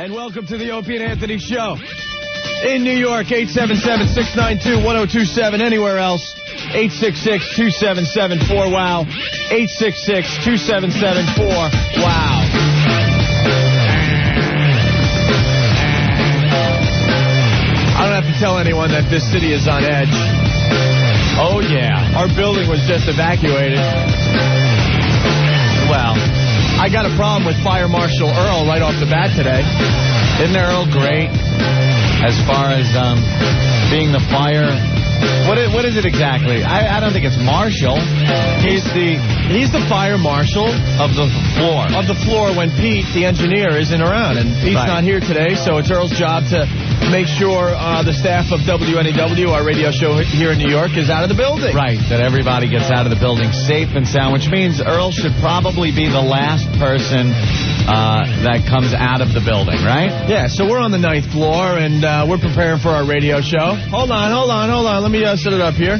And welcome to the Opie and Anthony Show. In New York, 877-692-1027. Anywhere else, 866-2774-WOW. 866-2774-WOW. I don't have to tell anyone that this city is on edge. Oh, yeah. Our building was just evacuated. Well, I got a problem with Fire Marshal Earl right off the bat today. Isn't Earl great as far as being the fire? What is it exactly? I don't think it's marshal. He's the fire marshal of the floor. Of the floor when Pete, the engineer, isn't around. And Pete's not here today, so it's Earl's job to make sure the staff of WNEW, our radio show here in New York, is out of the building. Right, that everybody gets out of the building safe and sound, which means Earl should probably be the last person that comes out of the building, right? Yeah, so we're on the 9th floor, and we're preparing for our radio show. Hold on. Let me set it up here.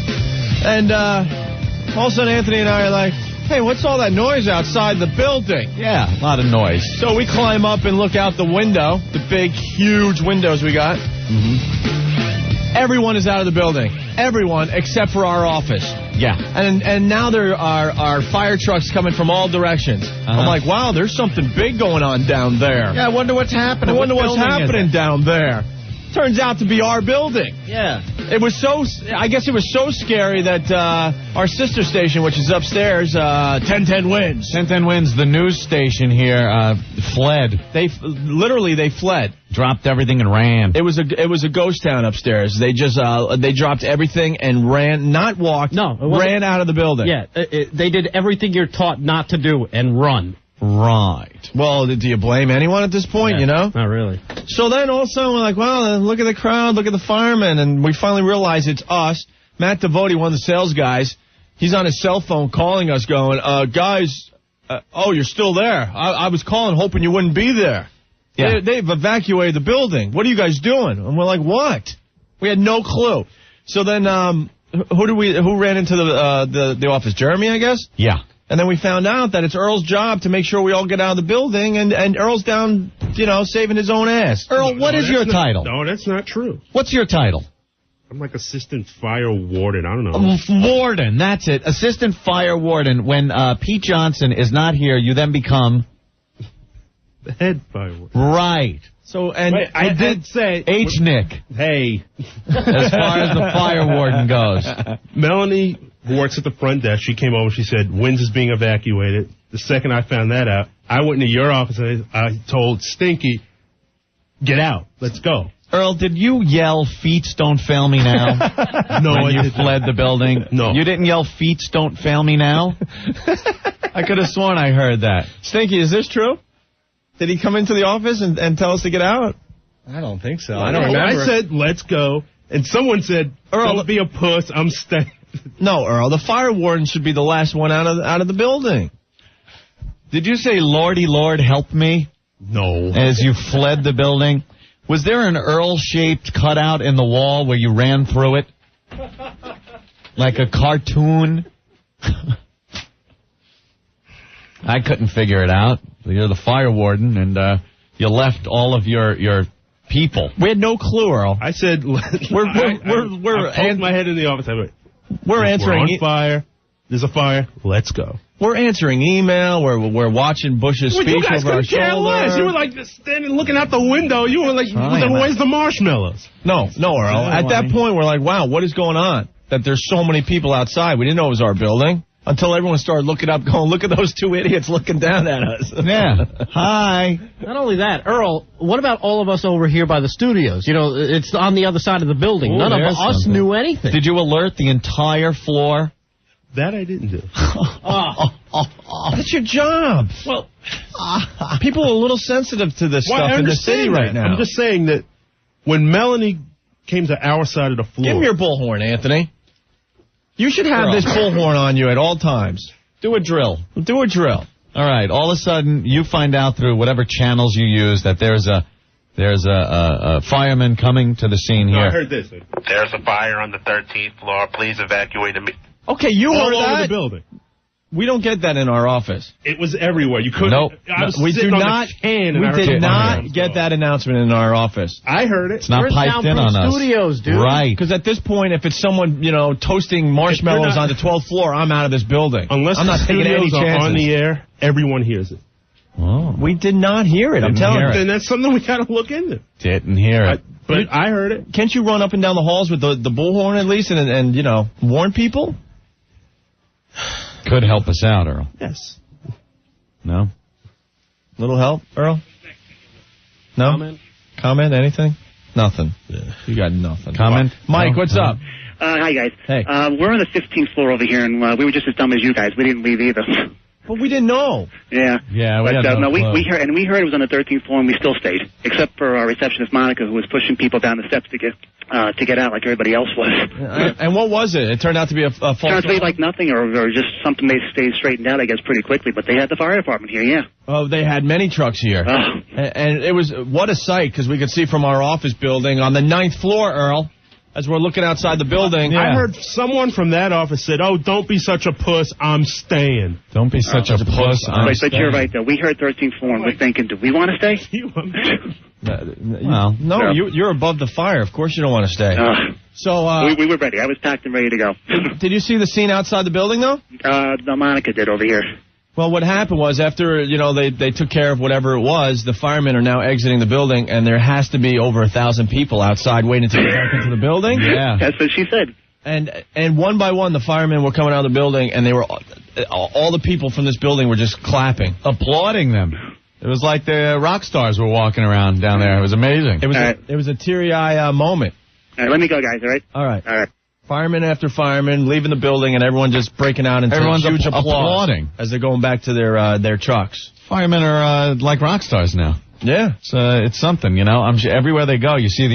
And all of a sudden, Anthony and I are like, hey, what's all that noise outside the building? Yeah, a lot of noise. So we climb up and look out the window, the big, huge windows we got. Mm-hmm. Everyone is out of the building. Everyone except for our office. Yeah. And now there are fire trucks coming from all directions. I'm like, wow, there's something big going on down there. Yeah, I wonder what's happening. I wonder what's happening down there. Turns out to be our building. Yeah. I guess it was so scary that our sister station, which is upstairs, 1010 Wins. 1010 Wins, the news station here, fled. They fled. Dropped everything and ran. It was a ghost town upstairs. They just they dropped everything and ran, not walked. No, ran out of the building. Yeah, they did everything you're taught not to do and run. Right. Well, do you blame anyone at this point, you know? Not really. So then all of a sudden we're like, well, look at the crowd, look at the firemen, and we finally realize it's us. Matt Devote, one of the sales guys, he's on his cell phone calling us going, guys, oh, you're still there. I was calling hoping you wouldn't be there. Yeah. They've evacuated the building. What are you guys doing? And we're like, what? We had no clue. So then who ran into the office? Jeremy, I guess? Yeah. And then we found out that it's Earl's job to make sure we all get out of the building, and Earl's down, saving his own ass. Earl, what is your title? No, that's not true. What's your title? I'm like assistant fire warden. I don't know. Warden, that's it. Assistant fire warden. When Pete Johnson is not here, you then become the head fire warden. Right. So, I did say H-Nick. Hey. As far as the fire warden goes. Melanie, who works at the front desk, she came over, she said, Wins is being evacuated. The second I found that out, I went into your office and I told Stinky, get out, let's go. Earl, did you yell, feet don't fail me now? No, when you fled the building? No. You didn't yell, feet don't fail me now? I could have sworn I heard that. Stinky, is this true? Did he come into the office and tell us to get out? I don't think so. I don't remember. I said, let's go. And someone said, Earl, don't be a puss, I'm staying. No, Earl, the fire warden should be the last one out of the building. Did you say, Lordy Lord, help me? No. As you fled the building? Was there an Earl-shaped cutout in the wall where you ran through it? Like a cartoon? I couldn't figure it out. You're the fire warden, and you left all of your people. We had no clue, Earl. I said, I poked my head in the office. We're answering. We're on fire. There's a fire. Let's go. We're answering email. We're watching Bush's speech over our shoulder. You were like standing looking out the window. You were like, where's the marshmallows? No, Earl. At that point, we're like, wow, what is going on? That there's so many people outside. We didn't know it was our building. Until everyone started looking up, going, look at those two idiots looking down at us. Yeah. Hi. Not only that, Earl, what about all of us over here by the studios? It's on the other side of the building. None of us knew anything. Did you alert the entire floor? That I didn't do. That's your job. Well, people are a little sensitive to this stuff in the city right now. I'm just saying that when Melanie came to our side of the floor. Give me your bullhorn, Anthony. You should have this bullhorn on you at all times. Do a drill. Do a drill. All right. All of a sudden, you find out through whatever channels you use that there's a fireman coming to the scene here. I heard this. There's a fire on the 13th floor. Please evacuate immediately. Okay, you heard that. All over the building. We don't get that in our office. It was everywhere. You couldn't. Nope. We did not get that announcement in our office. I heard it. It's not piped in on us. Studios, dude. Right. Because at this point, if it's someone, toasting marshmallows on the 12th floor, I'm out of this building. Unless I'm not taking any chances. On the air, everyone hears it. Oh. We did not hear it. I'm telling you. Then that's something we got to look into. Didn't hear it. But I heard it. Can't you run up and down the halls with the bullhorn at least and warn people? Could help us out, Earl. Yes. No? Little help, Earl? No? Comment? Anything? Nothing. Yeah. You got nothing. Comment? Mike, what's up? Hi, guys. Hey. We're on the 15th floor over here, and we were just as dumb as you guys. We didn't leave either. But we didn't know. Yeah. Yeah, we but, had no we heard it was on the 13th floor, and we still stayed, except for our receptionist Monica, who was pushing people down the steps to get out like everybody else was. And what was it? It turned out to be a false. Turned out to be like nothing, or just something they stayed straightened out, I guess, pretty quickly. But they had the fire department here, yeah. Oh, they had many trucks here. And it was, what a sight, because we could see from our office building on the 9th floor, Earl, as we're looking outside the building. I heard someone from that office said, "Oh, don't be such a puss. I'm staying." Don't be such a puss. But you're right, though. We heard 13th floor, and we're thinking, do we want to stay? Well, no, you're above the fire. Of course you don't want to stay. We were ready. I was packed and ready to go. Did you see the scene outside the building, though? No, Monica did over here. Well, what happened was after, they took care of whatever it was, the firemen are now exiting the building, and there has to be over 1,000 people outside waiting to get back into the building. Yeah. That's what she said. And one by one, the firemen were coming out of the building, and they were all the people from this building were just clapping. Applauding them. It was like the rock stars were walking around down there. It was amazing. It was a teary-eye moment. All right, let me go, guys, all right? All right. Fireman after fireman leaving the building, and everyone just breaking out into huge applause applauding as they're going back to their trucks. Firemen are like rock stars now. Yeah. It's something, I'm sure everywhere they go, you see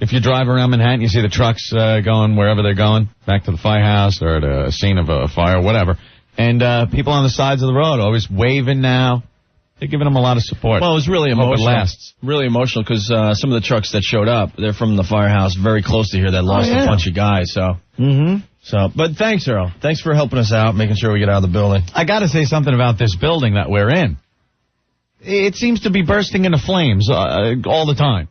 if you drive around Manhattan, you see the trucks going wherever they're going, back to the firehouse or to a scene of a fire, whatever. And people on the sides of the road always waving now. They're giving them a lot of support. Well, it was really emotional. Hope it lasts. Really emotional because some of the trucks that showed up, they're from the firehouse very close to here that lost a bunch of guys. But thanks, Earl. Thanks for helping us out, making sure we get out of the building. I got to say something about this building that we're in. It seems to be bursting into flames all the time.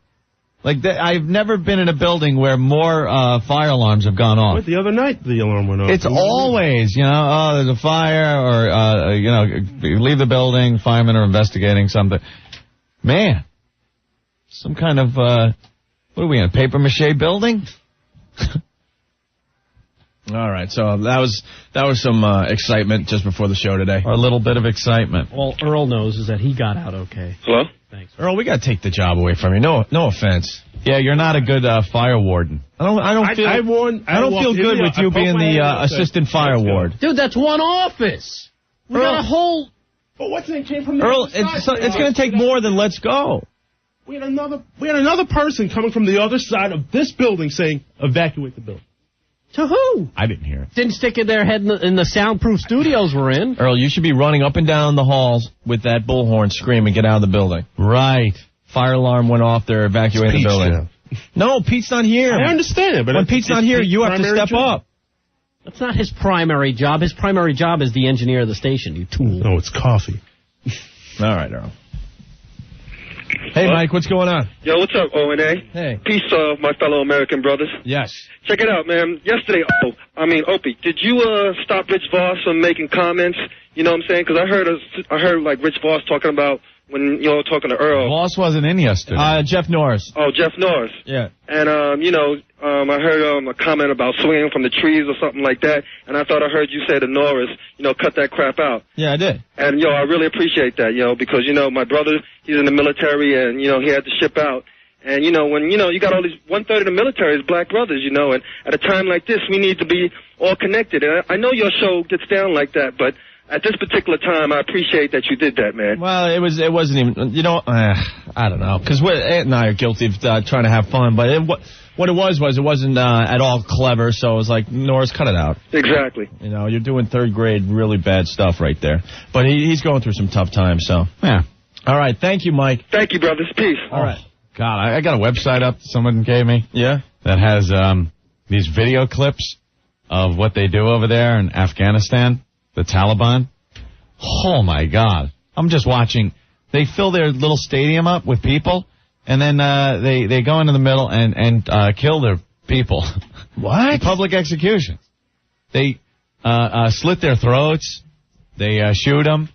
Like, I've never been in a building where more fire alarms have gone off. The other night, the alarm went off. It's always, there's a fire or, you leave the building, firemen are investigating something. Man, some kind of, what are we in, a papier-mâché building? All right, so that was some excitement just before the show today. Or a little bit of excitement. All Earl knows is that he got out okay. Hello? Thanks. Earl, we got to take the job away from you. No offense. Yeah, you're not a good fire warden. I don't feel good with you being the assistant fire ward. Dude, that's one office. We got a whole. But what's it came from the Earl, other side? it's going to take more than let's go. We had another person coming from the other side of this building saying, evacuate the building. To who? I didn't hear it. Didn't stick in their head in the soundproof studios we're in. Earl, you should be running up and down the halls with that bullhorn screaming, get out of the building. Right. Fire alarm went off, they're evacuating the building. No, Pete's not here. I understand it, but when Pete's not here, you have to step up. That's not his primary job. His primary job is the engineer of the station, you tool. No, it's coffee. All right, Earl. Hey, Mike, what's going on? Yo, what's up, O&A? Hey. Peace, my fellow American brothers. Yes. Check it out, man. Yesterday, Opie, did you stop Rich Voss from making comments? You know what I'm saying? Because I heard like Rich Voss talking about when talking to Earl. Voss wasn't in yesterday. Jeff Norris. Oh, Jeff Norris. Yeah. And I heard a comment about swinging from the trees or something like that, and I thought I heard you say to Norris, cut that crap out. Yeah, I did. And I really appreciate that, because my brother, he's in the military, and he had to ship out. And when you got all these 1/3 of the military is black brothers, and at a time like this, we need to be all connected. And I know your show gets down like that, but at this particular time, I appreciate that you did that, man. Well, it wasn't even, I don't know, because Ant and I are guilty of trying to have fun, but what it was it wasn't at all clever, so it was like, Norris, cut it out. Exactly. You're doing third grade really bad stuff right there. But he's going through some tough times, so. Yeah. All right, thank you, Mike. Thank you, brothers. Peace. All right. God, I got a website up someone gave me. Yeah? That has these video clips of what they do over there in Afghanistan. the Taliban. Oh, my God. I'm just watching. They fill their little stadium up with people, and then they go into the middle and kill their people. What? Public executions. They slit their throats. They shoot them.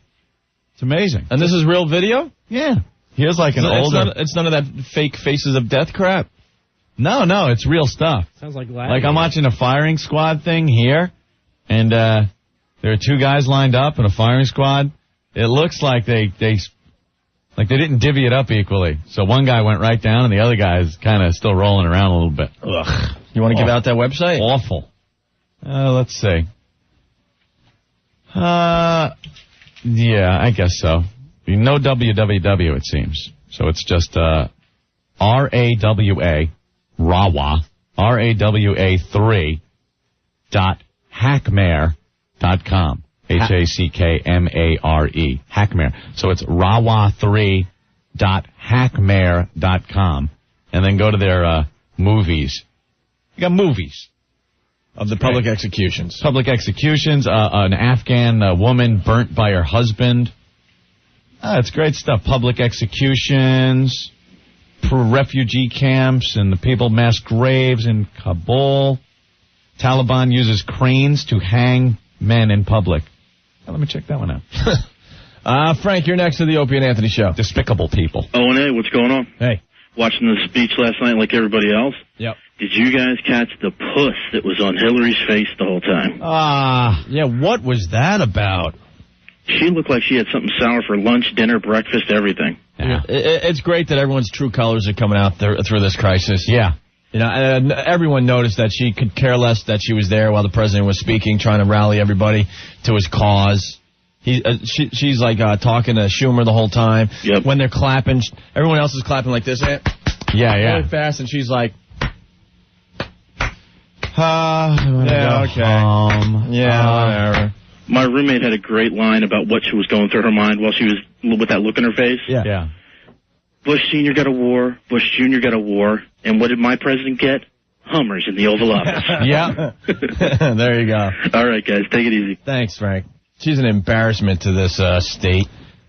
It's amazing. And this is real video? Yeah. Here's like an older... It's none of that fake faces of death crap? No, it's real stuff. Sounds like I'm watching a firing squad thing here, and there are two guys lined up in a firing squad. It looks like they didn't divvy it up equally. So one guy went right down, and the other guy is kind of still rolling around a little bit. Ugh. You want to give out that website? Awful. Let's see. Yeah, I guess so. No www, it seems. So it's just RAWA, RAWA3.hackmare.com. HACKMARE. Hackmare. So it's rawa3.hackmare.com. And then go to their movies. You got movies. Of the public executions. Public executions. An Afghan woman burnt by her husband. It's great stuff. Public executions. Refugee camps and the people mass graves in Kabul. Taliban uses cranes to hang men in public. Let me check that one out. Frank, you're next to the Opie and Anthony show. Despicable people. O&A, what's going on? Hey. Watching the speech last night like everybody else. Yep. Did you guys catch the puss that was on Hillary's face the whole time? Yeah, what was that about? She looked like she had something sour for lunch, dinner, breakfast, everything. Yeah. It's great that everyone's true colors are coming out through this crisis. Yeah. You know, and everyone noticed that she could care less that she was there while the president was speaking, trying to rally everybody to his cause. She's like talking to Schumer the whole time. Yep. When they're clapping, everyone else is clapping like this. Yeah. Really fast, and she's like, yeah, okay. Whatever. My roommate had a great line about what she was going through her mind while she was with that look in her face. Yeah. Bush Sr. got a war, Bush Jr. got a war, and what did my president get? Hummers in the Oval Office. Yeah. There you go. All right, guys, take it easy. Thanks, Frank. She's an embarrassment to this state.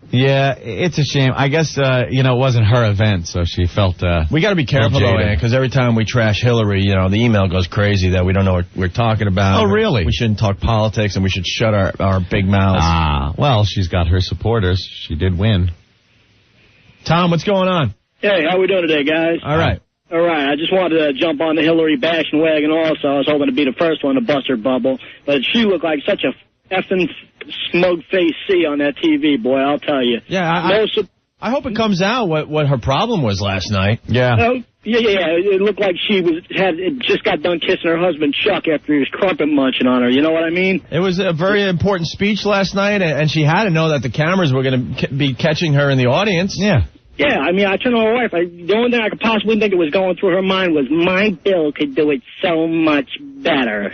Yeah, it's a shame. I guess, it wasn't her event, so she felt... we got to be careful, though, man, because every time we trash Hillary, the email goes crazy that we don't know what we're talking about. Oh, really? We shouldn't talk politics, and we should shut our big mouths. Well, she's got her supporters. She did win. Tom, what's going on? Hey, how we doing today, guys? All right. All right, I just wanted to jump on the Hillary bashing wagon also. I was hoping to be the first one to bust her bubble. But she looked like such a effing smug-faced C on that TV, boy, I'll tell you. Yeah, I hope it comes out what her problem was last night. Yeah. Yeah. It looked like she had just got done kissing her husband, Chuck, after he was crumpet munching on her. You know what I mean? It was a very important speech last night, and she had to know that the cameras were going to be catching her in the audience. Yeah. Yeah, I mean, I told my wife, the only thing I could possibly think it was going through her mind was, my Bill could do it so much better.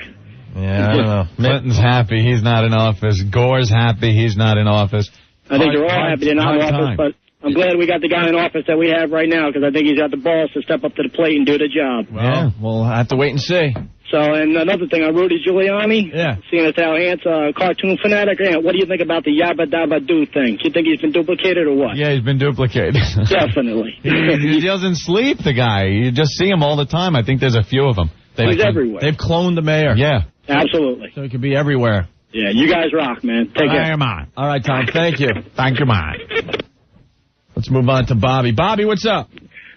Yeah, I don't know. Clinton's happy he's not in office. Gore's happy he's not in office. I think they're all happy they're not in office, but I'm glad we got the guy in office that we have right now, because I think he's got the balls to step up to the plate and do the job. Well, we'll have to wait and see. So, and another thing on Rudy Giuliani, seeing as how Ant's a cartoon fanatic, what do you think about the Yabba Dabba Doo thing? Do you think he's been duplicated or what? Yeah, he's been duplicated. Definitely. He doesn't sleep, the guy. You just see him all the time. I think there's a few of them. He's everywhere. They've cloned the mayor. Yeah. Absolutely. So he could be everywhere. Yeah, you guys rock, man. Take care. All right, Tom, thank you. Thank you, man. Let's move on to Bobby. Bobby, what's up?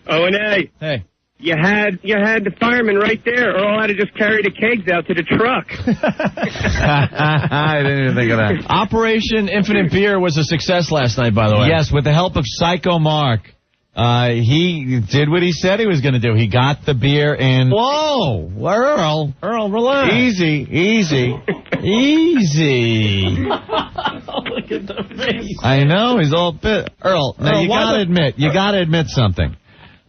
O&A. Hey. You had the fireman right there. Earl had to just carry the kegs out to the truck. I didn't even think of that. Operation Infinite Beer was a success last night, by the way. Yes, with the help of Psycho Mark. He did what he said he was going to do. He got the beer in. Whoa, Earl, relax. Easy. Look at the face. I know, he's all bit. Earl, now you got to admit something.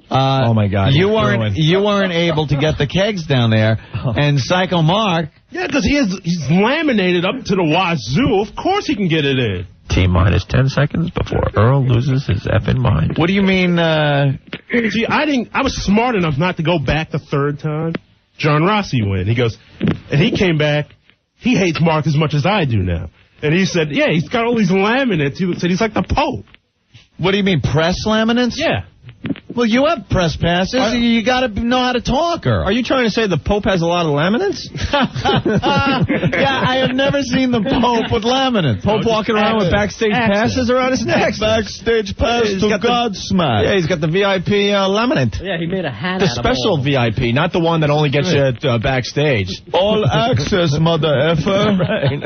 Oh my God! You weren't able to get the kegs down there, and Psycho Mark. Yeah, because he's laminated up to the wazoo. Of course he can get it in. T-minus 10 seconds before Earl loses his effing mind. What do you mean? See, I was smart enough not to go back the third time. John Rossi went. He goes, and he came back. He hates Mark as much as I do now. And he said, yeah, he's got all these laminates. He said he's like the Pope. What do you mean, press laminates? Yeah. Well, you have press passes. You got to know how to talk, Earl. Are you trying to say the Pope has a lot of laminates? Yeah, I have never seen the Pope with laminates. Pope walking around with backstage passes around his neck. Backstage pass to Godsmack. Yeah, he's got the VIP laminate. Yeah, he made a hat The special VIP, not the one that only gets you backstage. All access, mother effer. Right.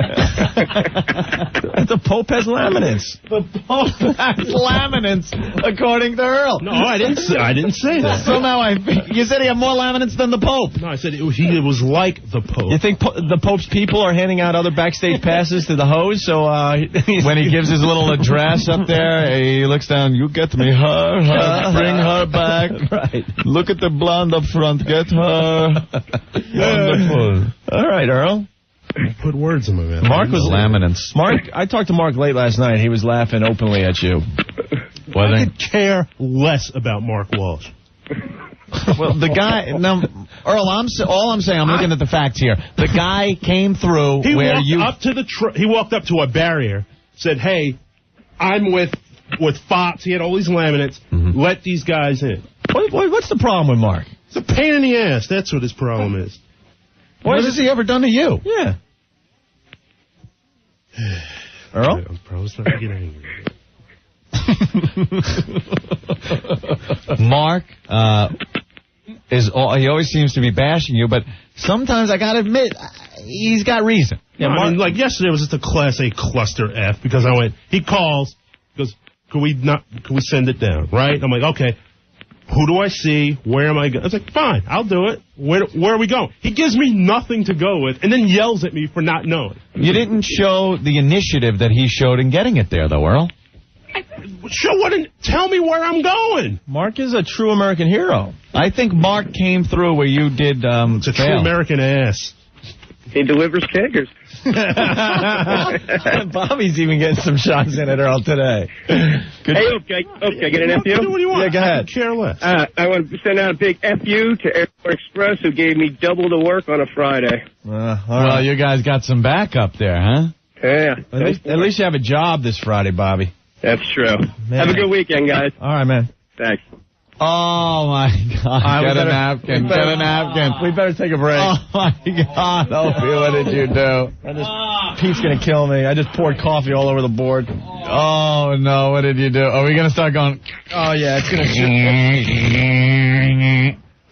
The Pope has laminates. The Pope has laminates, according to Earl. No, I didn't say that. Somehow you said he had more laminates than the Pope. No, I said he was like the Pope. You think the Pope's people are handing out other backstage passes to the hose? So when he gives his little address up there, he looks down, you get me her, bring her back. Right. Look at the blonde up front, get her. Wonderful. All right, Earl. Put words in my mouth. Mark was laminates. I talked to Mark late last night. He was laughing openly at you. I could care less about Mark Walsh. Well, the guy, no, Earl, all I'm saying, I'm looking at the facts here. The guy came through He walked up to a barrier, said, hey, I'm with Fox. He had all these laminates. Mm-hmm. Let these guys in. What's the problem with Mark? It's a pain in the ass. That's what his problem is. What has he ever done to you? Yeah. Earl? I'm probably starting to get angry. Mark he always seems to be bashing you, but sometimes I gotta admit he's got reason. Yeah, no, I mean, like yesterday was just a Class A cluster F because he calls, goes, can we send it down, right? I'm like, okay, who do I see? Where am I going? I was like, fine, I'll do it. Where are we going? He gives me nothing to go with and then yells at me for not knowing. You didn't show the initiative that he showed in getting it there, though, Earl. Tell me where I'm going. Mark is a true American hero. I think Mark came through where you did It's a true American ass. He delivers keggers. Bobby's even getting some shots in at Earl today. Hey, okay, get an FU? What do you want? Yeah, go ahead. I could care less. I want to send out a big FU to Airport Express, who gave me double the work on a Friday. Well, you guys got some backup there, huh? Yeah. At least you have a job this Friday, Bobby. That's true. Man. Have a good weekend, guys. All right, man. Thanks. Oh, my God. Get a napkin. Get a napkin. We better take a break. Oh, my God. Opie, what did you do? Pete's going to kill me. I just poured coffee all over the board. Oh, no. What did you do? Are we going to start going? Oh, yeah.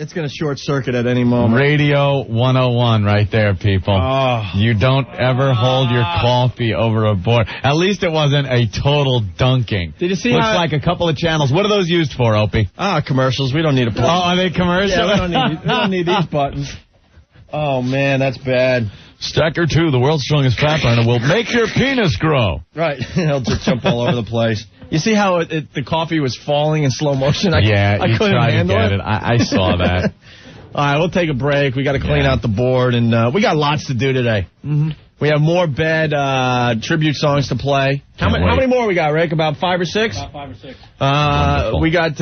It's going to short circuit at any moment. Radio 101 right there, people. Oh. You don't ever hold your coffee over a board. At least it wasn't a total dunking. Did you see Looks like a couple of channels. What are those used for, Opie? Commercials. We don't need a button. Oh, are they commercials? Yeah, we don't need these buttons. Oh, man, that's bad. Stacker 2, the world's strongest fat burner, will make your penis grow. Right. It'll just jump all over the place. You see how the coffee was falling in slow motion? I couldn't handle it. I saw that. All right, we'll take a break. We got to clean out the board, and we got lots to do today. Mm-hmm. We have more bed tribute songs to play. How many more we got, Rick? About 5 or 6? About 5 or 6. We got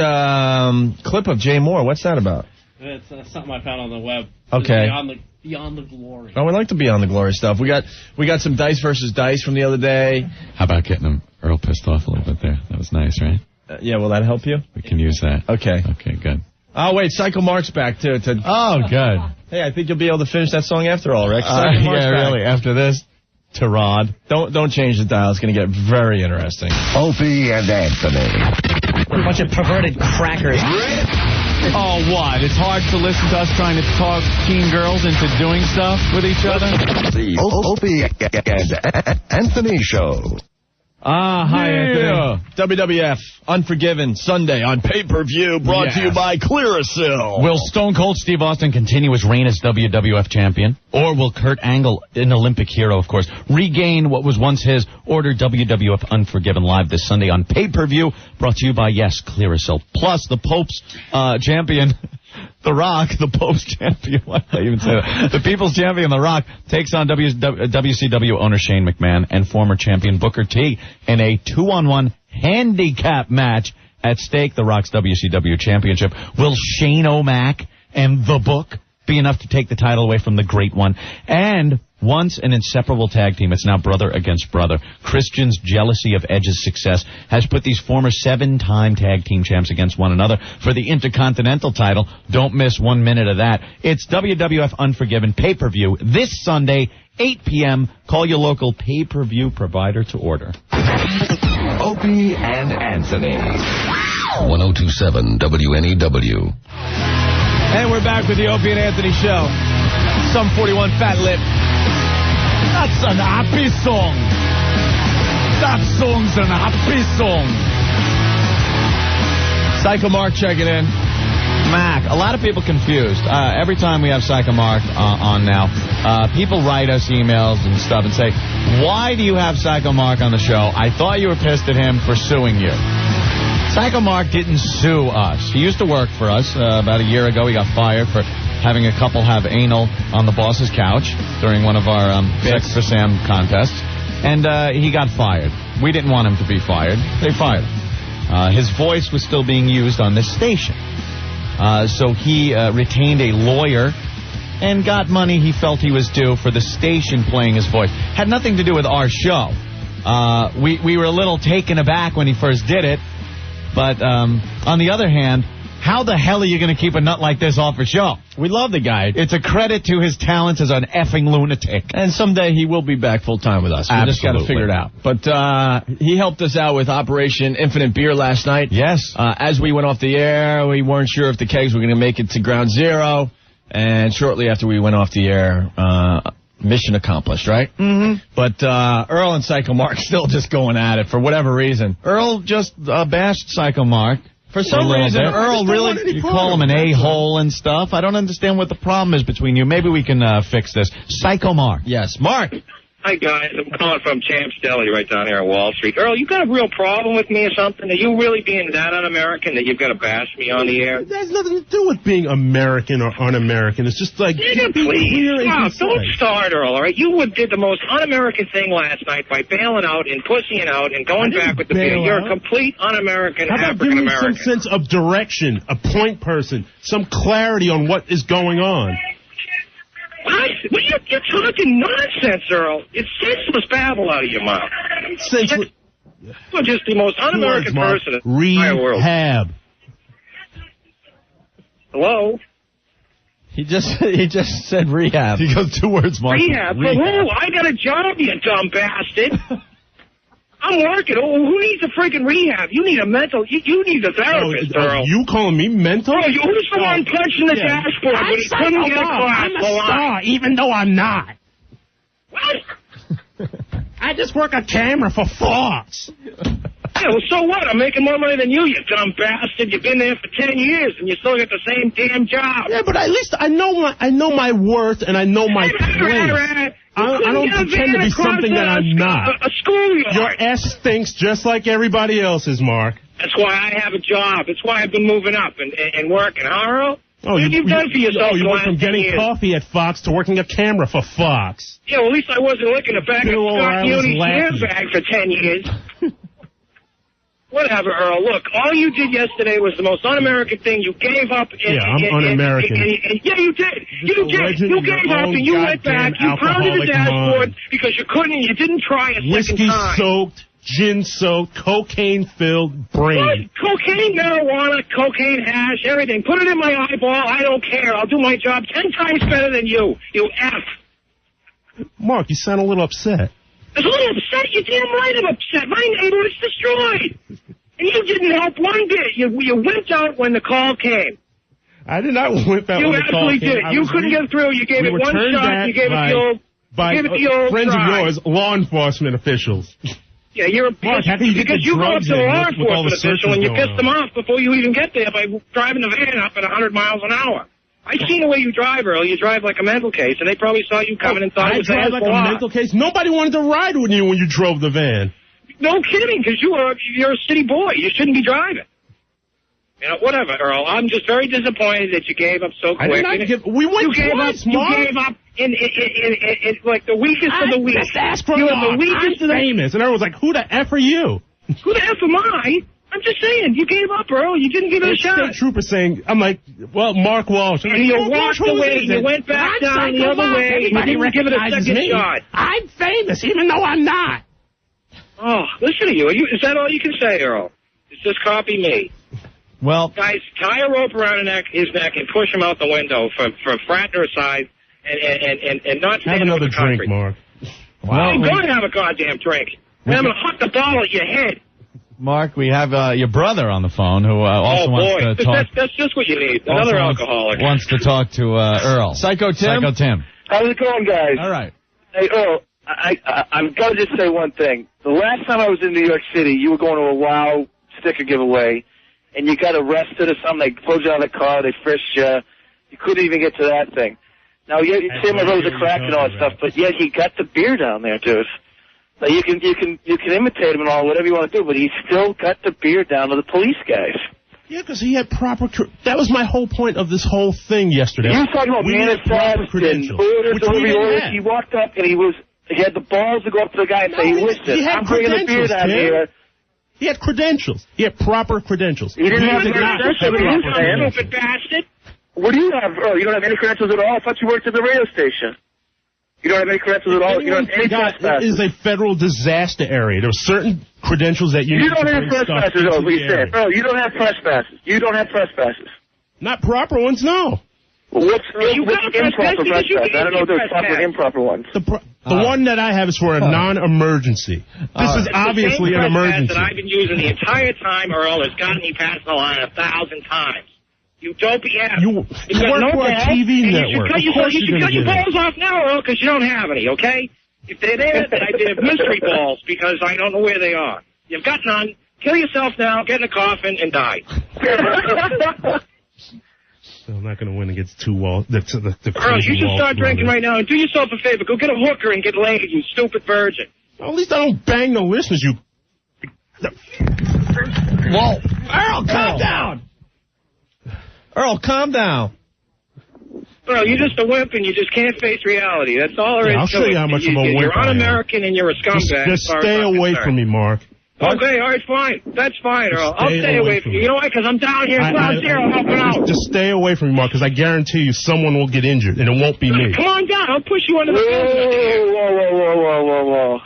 clip of Jay Mohr. What's that about? It's something I found on the web. Okay. Beyond the glory. Oh, we like the Beyond the Glory stuff. We got some Dice versus Dice from the other day. How about getting Earl pissed off a little bit there? That was nice, right? Yeah, will that help you? We can use that. Okay. Okay, good. Oh, wait, Psycho Mark's back, too. Oh, good. Hey, I think you'll be able to finish that song after all, Rick. Yeah, really, after this tirade. Don't change the dial. It's going to get very interesting. Opie and Anthony. What a bunch of perverted crackers. Oh, what? It's hard to listen to us trying to talk teen girls into doing stuff with each other? The Opie and Anthony Show. Hi, Anthony. WWF, Unforgiven, Sunday on pay-per-view, brought to you by Clearasil. Will Stone Cold Steve Austin continue his reign as WWF champion? Or will Kurt Angle, an Olympic hero, of course, regain what was once his? Order WWF Unforgiven live this Sunday on pay-per-view, brought to you by, yes, Clearasil. Plus, the Pope's champion... The Rock, the Pope's champion, why did I even say that? The People's champion, The Rock, takes on WCW owner Shane McMahon and former champion Booker T in a 2-on-1 handicap match. At stake, The Rock's WCW championship. Will Shane O'Mac and The Book be enough to take the title away from the Great One. And once an inseparable tag team, it's now brother against brother. Christian's jealousy of Edge's success has put these former 7-time tag team champs against one another for the Intercontinental title. Don't miss 1 minute of that. It's WWF Unforgiven pay-per-view this Sunday, 8 p.m. Call your local pay-per-view provider to order. Opie and Anthony. 1027 WNEW. And we're back with the Opie and Anthony Show. Some 41 Fat Lip. That's an happy song. That song's an happy song. Psycho Mark checking in. Mac, a lot of people confused. Every time we have Psycho Mark on now, people write us emails and stuff and say, why do you have Psycho Mark on the show? I thought you were pissed at him for suing you. Psycho Mark didn't sue us. He used to work for us. About a year ago, he got fired for having a couple have anal on the boss's couch during one of our Sex for Sam contests. And he got fired. We didn't want him to be fired. They fired him. His voice was still being used on this station. So he retained a lawyer and got money he felt he was due for the station playing his voice. Had nothing to do with our show. We were a little taken aback when he first did it. But on the other hand, how the hell are you going to keep a nut like this off a show? We love the guy. It's a credit to his talents as an effing lunatic. And someday he will be back full-time with us. We just got to figure it out. But he helped us out with Operation Infinite Beer last night. Yes. As we went off the air, we weren't sure if the kegs were going to make it to ground zero. And shortly after we went off the air, mission accomplished, right? Mm-hmm. But Earl and Psycho Mark still just going at it for whatever reason. Earl just bashed Psycho Mark. For some reason, Earl really, you call him an a-hole and stuff. I don't understand what the problem is between you. Maybe we can fix this. Psycho Mark. Yes, Mark. Hi, guys. I'm calling from Champ's Deli right down here on Wall Street. Earl, you got a real problem with me or something? Are you really being that un-American that you've got to bash me on the air? It has nothing to do with being American or un-American. It's just like... Nigga, please. Stop. Don't start, Earl, all right? You did the most un-American thing last night by bailing out and pussying out and going back with the beer. You're a complete un-American, African-American. How about giving me some sense of direction, a point person, some clarity on what is going on? What? You're talking nonsense, Earl. It's senseless babble out of your mouth. Senseless. You're just the most un-American person in the entire world. Rehab. Hello? He just said rehab. He goes 2 words, Mark. Rehab? For who? I got a job, you dumb bastard. I'm working. Oh, who needs a freaking rehab? You need a mental... You need a therapist, Earl. You calling me mental? Oh, who's the one punching the dashboard when he couldn't get across I'm a star, even though I'm not. What? I just work a camera for Fox. Yeah, well, so what? I'm making more money than you dumb bastard. You've been there for 10 years, and you still got the same damn job. Yeah, but at least I know my worth, and I know my place. I don't pretend to be something that I'm not. A schoolyard. Your ass stinks just like everybody else's, Mark. That's why I have a job. That's why I've been moving up and working. Huh, Earl? Oh, you've done for yourself. You went from getting coffee at Fox to working a camera for Fox. Yeah, well, at least I wasn't looking to back up Scott Uni's handbag for 10 years. Whatever, Earl. Look, all you did yesterday was the most un-American thing. You gave up. I'm un-American. Yeah, you did. You did. You gave up and you went back. You pounded the dashboard because you couldn't. You didn't try a second time. Whiskey-soaked, gin-soaked, cocaine-filled brain. What? Cocaine, marijuana, cocaine hash, everything. Put it in my eyeball. I don't care. I'll do my job 10 times better than you. You F. Mark, you sound a little upset. I was a little upset. You're damn right I'm upset. My neighborhood's destroyed. And you didn't help one bit. You wimped out when the call came. I did not wimp out when the call came. You absolutely did. You couldn't get through. You gave it one shot. You gave it the old... By friends of yours, law enforcement officials. Yeah, you're a Mark, how can you get because you go up to a law enforcement official and you piss them off before you even get there by driving the van up at 100 miles an hour. I've seen the way you drive, Earl. You drive like a mental case, and they probably saw you coming and thought it was I drive like a mental case? Nobody wanted to ride with you when you drove the van. No kidding, because you're a city boy. You shouldn't be driving. You know, whatever, Earl. I'm just very disappointed that you gave up so quick. We went twice, Mark. You gave up in like the weakest of the weak. You were the weakest of the famous, and everyone was like, "Who the F are you?" Who the F am I? I'm just saying, you gave up, Earl. You didn't give it a shot. State trooper saying, I'm like, well, Mark Walsh. And you walked away, you went back down the other way, you didn't give it a second shot. I'm famous, even though I'm not. Oh, listen to you. Is that all you can say, Earl? It's just copy me. Well, guys, tie a rope around his neck and push him out the window for fratricide and not have another drink, Mark. Wow. I'm going to have a goddamn drink. And I'm going to huck the ball at your head. Mark, we have your brother on the phone who also wants to talk. That's just what you need. Another alcoholic. Wants to talk to Earl. Psycho Tim? Psycho Tim. How's it going, guys? All right. Hey, Earl, I'm going to just say one thing. The last time I was in New York City, you were going to a WOW sticker giveaway, and you got arrested or something. They pulled you out of the car. They frisked you. You couldn't even get to that thing. Now, you say my brother's a crack and all that stuff, but yet he got the beer down there, dude. Now, you can imitate him and all, whatever you want to do, but he still got the beer down to the police guys. Yeah, because he had proper... That was my whole point of this whole thing yesterday. You were talking about manifest and orders. He walked up and he had the balls to go up to the guy and say, listen, I'm bringing the beer down here. He had credentials. He had proper credentials. He didn't have credentials. Stupid bastard. What do you have? Oh, you don't have any credentials at all? I thought you worked at the radio station. You don't have any credentials at all? You don't have any trespassers? It is a federal disaster area. There are certain credentials that you need to bring. You don't have trespassers, though, we said. Oh, you don't have trespassers. You don't have trespassers. Not proper ones, no. Well, what's improper trespass? I don't know if there's proper and improper ones. The one that I have is for a non-emergency. This is obviously an emergency. That I've been using the entire time, Earl, has gotten me past the line 1,000 times. You dopey ass. You work for a TV network. You should cut your balls off now, Earl, because you don't have any, okay? If they're there, then I did mystery balls because I don't know where they are. You've got none. Kill yourself now, get in a coffin, and die. I'm not going to win against two walls. Earl, you should start drinking right now and do yourself a favor. Go get a hooker and get laid, you stupid virgin. Well, at least I don't bang the listeners, you... Whoa. Earl, calm down. Earl, calm down. Earl, you're just a wimp and you just can't face reality. That's all there is. I'll show you how much of a wimp You're un-American and you're a scumbag. Just stay away from me, Mark. Okay, all right, fine. That's fine, Earl. I'll stay away from you. You know why? Because I'm down here in Ground Zero helping out. Just stay away from me, Mark, because I guarantee you someone will get injured, and it won't be me. Come on down. I'll push you under the Whoa.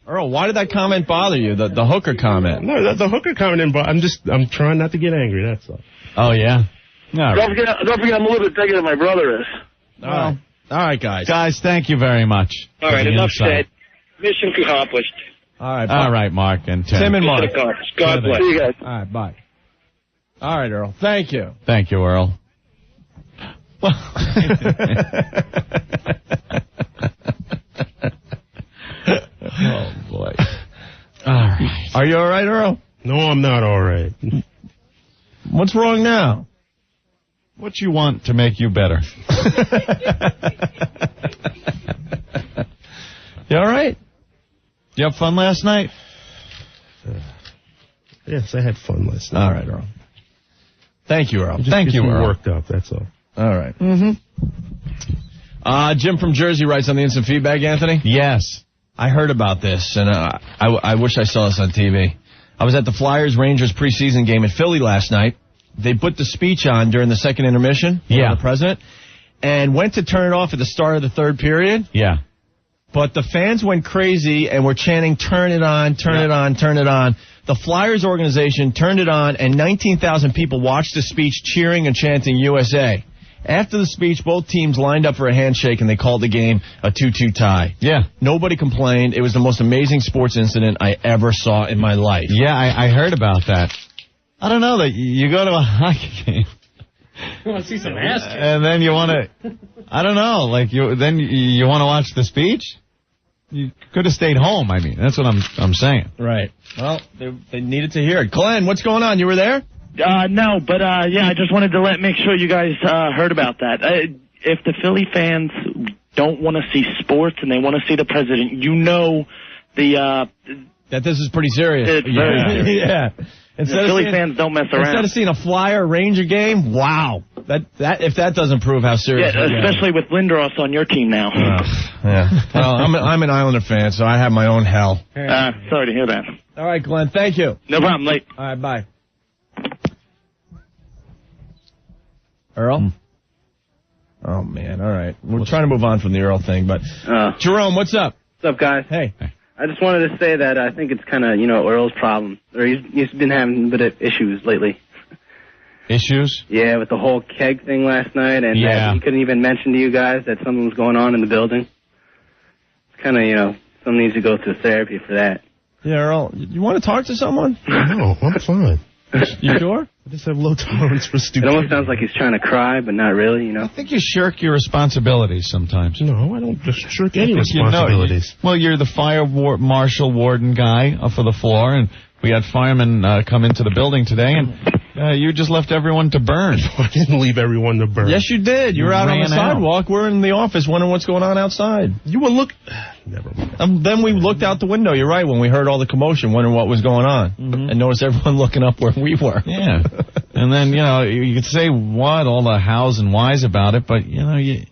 Earl, why did that comment bother you, the hooker comment? No, the hooker comment didn't bother. I'm trying not to get angry, that's all. Oh, yeah? No, don't forget I'm a little bit bigger than my brother is. All right, guys. Guys, thank you very much. All right, enough said. Mission accomplished. All right, all right, Mark and Tim. Tim and Mark. God bless. See you guys. All right, bye. All right, Earl. Thank you. Thank you, Earl. Oh, boy. All right. Are you all right, Earl? No, I'm not all right. What's wrong now? What you want to make you better? You all right? You have fun last night? Yes, I had fun last night. All right, Earl. Thank you, Earl. Thank you, Earl. Worked up, that's all. All right. Jim from Jersey writes on the instant feedback, Anthony. Yes. I heard about this, and I wish I saw this on TV. I was at the Flyers-Rangers preseason game in Philly last night. They put the speech on during the second intermission. Yeah. The president. And went to turn it off at the start of the third period. Yeah. But the fans went crazy and were chanting, turn it on, turn it on, turn it on. The Flyers organization turned it on, and 19,000 people watched the speech cheering and chanting USA. After the speech, both teams lined up for a handshake, and they called the game a 2-2 tie. Yeah. Nobody complained. It was the most amazing sports incident I ever saw in my life. Yeah, I heard about that. I don't know, that you go to a hockey game. You want to see some ass kicks. And then you want to, I don't know, like you want to watch the speech? You could have stayed home, I mean. That's what I'm saying. Right. Well, they needed to hear it. Glenn, what's going on? You were there? No, but yeah, I just wanted to make sure you guys heard about that. If the Philly fans don't want to see sports and they want to see the president, you know that this is pretty serious. It's very serious. Yeah. Philly fans don't mess around. Instead of seeing a Flyer Ranger game, wow. That if that doesn't prove how serious. Yeah, especially with Lindros on your team now. Yeah. Well, I'm an Islander fan, so I have my own hell. Sorry to hear that. All right, Glenn. Thank you. No problem. Late. All right, bye. Earl? Oh, man. All right. We're trying to move on from the Earl thing, but... Jerome, what's up? What's up, guys? Hey. I just wanted to say that I think it's kind of, Earl's problem. Or he's been having a bit of issues lately. Issues? Yeah, with the whole keg thing last night, and that he couldn't even mention to you guys that something was going on in the building. It's kind of, someone needs to go through therapy for that. Yeah, Earl, you want to talk to someone? No, I'm fine. You sure? I just have low tolerance for stupidity. It almost sounds like he's trying to cry, but not really, I think you shirk your responsibilities sometimes. No, I don't just shirk any responsibilities. You're the fire marshal warden guy for the floor, and we had firemen come into the building today, and you just left everyone to burn. I didn't leave everyone to burn. Yes, you did. You were out on the sidewalk. We're in the office wondering what's going on outside. You were Never mind. Then we looked out the window, you're right, when we heard all the commotion, wondering what was going on. Mm-hmm. And noticed everyone looking up where we were. Yeah. And then, you could say all the hows and whys about it, but, you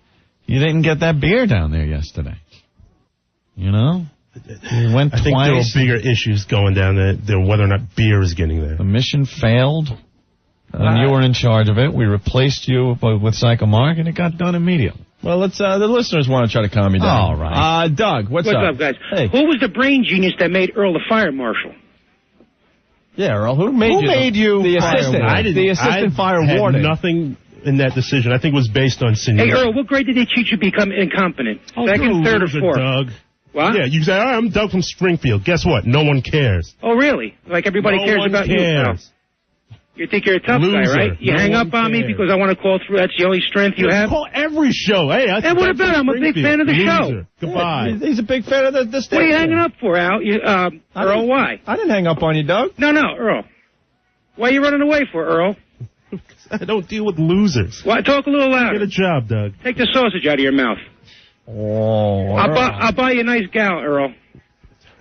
didn't get that beer down there yesterday. You went I think twice. there were bigger issues going down there than whether or not beer is getting there. The mission failed. When you were in charge of it, we replaced you with Psycho Mark, and it got done immediately. Well, let's. The listeners want to try to calm you down. All right. Doug, what's up? What's up, guys? Hey. Who was the brain genius that made Earl the fire marshal? Yeah, Earl. Who made you the assistant? The assistant fire warden. Nothing in that decision. I think it was based on seniority. Hey, Earl, what grade did they teach you to become incompetent? Second, third, or fourth? Doug. What? Yeah, you say, I'm Doug from Springfield. Guess what? No one cares. Oh, really? Like everybody cares about you now? You think you're a tough guy, right? You hang up on me because I want to call through. That's the only strength you have? Call every show. Hey, and what about? I'm a big fan of the show. Goodbye. Yeah, he's a big fan of the station. What are you hanging up for, Al? Earl, why? I didn't hang up on you, Doug. No, Earl. Why are you running away for, Earl? I don't deal with losers. Why? Talk a little louder. Get a job, Doug. Take the sausage out of your mouth. Oh, I'll buy you a nice gal, Earl.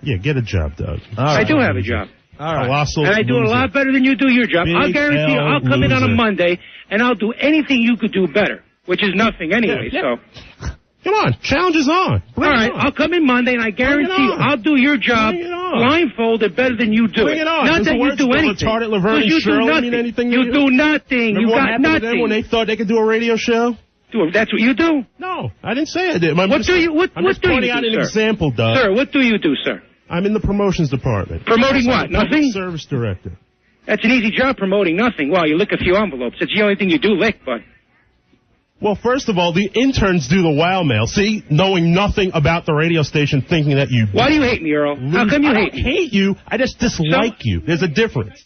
Yeah, get a job, Doug. I do have a job. All right. And I do it a lot better than you do your job. I'll guarantee you, I'll come in on a Monday, and I'll do anything you could do better, which is nothing anyway, so. Come on, challenge is on. All right, I'll come in Monday, and I guarantee you, I'll do your job blindfolded better than you do Bring it on. Not that you do anything. Retarded Laverne and Shirley mean anything you do nothing. You got nothing. When they thought they could do a radio show? That's what you do? No, I didn't say I did. What do you do, pointing out an example, Doug. Sir, what do you do, sir? I'm in the promotions department. Promoting what? Nothing? Service director. That's an easy job, promoting nothing. Well, you lick a few envelopes. It's the only thing you do lick, but... Well, first of all, the interns do the wow mail. See, knowing nothing about the radio station, thinking that you... Why do you hate me, Earl? How come you hate me? I hate you. I just dislike you. There's a difference.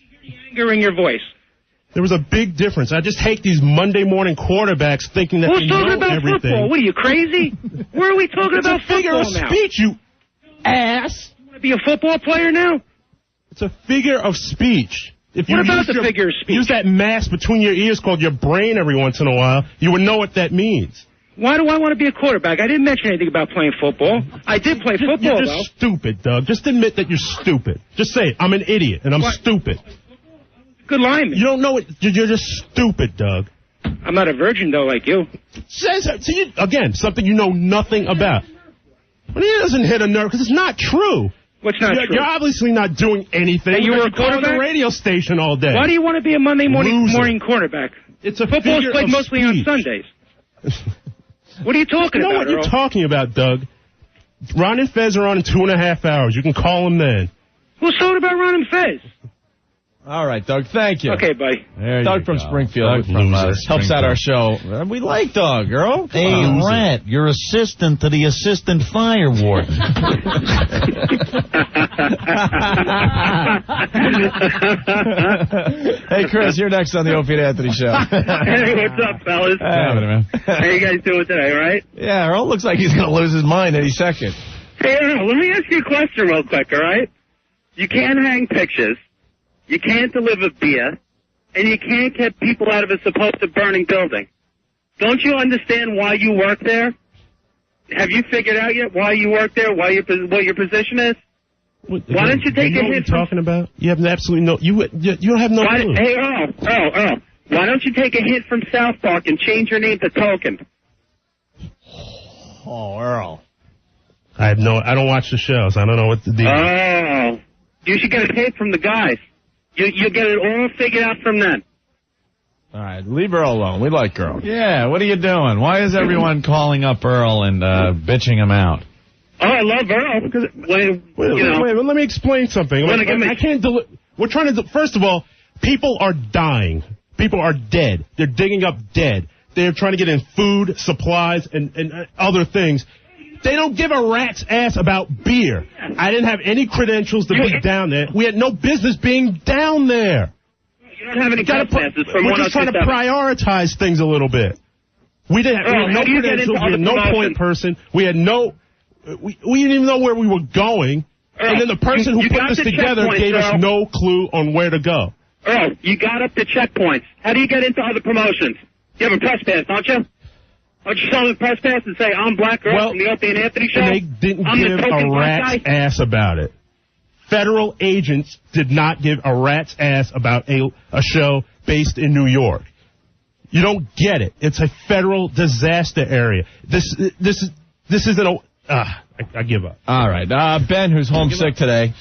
Anger in your voice. There was a big difference. I just hate these Monday morning quarterbacks thinking that they know everything. Who's talking about football? What are you, crazy? Where are we talking about football now? It's a figure of speech, you ass. Be a football player now? It's a figure of speech. If you what about the figure of speech? Use that mask between your ears called your brain every once in a while, you would know what that means. Why do I want to be a quarterback? I didn't mention anything about playing football. I did play football, You're just stupid, Doug. Just admit that you're stupid. Just say it. I'm an idiot, and I'm stupid. Good lineman. You don't know it. You're just stupid, Doug. I'm not a virgin, though, like you. Again, something you know nothing about. But he doesn't hit a nerve, because it's not true. What's not true? You're obviously not doing anything. And you were a quarterback? On the radio station all day. Why do you want to be a Monday morning quarterback? It's a Football's played mostly on Sundays. What are you talking about, what you're talking about, Doug. Ron and Fez are on in 2.5 hours. You can call them then. Who's talking about Ron and Fez? All right, Doug, thank you. Okay, buddy. Doug from Springfield helps out our show. We like Doug, girl. Hey, Rat, you're assistant to the assistant fire warden. Hey, Chris, you're next on the Opie and Anthony show. Hey, what's up, fellas? Man. How you guys doing today, all right? Yeah, Earl looks like he's going to lose his mind any second. Hey, Earl, let me ask you a question real quick, all right? You can't hang pictures. You can't deliver beer, and you can't get people out of a supposed burning building. Don't you understand why you work there? Have you figured out yet why you work there, what your position is? Why don't you take a hit? What you're talking about? You have absolutely no. You don't have no clue. Hey, Earl, why don't you take a hint from South Park and change your name to Token? Oh, Earl. I don't watch the shows. I don't know what the deal. Oh. You should get a tape from the guys. You get it all figured out from them. All right, leave Earl alone. We like Earl. Yeah, what are you doing? Why is everyone calling up Earl and bitching him out? Oh, I love Earl. Because, wait, let me explain something. I can't we're trying to first of all, people are dying. People are dead. They're digging up dead. They're trying to get in food, supplies, and other things. They don't give a rat's ass about beer. I didn't have any credentials to be down there. We had no business being down there. You don't have any passes from We're just trying to prioritize things a little bit. We had no credentials. We had no point person. We had no. We didn't even know where we were going. And then the person who put this together gave us no clue on where to go. Earl, you got up to checkpoints. How do you get into other promotions? You have a press pass, don't you? Don't you show them the press pass and say, I'm Black Earl from the Opie and Anthony show? And they didn't give a rat's ass about it. Federal agents did not give a rat's ass about a show based in New York. You don't get it. It's a federal disaster area. This isn't a... I give up. All right. Ben, who's homesick today.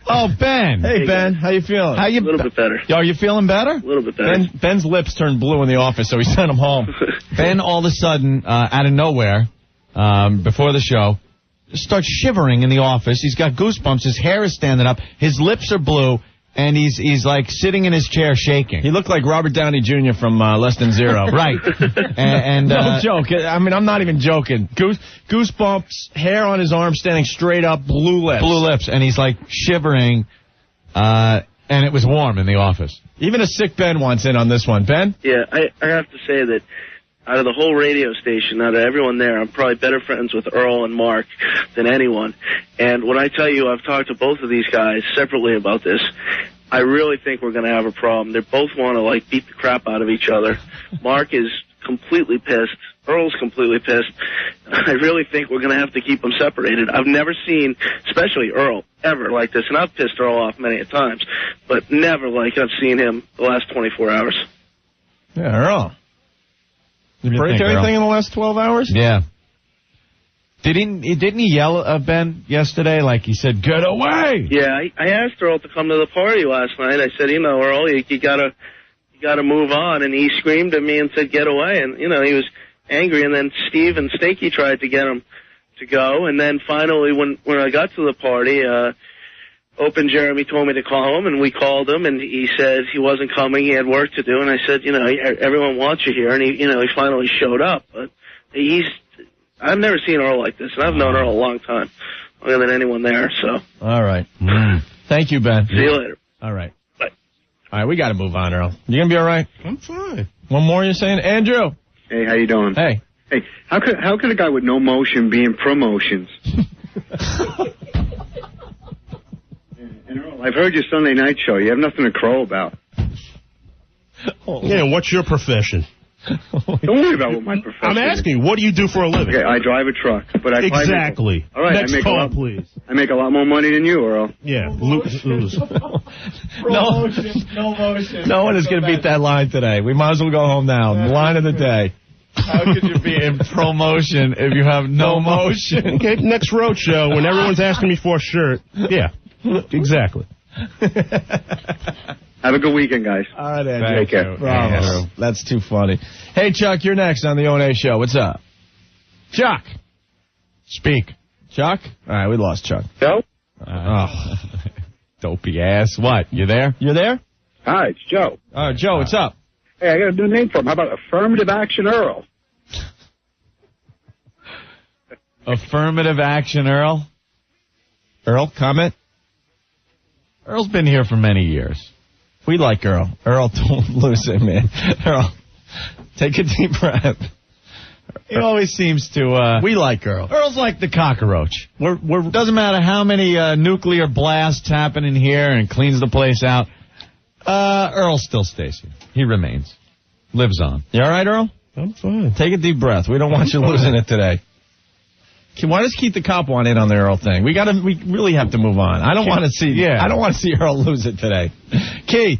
Oh, Ben. Hey, Ben. How you feeling? A little bit better. Are you feeling better? A little bit better. Ben's lips turned blue in the office, so we sent him home. Ben, all of a sudden, out of nowhere, before the show, starts shivering in the office. He's got goosebumps. His hair is standing up. His lips are blue. And he's like sitting in his chair shaking. He looked like Robert Downey Jr. from Less Than Zero. Right. And no joke. I mean, I'm not even joking. Goosebumps, hair on his arm standing straight up, blue lips. Blue lips. And he's like shivering. And it was warm in the office. Even a sick Ben wants in on this one. Ben? Yeah, I have to say that out of the whole radio station, out of everyone there, I'm probably better friends with Earl and Mark than anyone. And when I tell you I've talked to both of these guys separately about this, I really think we're going to have a problem. They both want to, like, beat the crap out of each other. Mark is completely pissed. Earl's completely pissed. I really think we're going to have to keep them separated. I've never seen, especially Earl, ever like this. And I've pissed Earl off many a times, but never like I've seen him the last 24 hours. Yeah, Earl. Did you break anything in the last 12 hours? Yeah. Didn't he yell at Ben yesterday? Like he said, "Get away!" Yeah, I asked Earl to come to the party last night. I said, Earl, you gotta move on. And he screamed at me and said, "Get away!" And he was angry. And then Steve and Stinky tried to get him to go. And then finally, when I got to the party, Open Jeremy told me to call him, and we called him, and he said he wasn't coming. He had work to do, and I said, everyone wants you here, and he finally showed up. But I've never seen Earl like this, and I've known Earl a long time, longer than anyone there. So. All right. Thank you, Ben. See you later. All right. Bye. All right, we got to move on, Earl. You gonna be all right? I'm fine. One more, you're saying, Andrew? Hey, how you doing? Hey. Hey, how could a guy with no motion be in promotions? And Earl, I've heard your Sunday night show. You have nothing to crow about. Yeah, what's your profession? Don't worry about what my profession I'm asking, what do you do for a living? Okay, I drive a truck. But Exactly. All right, Next call, please. I make a lot more money than you, Earl. Yeah, lose. No motion. No one is going to beat that line today. We might as well go home now. Line of the day. How could you be in promotion if you have no motion? Okay, next road show, when everyone's asking me for a shirt. Yeah, exactly. Have a good weekend, guys. All right, Andrew. Take care. Bravo. That's too funny. Hey, Chuck, you're next on the O&A show. What's up? Chuck. Speak. Chuck? All right, we lost Chuck. Joe? Dopey ass. What? You there? You there? Hi, it's Joe. Joe, what's up? Hey, I got a new name for him. How about Affirmative Action Earl? Affirmative Action Earl? Earl, comment? Earl's been here for many years. We like Earl. Earl, don't lose it, man. Earl, take a deep breath. He always seems to... we like Earl. Earl's like the cockroach. Doesn't matter how many nuclear blasts happen in here and cleans the place out. Earl still stays here. He remains. Lives on. You all right, Earl? I'm fine. Take a deep breath. We don't want you losing it today. Why does Keith the Cop want in on the Earl thing? We really have to move on. I don't want to see. I don't want to see Earl lose it today. Keith,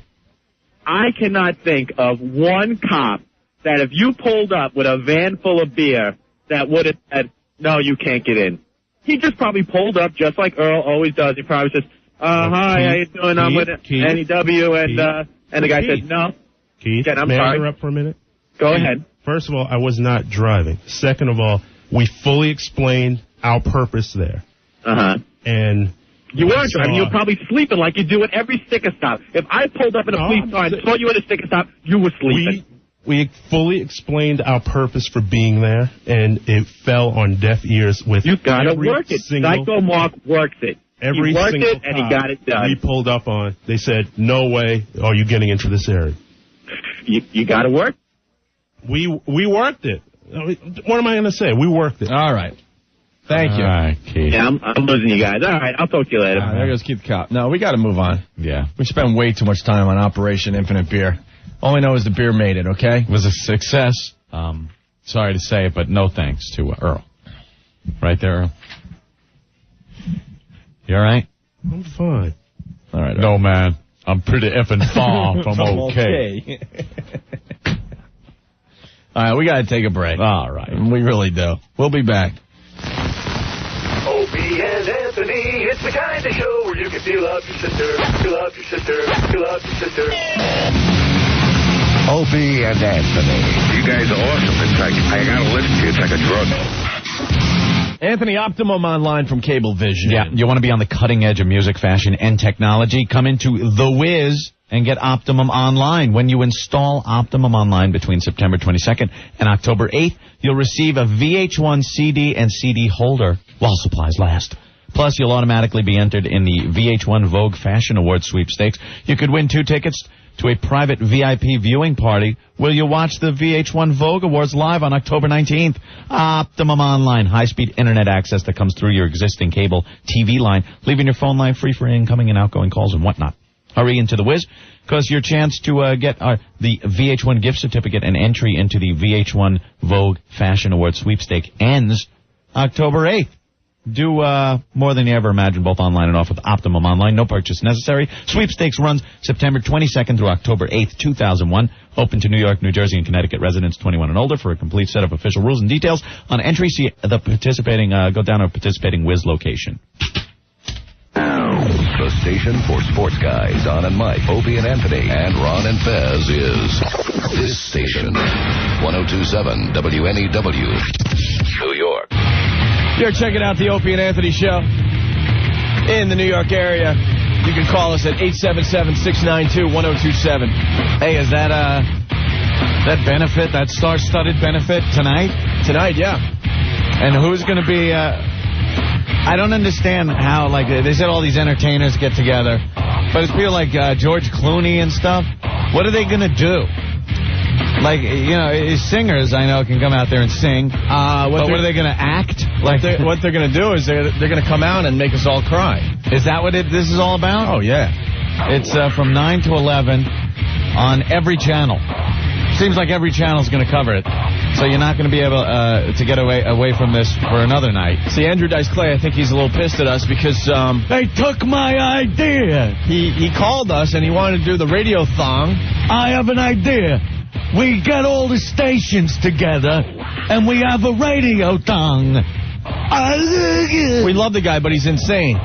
I cannot think of one cop that if you pulled up with a van full of beer that would have said, "No, you can't get in." He just probably pulled up just like Earl always does. He probably says, Hi, how you doing? I'm with NEW, and the guy said no. Keith, I'm may I sorry. interrupt for a minute? Go ahead. First of all, I was not driving. Second of all, we fully explained our purpose there. And you weren't driving. You were probably sleeping like you do at every sticker stop. If I pulled up in a police car and saw you at a sticker stop, you were sleeping. We fully explained our purpose for being there, and it fell on deaf ears with You gotta work it. Psycho Mark works it. Every he worked single it, and he got it done. We pulled up on. They said, "No way are you getting into this area." You got to work. We worked it. What am I going to say? We worked it. All right. Thank you. All right, Keith. Yeah, I'm losing you guys. All right, I'll talk to you later. There goes Keith the Cop. No, we got to move on. Yeah. We spent way too much time on Operation Infinite Beer. All I know is the beer made it, okay? It was a success. Sorry to say it, but no thanks to Earl. Right there, Earl. You all right? I'm fine. All right. No, man. I'm pretty effing far from okay. All right, we got to take a break. All right. We really do. We'll be back. Opie and Anthony, it's the kind of show where you can feel up your sister, feel up your sister, feel up your sister. Opie and Anthony. You guys are awesome. It's like, I gotta listen to you. It's like a drug. Anthony, Optimum Online from Cablevision. Yeah, you want to be on the cutting edge of music, fashion, and technology? Come into The Wiz and get Optimum Online. When you install Optimum Online between September 22nd and October 8th, you'll receive a VH1 CD and CD holder while supplies last. Plus, you'll automatically be entered in the VH1 Vogue Fashion Award sweepstakes. You could win 2 tickets to a private VIP viewing party where you'll watch the VH1 Vogue Awards live on October 19th. Optimum Online, high-speed internet access that comes through your existing cable TV line, leaving your phone line free for incoming and outgoing calls and whatnot. Hurry into The Wiz, because your chance to get the VH1 gift certificate and entry into the VH1 Vogue Fashion Award sweepstake ends October 8th. Do more than you ever imagined, both online and off with Optimum Online. No purchase necessary. Sweepstakes runs September 22nd through October 8th, 2001. Open to New York, New Jersey, and Connecticut residents 21 and older. For a complete set of official rules and details on entry, see the participating. Go down to a participating Wiz location. The station for sports guys, Don and Mike, Opie and Anthony, and Ron and Fez is this station, 102.7 WNEW, New York. You're checking out the Opie and Anthony show in the New York area. You can call us at 877-692-1027. Hey, is that benefit, that star-studded benefit tonight? Tonight, yeah. And who's going to be... I don't understand how, like, they said all these entertainers get together, but it's people like George Clooney and stuff. What are they going to do? Like, you know, singers, I know, can come out there and sing. But what are they going to act? Like, what they're going to do is they're going to come out and make us all cry. Is that what this is all about? Oh, yeah. It's from 9 to 11 on every channel. Seems like every channel's going to cover it. So you're not going to be able to get away from this for another night. See, Andrew Dice Clay, I think he's a little pissed at us because... they took my idea. He called us and he wanted to do the radio thong. I have an idea. We get all the stations together and we have a radio thong. We love the guy, but he's insane.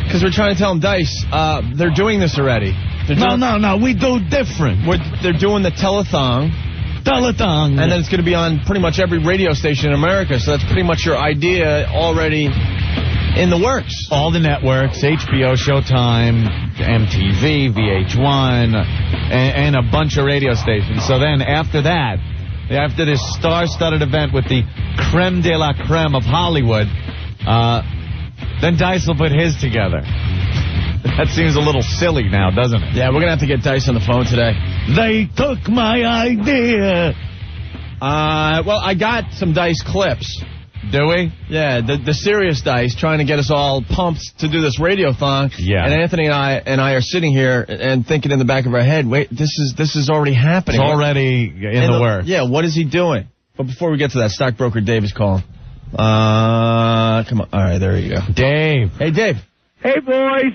Because we're trying to tell him, Dice, they're doing this already. No, we do different. They're doing the telethon. Telethon. And then it's going to be on pretty much every radio station in America, so that's pretty much your idea already in the works. All the networks, HBO, Showtime, MTV, VH1, and a bunch of radio stations. So then after that, after this star-studded event with the creme de la creme of Hollywood, then Dice will put his together. That seems a little silly now, doesn't it? Yeah, we're going to have to get Dice on the phone today. They took my idea. Well, I got some Dice clips. Do we? Yeah, the serious Dice trying to get us all pumped to do this radiothon. Yeah. And Anthony and I are sitting here and thinking in the back of our head, wait, this is already happening. It's already in the works. Yeah, what is he doing? But before we get to that, Stockbroker Dave is calling. Come on. All right, there you go. Dave. Hey, Dave. Hey, boys.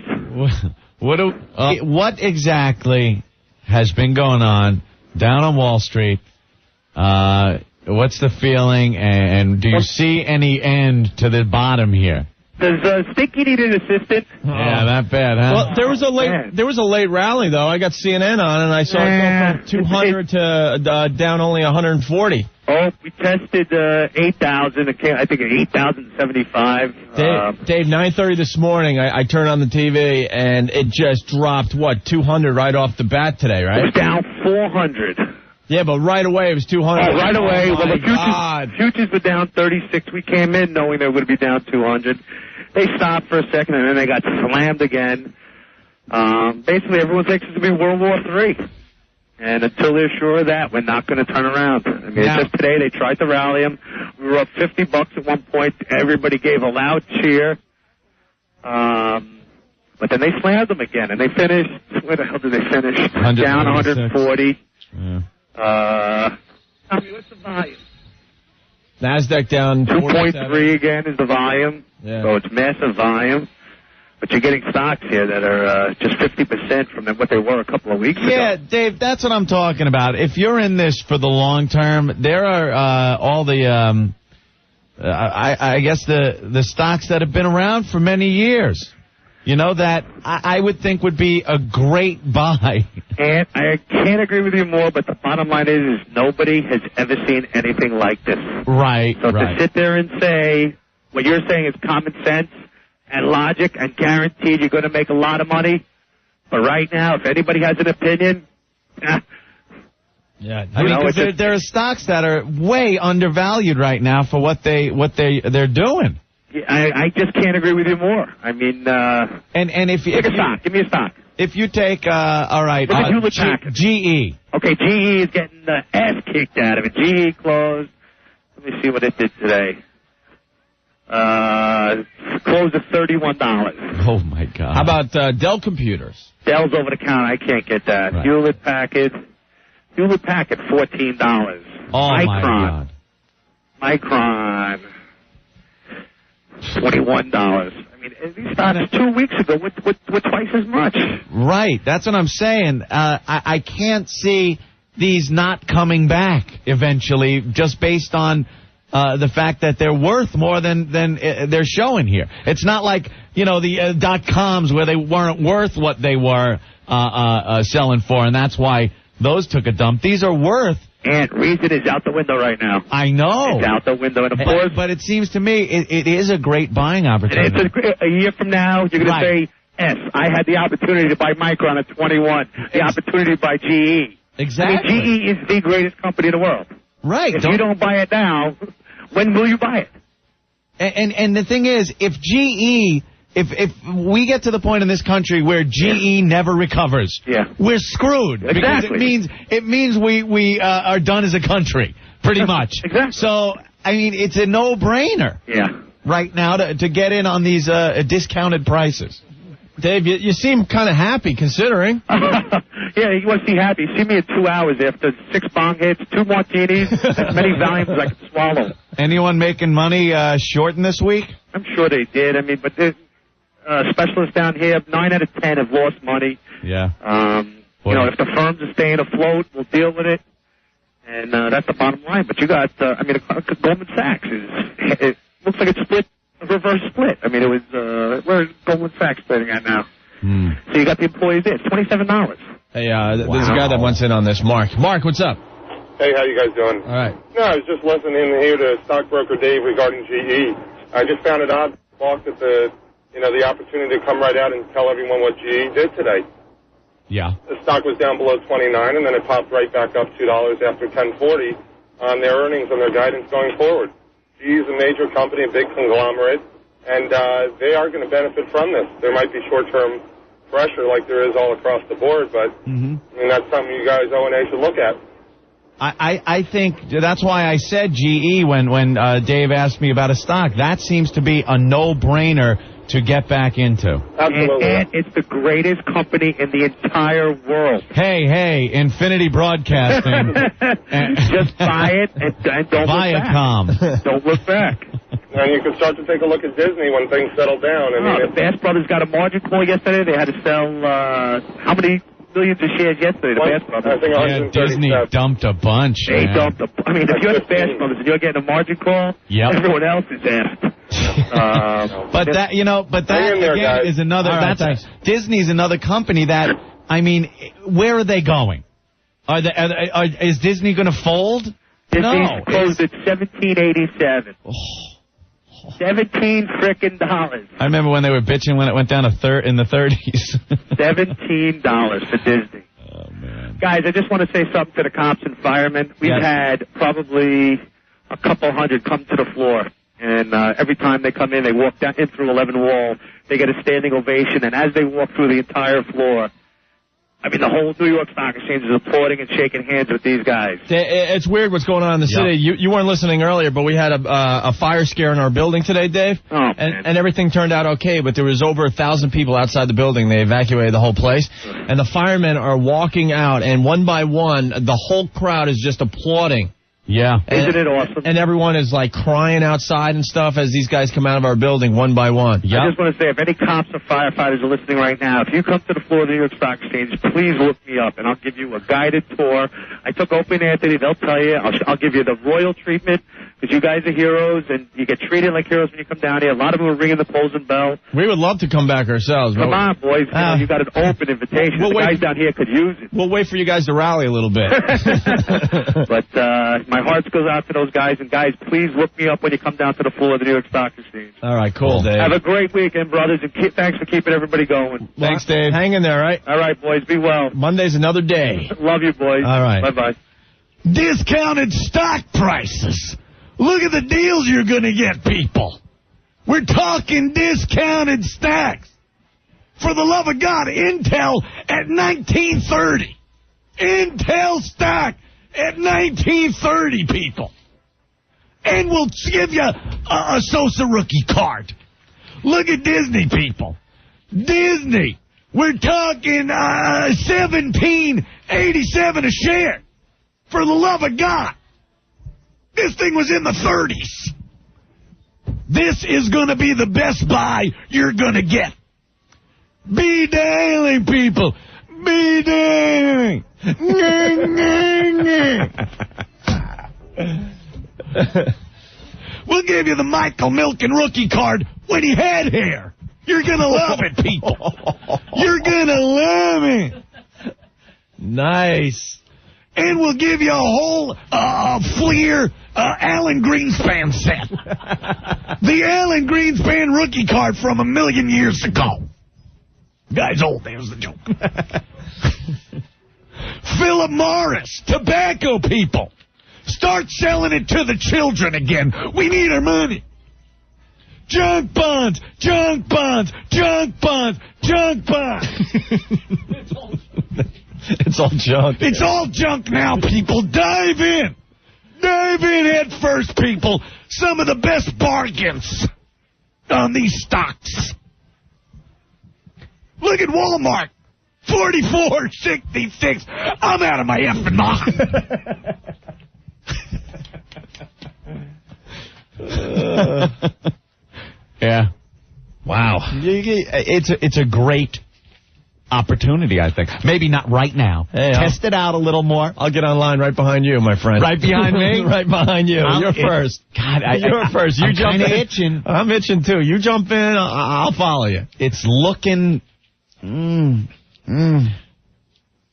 What exactly has been going on down on Wall Street? What's the feeling, and do you see any end to the bottom here? Does Stinky need an assistant? Yeah, not bad, huh? Well, there was a late rally though. I got CNN on and I saw it go from 200 to down only 140. Oh, we tested 8,000. I think 8,075. Dave, 9:30 this morning, I turned on the TV and it just dropped 200 right off the bat today, right? It was down 400. Yeah, but right away it was 200. Oh, right away. Oh, well, the futures were down 36. We came in knowing they were going to be down 200. They stopped for a second, and then they got slammed again. Basically, everyone thinks it's going to be World War III. And until they're sure of that, we're not going to turn around. I mean, just today they tried to rally them. We were up $50 at one point. Everybody gave a loud cheer. But then they slammed them again, and they finished. Where the hell did they finish? Down 140. Yeah. Tell me, what's the volume? NASDAQ down 2.3 again is the volume. Yeah. So it's massive volume. But you're getting stocks here that are just 50% from what they were a couple of weeks ago. Yeah, Dave, that's what I'm talking about. If you're in this for the long term, there are all the, I guess the stocks that have been around for many years. You know, that I would think would be a great buy. And I can't agree with you more, but the bottom line is nobody has ever seen anything like this. Right, So to sit there and say what you're saying is common sense and logic and guaranteed you're going to make a lot of money, but right now, if anybody has an opinion, yeah, I mean, 'cause there are stocks that are way undervalued right now for what they're doing. I just can't agree with you more. I mean, and if pick a stock, give me a stock. If you take, all right, GE. Okay, GE is getting the ass kicked out of it. GE closed. Let me see what it did today. Closed at $31. Oh my God! How about Dell Computers? Dell's over the counter. I can't get that. Right. Hewlett Packard, $14. Oh my God! Micron, $21. I mean, these stocks 2 weeks ago were twice as much. Right. That's what I'm saying. I can't see these not coming back eventually, just based on the fact that they're worth more than they're showing here. It's not like, the .coms where they weren't worth what they were selling for, and that's why those took a dump. These are worth. And reason is out the window right now. I know. It's out the window. And of course, but it seems to me it is a great buying opportunity. And it's a year from now, you're going to say, yes, I had the opportunity to buy Micron at 21, the opportunity to buy GE. Exactly. I mean, GE is the greatest company in the world. Right. If you don't buy it now, when will you buy it? And the thing is, if GE... If we get to the point in this country where GE never recovers, we're screwed. Exactly. Because it means we are done as a country, pretty much. Exactly. So, I mean, it's a no-brainer right now to get in on these discounted prices. Dave, you seem kind of happy considering. Yeah, you must be happy. See me in 2 hours after 6 bong hits, 2 martinis, as many volumes as I can swallow. Anyone making money shorting this week? I'm sure they did. I mean, but there's specialists down here, 9 out of 10 have lost money. Yeah. If the firms are staying afloat, we'll deal with it. And that's the bottom line. But you got, Goldman Sachs it looks like it's split, a reverse split. I mean, it was, where's Goldman Sachs trading at now? So you got the employees there. It's $27. Hey, there's a guy that wants in on this, Mark. Mark, what's up? Hey, how you guys doing? All right. No, I was just listening here to Stockbroker Dave regarding GE. I just found it odd balked at the opportunity to come right out and tell everyone what GE did today. Yeah. The stock was down below 29, and then it popped right back up $2 after 10.40 on their earnings and their guidance going forward. GE is a major company, a big conglomerate, and they are going to benefit from this. There might be short-term pressure like there is all across the board, but I mean, that's something you guys O&A should look at. I think that's why I said GE when Dave asked me about a stock. That seems to be a no-brainer to get back into. Absolutely. And it's the greatest company in the entire world. Hey, Infinity Broadcasting. Just buy it and don't Viacom. look back. Don't look back. And you can start to take a look at Disney when things settle down. The Bass Brothers got a margin call yesterday. They had to sell, how many millions of shares yesterday, the Bass Brothers? I think Disney dumped a bunch. They dumped if you're the Bass Brothers and you're getting a margin call, everyone else is asked. But that, there, again guys. is another. All right, That's Disney's another company that. I mean, where are they going? Is Disney going to fold? Disney's closed at 1787. $17 frickin' dollars. I remember when they were bitching when it went down in the 30s. $17 for Disney. Oh man, guys, I just want to say something to the cops and firemen. We've had probably a couple hundred come to the floor. And every time they come in, they walk down in through 11 Wall. They get a standing ovation. And as they walk through the entire floor, I mean, the whole New York Stock Exchange is applauding and shaking hands with these guys. It's weird what's going on in the city. You weren't listening earlier, but we had a fire scare in our building today, Dave. Oh, man. And everything turned out okay, but there was over 1,000 people outside the building. They evacuated the whole place. And the firemen are walking out, and one by one, the whole crowd is just applauding. Yeah. Isn't it awesome? And everyone is like crying outside and stuff as these guys come out of our building one by one. I just want to say, if any cops or firefighters are listening right now, if you come to the floor of the New York Stock Exchange, please look me up, and I'll give you a guided tour. I took Opie and Anthony. They'll tell you. I'll give you the royal treatment, because you guys are heroes, and you get treated like heroes when you come down here. A lot of them are ringing the Polson bell. We would love to come back ourselves. Come on, boys. You got an open invitation. The guys down here could use it. We'll wait for you guys to rally a little bit. But my heart goes out to those guys. And, guys, please look me up when you come down to the floor of the New York Stock Exchange. All right, cool, Dave. Have a great weekend, brothers, and thanks for keeping everybody going. Thanks, Dave. Hang in there, right? All right, boys. Be well. Monday's another day. Love you, boys. All right. Bye-bye. Discounted stock prices. Look at the deals you're going to get, people. We're talking discounted stocks. For the love of God, Intel at $19.30. Intel stock at $19.30, people. And we'll give you a Sosa rookie card. Look at Disney, people. Disney. We're talking $17.87 a share. For the love of God. This thing was in the 30s. This is going to be the best buy you're going to get. Be daily, people. Be daily. We'll give you the Michael Milken rookie card when he had hair. You're going to love it, people. You're going to love it. Nice. And we'll give you a whole Fleer Alan Greenspan set. The Alan Greenspan rookie card from 1,000,000 years ago. Guy's old, there's the joke. Philip Morris, tobacco, people. Start selling it to the children again. We need our money. Junk bonds, junk bonds, junk bonds, junk bonds. It's all junk. It's all junk now, people. Dive in. Dive in head first, people. Some of the best bargains on these stocks. Look at Walmart. $44.66. I'm out of my effing mind. Yeah. Wow. It's a great opportunity, I think. Maybe not right now. Hey, test it out a little more. I'll get online right behind you, my friend. Right behind me? Right behind you. You're first. God, you're first. You jump in. Itching. I'm itching too. You jump in, I'll follow you. It's looking. I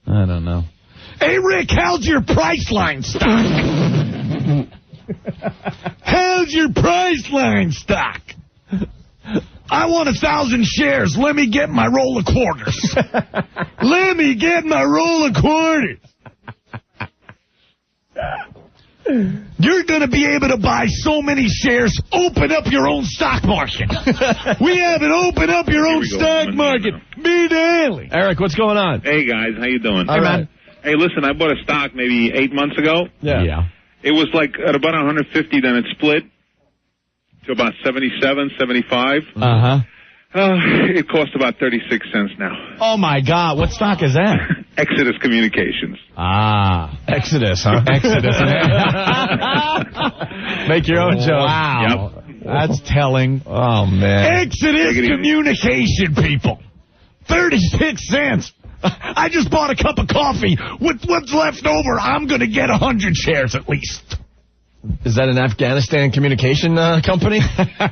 don't know. Hey, Rick, how's your Priceline stock? How's your Priceline stock? I want 1,000 shares. Let me get my roll of quarters. Let me get my roll of quarters. You're going to be able to buy so many shares. Open up your own stock market. We have it. Open up your own stock market. Be daily. Eric, what's going on? Hey, guys. How you doing? All right. Hey, listen, I bought a stock maybe 8 months ago. Yeah. It was like at about 150, then it split to about 77, 75. Uh-huh. It costs about 36 cents now. Oh, my God. What stock is that? Exodus Communications. Ah. Exodus, huh? Exodus. Make your own joke. Wow. Yep. That's telling. Oh, man. Exodus Communication, people. 36 cents. I just bought a cup of coffee. With what's left over, I'm going to get 100 shares at least. Is that an Afghanistan communication company?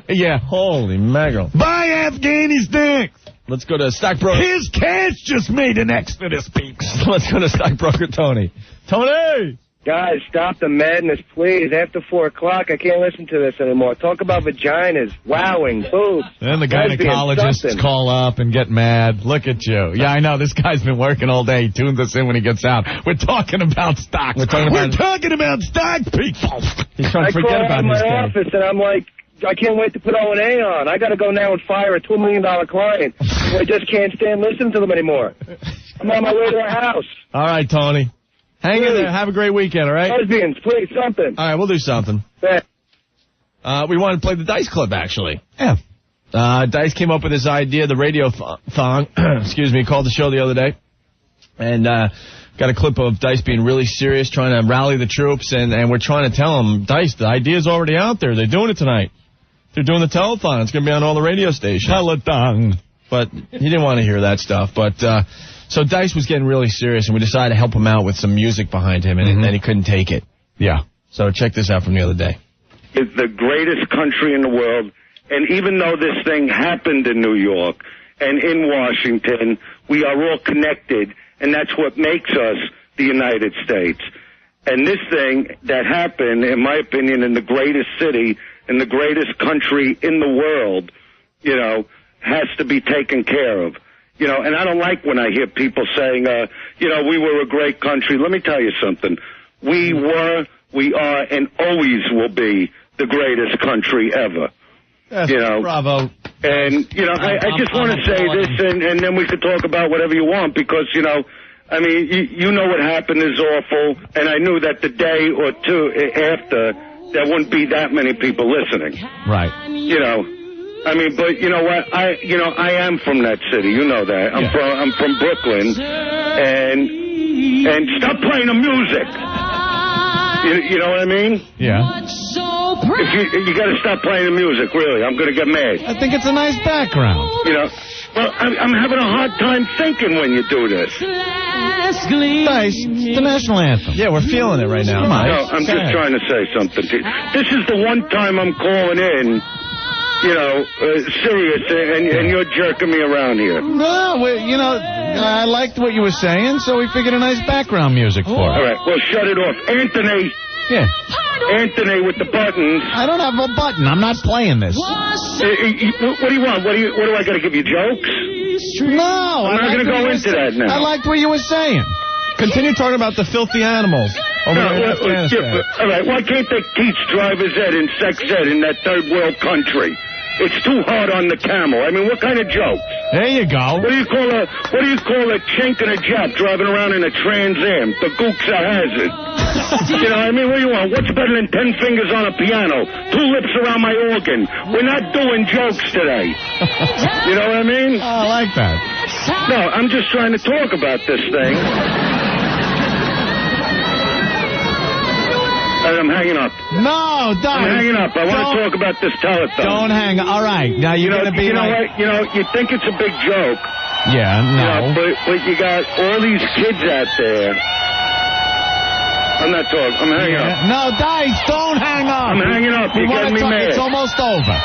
Yeah. Holy mackerel. Buy Afghanistan. Let's go to stockbroker. His cash just made an exodus, peeps. Let's go to stockbroker Tony. Tony! Guys, stop the madness, please. After 4 o'clock, I can't listen to this anymore. Talk about vaginas, wowing, boobs. Then the gynecologists call up and get mad. Look at you. Yeah, I know. This guy's been working all day. He tunes us in when he gets out. We're talking about stocks. We're talking about stock, people. He's trying to forget about his I call my office, and I'm like, I can't wait to put O&A on. I got to go now and fire a $2 million client. I just can't stand listening to them anymore. I'm on my way to a house. All right, Tony. Hang in there. Have a great weekend, all right? Lesbians, please, something. All right, we'll do something. Yeah. We want to play the Dice Club, actually. Yeah. Dice came up with this idea, the radio thong, called the show the other day. And got a clip of Dice being really serious, trying to rally the troops. And we're trying to tell them, Dice, the idea's already out there. They're doing it tonight. They're doing the telethon. It's going to be on all the radio stations. Telethon. But he didn't want to hear that stuff. But so Dice was getting really serious, and we decided to help him out with some music behind him, and then he couldn't take it. Yeah. So check this out from the other day. It's the greatest country in the world, and even though this thing happened in New York and in Washington, we are all connected, and that's what makes us the United States. And this thing that happened, in my opinion, in the greatest city, in the greatest country in the world, you know, has to be taken care of. You know, and I don't like when I hear people saying, you know, we were a great country. Let me tell you something. We were, we are, and always will be the greatest country ever. Yes, you know, bravo. And, you know, I just want to say this, and then we could talk about whatever you want, because, you know, I mean, you know what happened is awful, and I knew that the day or two after, there wouldn't be that many people listening. Right. You know, I mean, but you know what? I am from that city. You know that. I'm from Brooklyn, and stop playing the music. You know what I mean? Yeah. If you got to stop playing the music, really. I'm going to get mad. I think it's a nice background. You know, well, I'm having a hard time thinking when you do this. Dice, it's the national anthem. Yeah, we're feeling it right now. No, I'm just trying to say something to you. This is the one time I'm calling in, you know, serious, and you're jerking me around here. No, you know, I liked what you were saying, so we figured a nice background music for it. All right, well, shut it off. Anthony. Yeah. Anthony with the buttons. I don't have a button. I'm not playing this. What do you want? What do I got to give you, jokes? No. I'm not going to go into that now. I liked what you were saying. Continue talking about the filthy animals. All right, why can't they teach driver's ed and sex ed in that third world country? It's too hard on the camel. I mean, what kind of joke? There you go. What do you call a chink and a Jap driving around in a Trans Am? The Gooks a hazard. You know, I mean, what do you want? What's better than 10 fingers on a piano? 2 lips around my organ. We're not doing jokes today. You know what I mean? Oh, I like that. No, I'm just trying to talk about this thing. I'm hanging up. No, don't. I'm hanging up. I want to talk about this telethon. Don't hang. All right. Now you're going to be what? You know, you think it's a big joke. Yeah, no. You know, but you got all these kids out there. I'm not talking. I'm hanging up. No, Dice, don't hang up. I'm hanging up. You're getting me mad. It's almost over.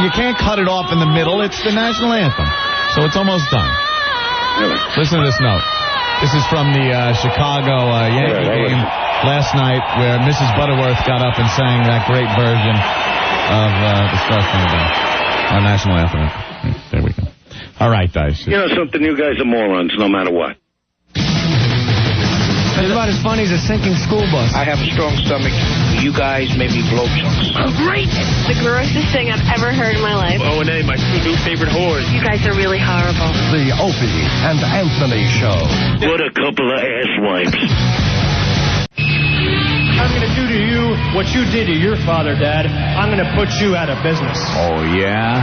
You can't cut it off in the middle. It's the national anthem. So it's almost done. Really? Listen to this note. This is from the Chicago Yankee game last night, where Mrs. Butterworth got up and sang that great version of the Star Spangled our national anthem. There we go. All right, Dice. You know something? You guys are morons, no matter what. It's about as funny as a sinking school bus. I have a strong stomach. You guys made me blow chunks. Great! The grossest thing I've ever heard in my life. O&A, my 2 new favorite whores. You guys are really horrible. The Opie and Anthony Show. What a couple of asswipes. I'm going to do to you what you did to your father, Dad. I'm going to put you out of business. Oh, yeah?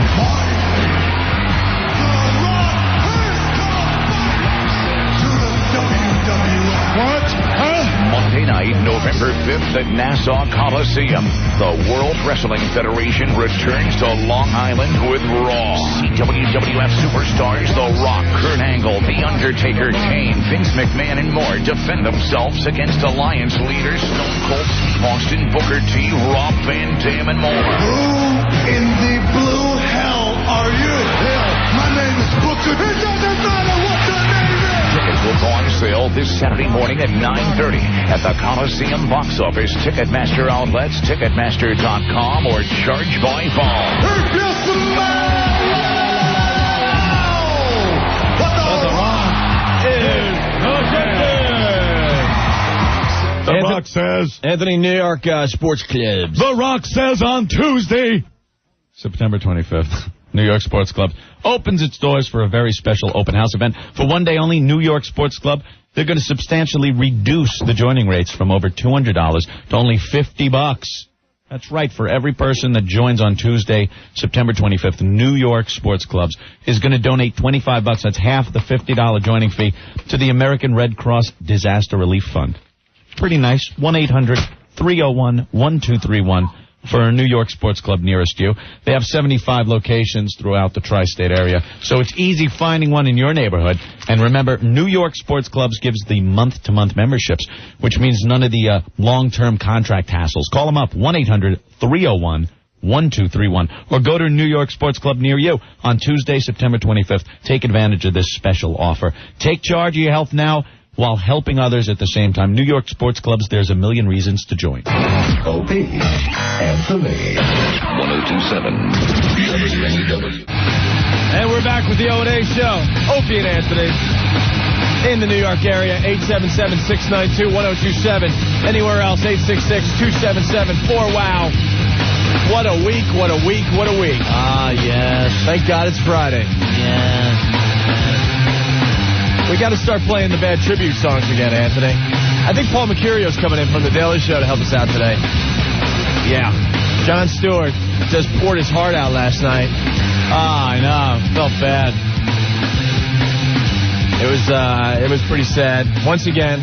What? Huh? Monday night, November 5th at Nassau Coliseum. The World Wrestling Federation returns to Long Island with Raw. WWF superstars The Rock, Kurt Angle, The Undertaker, Kane, Vince McMahon, and more defend themselves against Alliance leaders Stone Cold Steve Austin, Booker T, Rob Van Dam, and more. Who in the blue hell are you? Hell, my name is Booker. It doesn't matter what the name is. Tickets will go on sale this Saturday morning at 9:30 at the Coliseum box office, Ticketmaster outlets, Ticketmaster.com, or charge by phone. If you smell what the Rock is The Rock says. Anthony, New York sports clubs. The Rock says on Tuesday, September 25th, New York Sports Club opens its doors for a very special open house event. For one day only, New York Sports Club, they're going to substantially reduce the joining rates from over $200 to only $50. That's right. For every person that joins on Tuesday, September 25th, New York Sports Clubs is going to donate $25. That's half the $50 joining fee to the American Red Cross Disaster Relief Fund. Pretty nice. 1-800-301-1231 for a New York Sports Club nearest you. They have 75 locations throughout the tri-state area, so it's easy finding one in your neighborhood. And remember, New York Sports Clubs gives the month-to-month memberships, which means none of the long-term contract hassles. Call them up, 1-800-301-1231, or go to a New York Sports Club near you on Tuesday, September 25th. Take advantage of this special offer. Take charge of your health now while helping others at the same time. New York Sports Clubs, there's a million reasons to join. Opie, Anthony, 102.7 WNEW. And we're back with the O&A show. Opie and Anthony in the New York area, 877-692-1027. Anywhere else, 866-277-4WOW. What a week, what a week, what a week. Ah, yes. Thank God it's Friday. Yes. We got to start playing the bad tribute songs again, Anthony. I think Paul Mecurio's coming in from The Daily Show to help us out today. Yeah. Jon Stewart just poured his heart out last night. Ah, I know. Felt bad. It was pretty sad. Once again,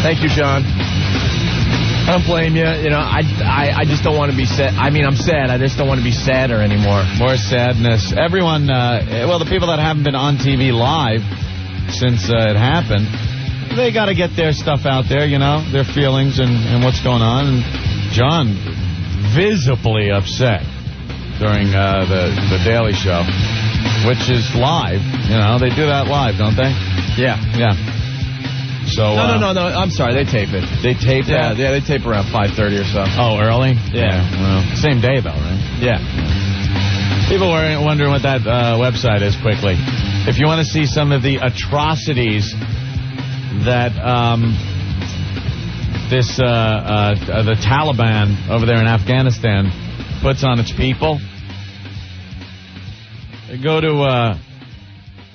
thank you, John. I don't blame you. You know, I just don't want to be sad. I mean, I'm sad. I just don't want to be sadder anymore. More sadness. Everyone, the people that haven't been on TV live since it happened, they got to get their stuff out there, you know, their feelings and what's going on. And John, visibly upset during the Daily Show, which is live. You know, they do that live, don't they? Yeah. Yeah. So No. I'm sorry. They tape it. They tape that? Yeah, they tape around 5:30 or so. Oh, early? Yeah. Well, same day, though, right? Yeah. People were wondering what that website is quickly. If you want to see some of the atrocities that the Taliban over there in Afghanistan puts on its people, go to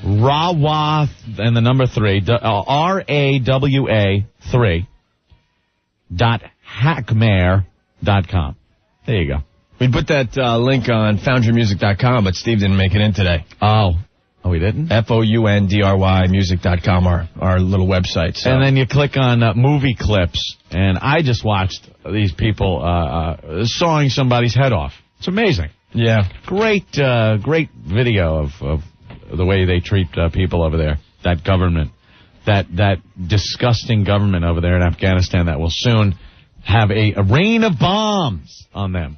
Rawa and the number 3, RAWA3.hackmare.com. There you go. We put that link on foundrymusic.com, but Steve didn't make it in today. Oh, we didn't? FOUNDRYmusic.com, our little website. So. And then you click on movie clips, and I just watched these people sawing somebody's head off. It's amazing. Yeah. Great video of the way they treat people over there. That government, that disgusting government over there in Afghanistan that will soon have a rain of bombs on them.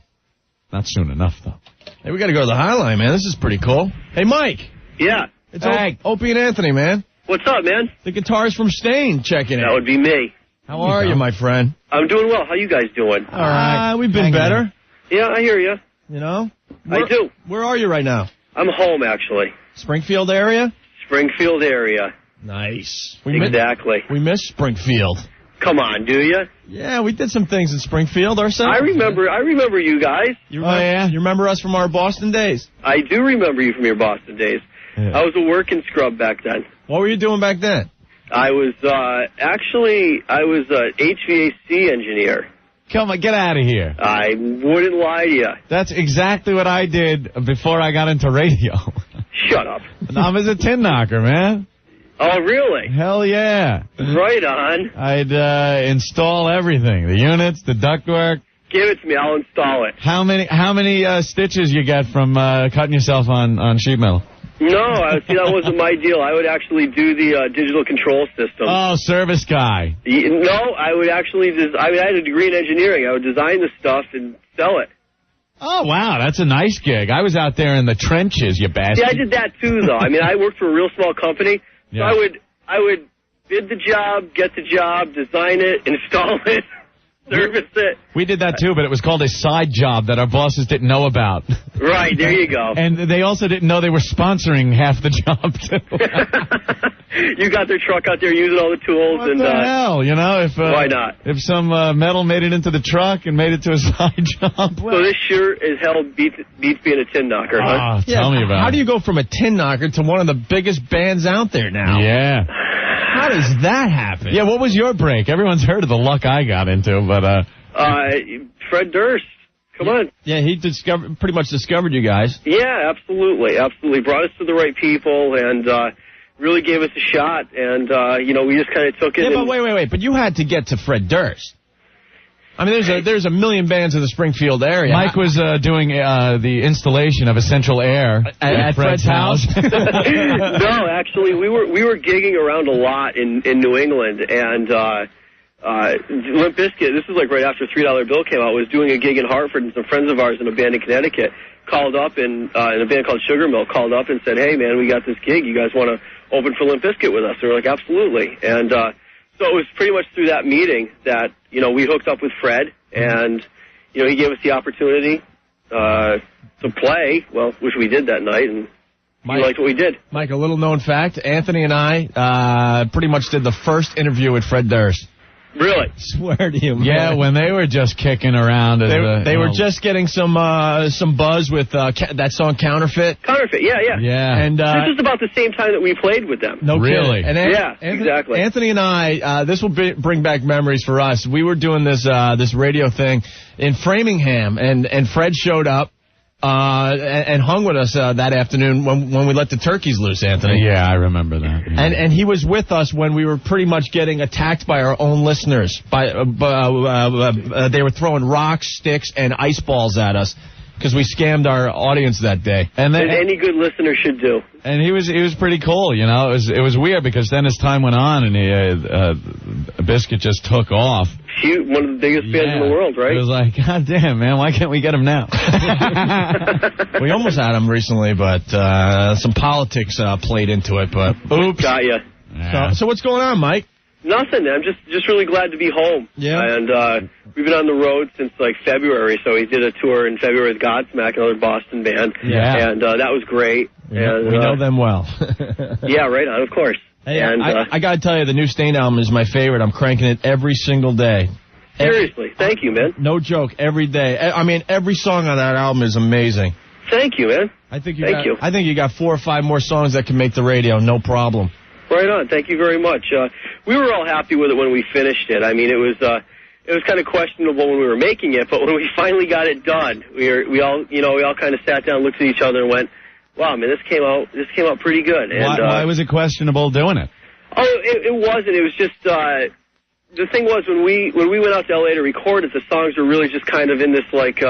Not soon enough, though. Hey, we got to go to the Highline, man. This is pretty cool. Hey, Mike. Yeah. It's Opie and Anthony, man. What's up, man? The guitarist from Stain checking in. That would be me. How are you, my friend? I'm doing well. How you guys doing? All right. We've been better. Yeah, I hear you. You know? I do. Where are you right now? I'm home, actually. Springfield area? Springfield area. Nice. Exactly. We miss Springfield. Come on, do you? Yeah, we did some things in Springfield ourselves. I remember you guys. You remember us from our Boston days? I do remember you from your Boston days. Yeah. I was a working scrub back then. What were you doing back then? I was an HVAC engineer. Come on, get out of here. I wouldn't lie to you. That's exactly what I did before I got into radio. Shut up. I was a tin knocker, man. Oh, really? Hell yeah. Right on. I'd install everything. The units, the ductwork. Give it to me. I'll install it. How many stitches you get from cutting yourself on sheet metal? No, see, that wasn't my deal. I would actually do the digital control system. Oh, service guy. No, I would actually I had a degree in engineering. I would design the stuff and sell it. Oh, wow, that's a nice gig. I was out there in the trenches, you bastard. Yeah, I did that too, though. I mean, I worked for a real small company, so Yeah. I would bid the job, get the job, design it, install it, service it. We did that too, but it was called a side job that our bosses didn't know about. Right, there you go. And they also didn't know they were sponsoring half the job, too. You got their truck out there using all the tools. What and the hell, you know? If why not? If some metal made it into the truck and made it to a side job. So this sure as hell beats being a tin knocker, huh? Tell me about How it. do you go from a tin knocker to one of the biggest bands out there now? Yeah. How does that happen? Yeah, what was your break? Everyone's heard of the luck I got into, but... Fred Durst. Come on. Yeah, he pretty much discovered you guys. Yeah, absolutely. Absolutely. Brought us to the right people and really gave us a shot. And, we just kind of took it. Yeah, but wait. But you had to get to Fred Durst. I mean, there's a million bands in the Springfield area. Mike was doing the installation of Essential Air at Fred's house. No, actually, we were gigging around a lot in New England, and Limp Bizkit, this is like right after $3 Bill came out, was doing a gig in Hartford, and some friends of ours in a band in Connecticut called up, in a band called Sugar Mill, called up and said, hey, man, we got this gig. You guys want to open for Limp Bizkit with us? And we're like, absolutely. And so it was pretty much through that meeting that, we hooked up with Fred, and, he gave us the opportunity to play, which we did that night, and we liked what we did. Mike, a little known fact, Anthony and I pretty much did the first interview with Fred Durst. Really? Swear to you, man. Yeah, when they were just kicking around. They were just getting some buzz with that song Counterfeit. Counterfeit, yeah. Yeah. And this was about the same time that we played with them. No really? And exactly. Anthony and I, this will bring back memories for us. We were doing this radio thing in Framingham, and Fred showed up. And hung with us that afternoon when we let the turkeys loose, Anthony. Yeah, I remember that. Yeah. And he was with us when we were pretty much getting attacked by our own listeners. They were throwing rocks, sticks, and ice balls at us because we scammed our audience that day. And any good listener should do. And he was pretty cool, It was weird because then as time went on and Biscuit just took off. One of the biggest bands in the world, right? It was like, God damn, man, why can't we get him now? We almost had him recently, but some politics played into it. But oops, got ya. Yeah. So what's going on, Mike? Nothing. I'm just really glad to be home. Yeah. And we've been on the road since like February. So we did a tour in February with Godsmack, another Boston band. Yeah. And that was great. Yeah, and, we know them well. Yeah, right on, of course. Hey, and I got to tell you, the new Stain album is my favorite. I'm cranking it every single day. Seriously, thank you, man. No joke, every day. I mean, every song on that album is amazing. Thank you, man. I think you got 4 or 5 more songs that can make the radio, no problem. Right on. Thank you very much. We were all happy with it when we finished it. I mean, it was kind of questionable when we were making it, but when we finally got it done, we all kind of sat down, looked at each other, and went, "Wow, man, this came out pretty good." And why was it questionable doing it? Oh, it wasn't. It was just the thing was when we went out to L.A. to record it, the songs were really just kind of in this like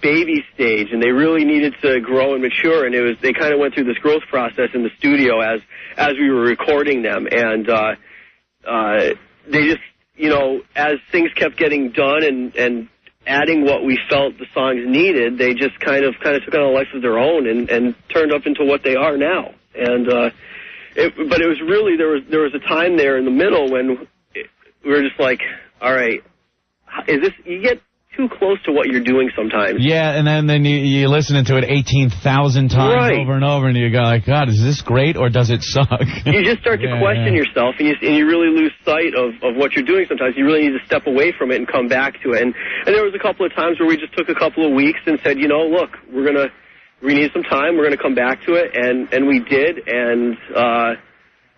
baby stage, and they really needed to grow and mature. And they kind of went through this growth process in the studio as we were recording them, and they just as things kept getting done and adding what we felt the songs needed, they just kind of took on a life of their own and turned up into what they are now. And but it was really there was a time there in the middle when we were just like, all right, is this, you get too close to what you're doing sometimes. Yeah, and then you listen to it 18,000 times over and over, and you go like, God, is this great or does it suck? You just start to question yourself, and you really lose sight of what you're doing sometimes. You really need to step away from it and come back to it. And there was a couple of times where we just took a couple of weeks and said, look, we need some time, we're going to come back to it, and we did, and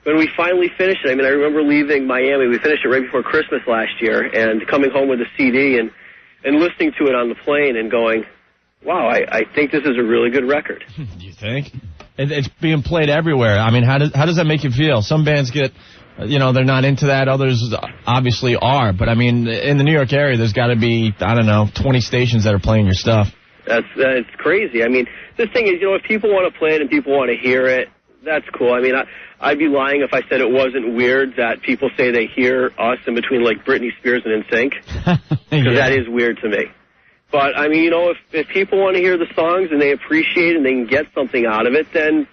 when we finally finished it, I mean, I remember leaving Miami, we finished it right before Christmas last year, and coming home with a CD and listening to it on the plane and going, wow, I think this is a really good record. Do you think? It's being played everywhere. I mean, how does that make you feel? Some bands get, they're not into that. Others obviously are. But, I mean, in the New York area, there's got to be, 20 stations that are playing your stuff. It's crazy. I mean, the thing is, if people want to play it and people want to hear it, that's cool. I mean, I'd be lying if I said it wasn't weird that people say they hear us in between, like, Britney Spears and NSYNC, because that is weird to me. But, I mean, if people want to hear the songs and they appreciate it and they can get something out of it, then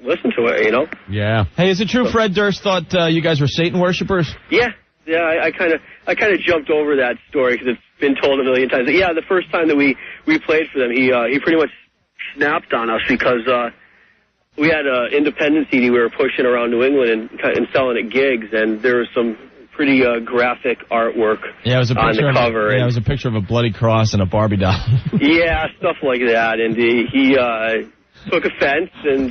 listen to it, Yeah. Hey, is it true Fred Durst thought you guys were Satan worshippers? Yeah. I kind of jumped over that story because it's been told a million times. Yeah, the first time that we played for them, he pretty much snapped on us because we had an independent CD we were pushing around New England and selling at gigs, and there was some pretty graphic artwork it was a on the cover. It was a picture of a bloody cross and a Barbie doll. Yeah, stuff like that, and he took offense and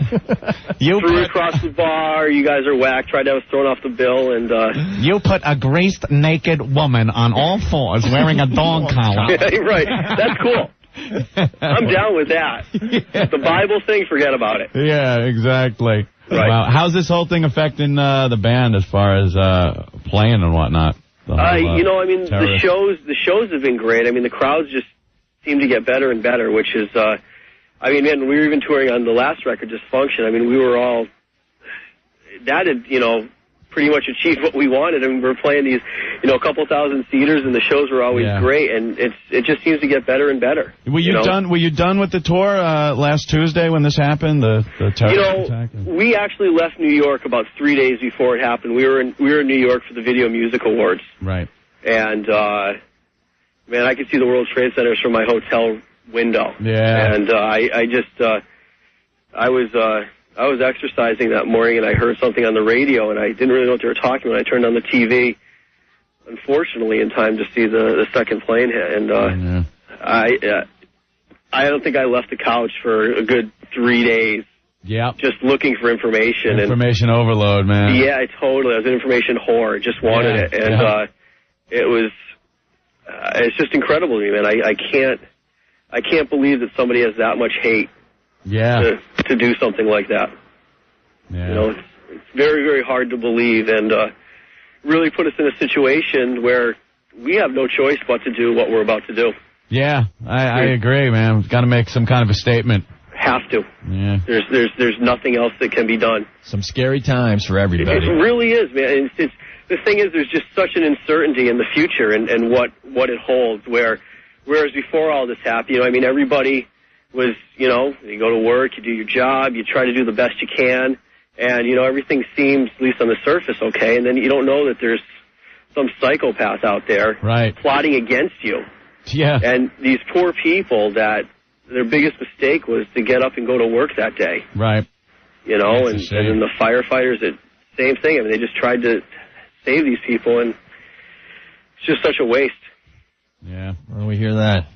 threw across the bar. You guys are whack. Tried to have us thrown off the bill, and you put a greased naked woman on all fours wearing a dog collar. Right, that's cool. I'm down with that. The Bible thing, forget about it. Yeah, exactly. Right. Wow. How's this whole thing affecting the band as far as playing and whatnot? The shows have been great. I mean, the crowds just seem to get better and better, which is, I mean, man, we were even touring on the last record, Dysfunction. I mean, we were all, that had, pretty much achieved what we wanted. I mean, we're playing these, a couple thousand seaters, and the shows were always great, and it just seems to get better and better. Were you done? Were you done with the tour last Tuesday when this happened? The terrorist attack? We actually left New York about 3 days before it happened. We were in New York for the Video Music Awards. Right. And man, I could see the World Trade Centers from my hotel window. Yeah. And I was exercising that morning, and I heard something on the radio, and I didn't really know what they were talking about. I turned on the TV, unfortunately, in time to see the second plane hit. And I don't think I left the couch for a good 3 days. Yeah. Just looking for information. Information overload, man. Yeah, totally. I was an information whore. Just wanted it. And it was, it's just incredible to me, man. I can't believe that somebody has that much hate. Yeah. To do something like that. Yeah. It's very, very hard to believe, and really put us in a situation where we have no choice but to do what we're about to do. Yeah, I agree, man. We've got to make some kind of a statement. Have to. Yeah. There's nothing else that can be done. Some scary times for everybody. It really is, man. It's the thing is, there's just such an uncertainty in the future and what it holds. Whereas before all this happened, I mean, everybody was, you go to work, you do your job, you try to do the best you can, and, everything seems, at least on the surface, okay, and then you don't know that there's some psychopath out there plotting against you. Yeah. And these poor people that their biggest mistake was to get up and go to work that day. Right. And then the firefighters, same thing. I mean, they just tried to save these people, and it's just such a waste. Yeah, well, we hear that.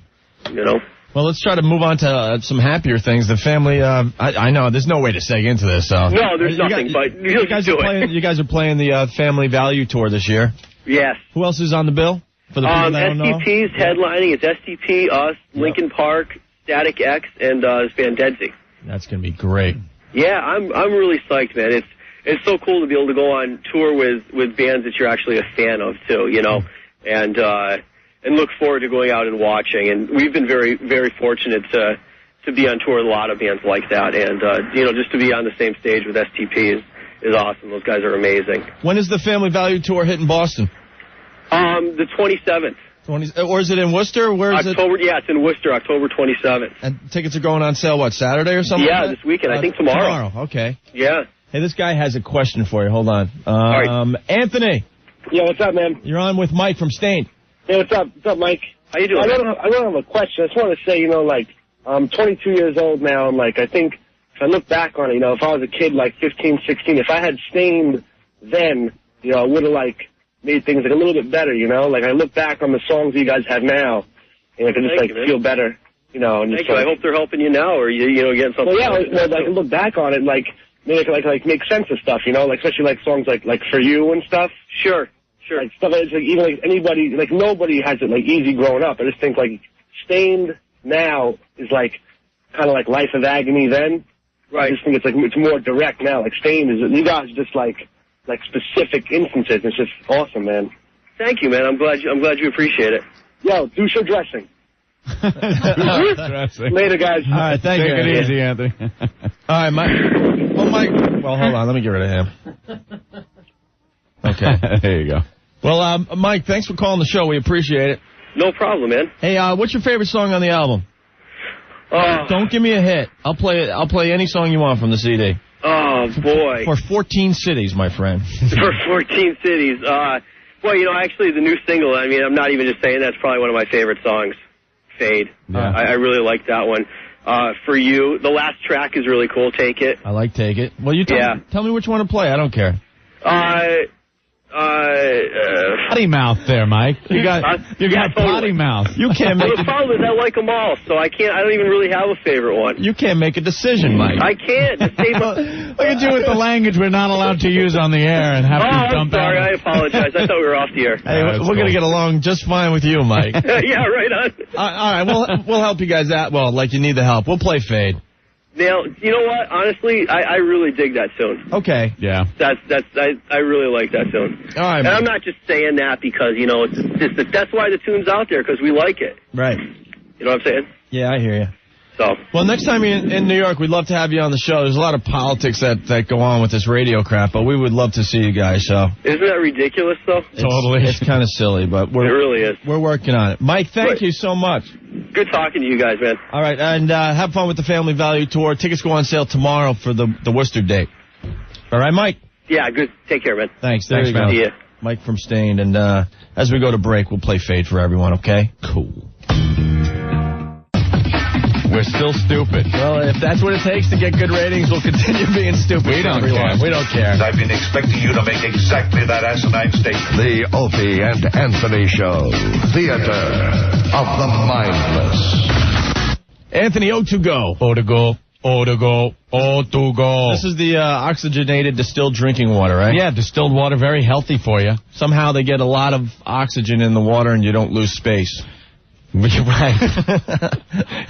Well, let's try to move on to some happier things. The family, I know, there's no way to seg into this. So. No, there's nothing, but you guys are playing the Family Value Tour this year. Yes. Who else is on the bill? For the people that don't know? STP's headlining. It's STP, us, Linkin Park, Static X, and this band Deadsy. That's going to be great. Yeah, I'm really psyched, man. It's so cool to be able to go on tour with bands that you're actually a fan of, too, and look forward to going out and watching. And we've been very, very fortunate to be on tour with a lot of bands like that. And, just to be on the same stage with STP is awesome. Those guys are amazing. When is the Family Value Tour hitting Boston? The 27th. Or is it in Worcester? Where is October, it? Yeah, it's in Worcester, October 27th. And tickets are going on sale, Saturday or something? Yeah, this weekend. I think tomorrow. Okay. Yeah. Hey, this guy has a question for you. Hold on. All right. Anthony. Yeah, what's up, man? You're on with Mike from Stained. Hey, what's up? What's up, Mike? How you doing? I don't have a question. I just want to say, I'm 22 years old now, and, I think if I look back on it, if I was a kid, 15, 16, if I had Stained then, I would have, made things, a little bit better, I look back on the songs you guys have now, and I can just, feel better, And Thank you. I hope they're helping you now, or, getting something. Well, yeah, I can look back on it, maybe I can, make sense of stuff, especially, songs like For You and stuff. Sure. Stuff even anybody, nobody has it easy growing up. I just think Stained now is kind of Life of Agony then. Right. I just think it's more direct now. Stained is, you guys just specific instances. It's just awesome, man. Thank you, man. I'm glad you appreciate it. Yo, douche or dressing? Later, guys. All right, thank you. Take it easy, Anthony. All right, Mike. Well, hold on. Let me get rid of him. Okay. There you go. Well, Mike, thanks for calling the show. We appreciate it. No problem, man. Hey, what's your favorite song on the album? Don't give me a hit. I'll play any song you want from the CD. Oh, boy. For 14 cities, my friend. For 14 cities. Well, actually, the new single, I mean, I'm not even just saying that's probably one of my favorite songs, Fade. Yeah. I really like that one. For you, the last track is really cool, Take It. I like Take It. Well, you tell me which one to play. I don't care. Potty mouth there, Mike. You got potty mouth. You can't make the problem is I like them all, so I don't even really have a favorite one. You can't make a decision, Mike. I can't. Look at you with the language we're not allowed to use on the air and have to dump out. I'm sorry. I apologize. I thought we were off the air. Hey, we're going to get along just fine with you, Mike. Yeah, right on. All right, we'll help you guys out. Well, like you need the help. We'll play Fade. Now, you know what? Honestly, I really dig that tune. Okay. Yeah. I really like that tune. All right. And I'm not just saying that because, that's why the tune's out there, because we like it. Right. You know what I'm saying? Yeah, I hear you. So. Well, next time you're in New York, we'd love to have you on the show. There's a lot of politics that go on with this radio crap, but we would love to see you guys. So. Isn't that ridiculous, though? Totally. It's kind of silly, but it really is. We're working on it. Mike, thank you so much. Good talking to you guys, man. All right, and have fun with the Family Value Tour. Tickets go on sale tomorrow for the Worcester date. All right, Mike? Yeah, good. Take care, man. Thanks, man. See ya. Mike from Stained, and as we go to break, we'll play Fade for everyone, okay? Cool. We're still stupid. Well, if that's what it takes to get good ratings, we'll continue being stupid. We don't care. We don't care. I've been expecting you to make exactly that asinine statement. The Opie and Anthony Show. Theater of the mindless. Anthony, O2Go. O2Go. O2Go. O2Go. This is the oxygenated distilled drinking water, right? Yeah, distilled water, very healthy for you. Somehow they get a lot of oxygen in the water and you don't lose space. Right.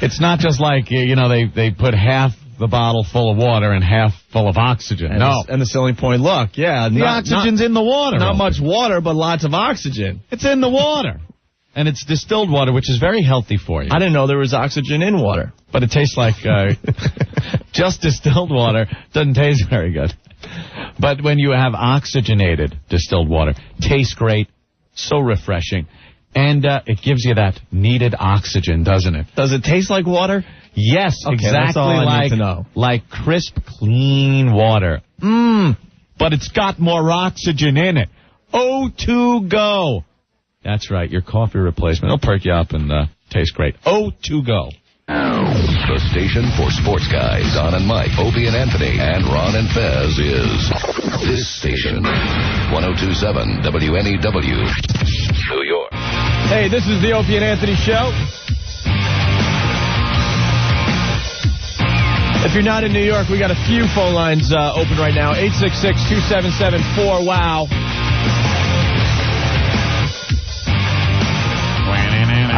It's not just like, they put half the bottle full of water and half full of oxygen. And and the selling point, look, the oxygen's in the water. Not much water, but lots of oxygen. It's in the water. And it's distilled water, which is very healthy for you. I didn't know there was oxygen in water. But it tastes like just distilled water. Doesn't taste very good. But when you have oxygenated distilled water, tastes great, so refreshing. And it gives you that needed oxygen, doesn't it? Does it taste like water? Yes, okay, exactly that's all I need to know. Like crisp, clean water. But it's got more oxygen in it. O2Go. That's right, your coffee replacement. It'll perk you up and taste great. O2Go. The station for sports guys, Don and Mike, Opie and Anthony, and Ron and Fez is this station, 102.7 WNEW, New York. Hey, this is the Opie and Anthony Show. If you're not in New York, we got a few phone lines open right now. 866-277-4WOW.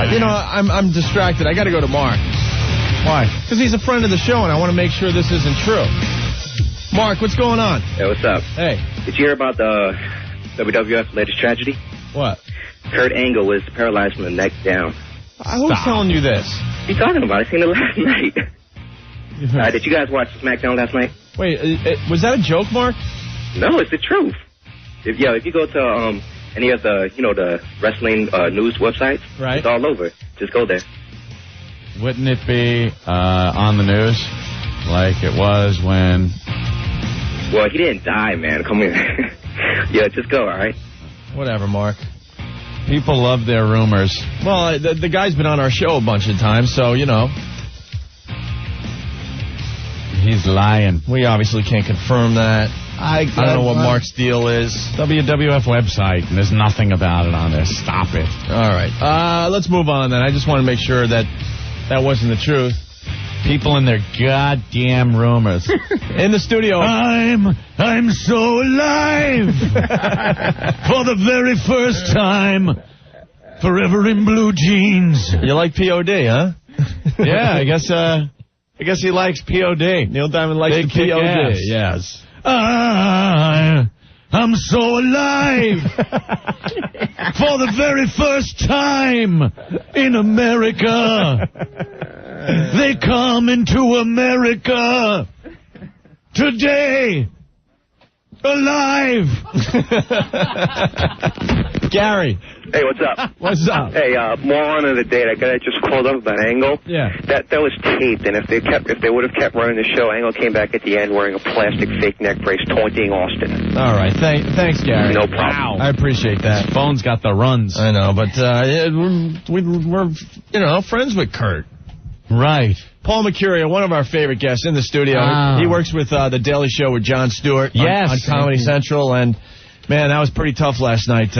I'm distracted. I got to go to Mark. Why? Because he's a friend of the show, and I want to make sure this isn't true. Mark, what's going on? Hey, what's up? Hey. Did you hear about the WWF latest tragedy? What? Kurt Angle was paralyzed from the neck down. Who's telling you this? What are you talking about? I seen it last night. Did you guys watch SmackDown last night? Wait, was that a joke, Mark? No, it's the truth. If you go to any of the the wrestling news websites, right, it's all over. Just go there. Wouldn't it be on the news like it was when? Well, he didn't die, man. Come here. Yeah, just go. All right. Whatever, Mark. People love their rumors. Well, the guy's been on our show a bunch of times, so he's lying. We obviously can't confirm that. I don't know what Mark's deal is. WWF website, and there's nothing about it on there. Stop it. All right. Let's move on then. I just want to make sure that wasn't the truth. People and their goddamn rumors. In the studio. I'm so alive. For the very first time. Forever in blue jeans. You like POD, huh? Yeah, I guess he likes POD. Neil Diamond likes the POD. Yes. I'm so alive. For the very first time in America, they come into America today, alive. Gary. Hey, what's up? What's up? Hey, moron of the day. That guy that just called up about Angle. Yeah. That was taped, and if they would have kept running the show, Angle came back at the end wearing a plastic fake neck brace, taunting Austin. All right. Thanks, Gary. No problem. I appreciate that. Phone's got the runs. I know, but we're friends with Kurt. Right. Paul Mecurio, one of our favorite guests in the studio. He works with The Daily Show with Jon Stewart on Comedy Central, and man, that was pretty tough last night.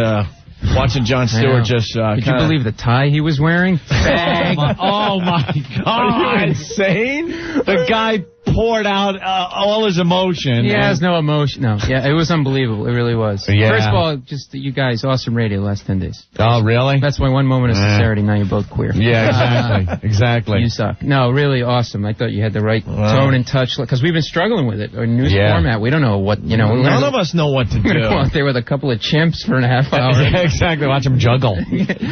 Watching Jon Stewart just Did you believe the tie he was wearing? Oh, my God. Are you insane? The guy poured out all his emotion. He has no emotion. No. Yeah, it was unbelievable. It really was. Yeah. First of all, just you guys, awesome radio the last 10 days. Oh, really? That's my one moment of sincerity. Now you're both queer. Yeah, exactly. Exactly. You suck. No, really awesome. I thought you had the right tone and touch, because we've been struggling with it. Our news format, we don't know what, None of us know what to do. We go out there with a couple of chimps for a half hour. Yeah, exactly. Watch them juggle.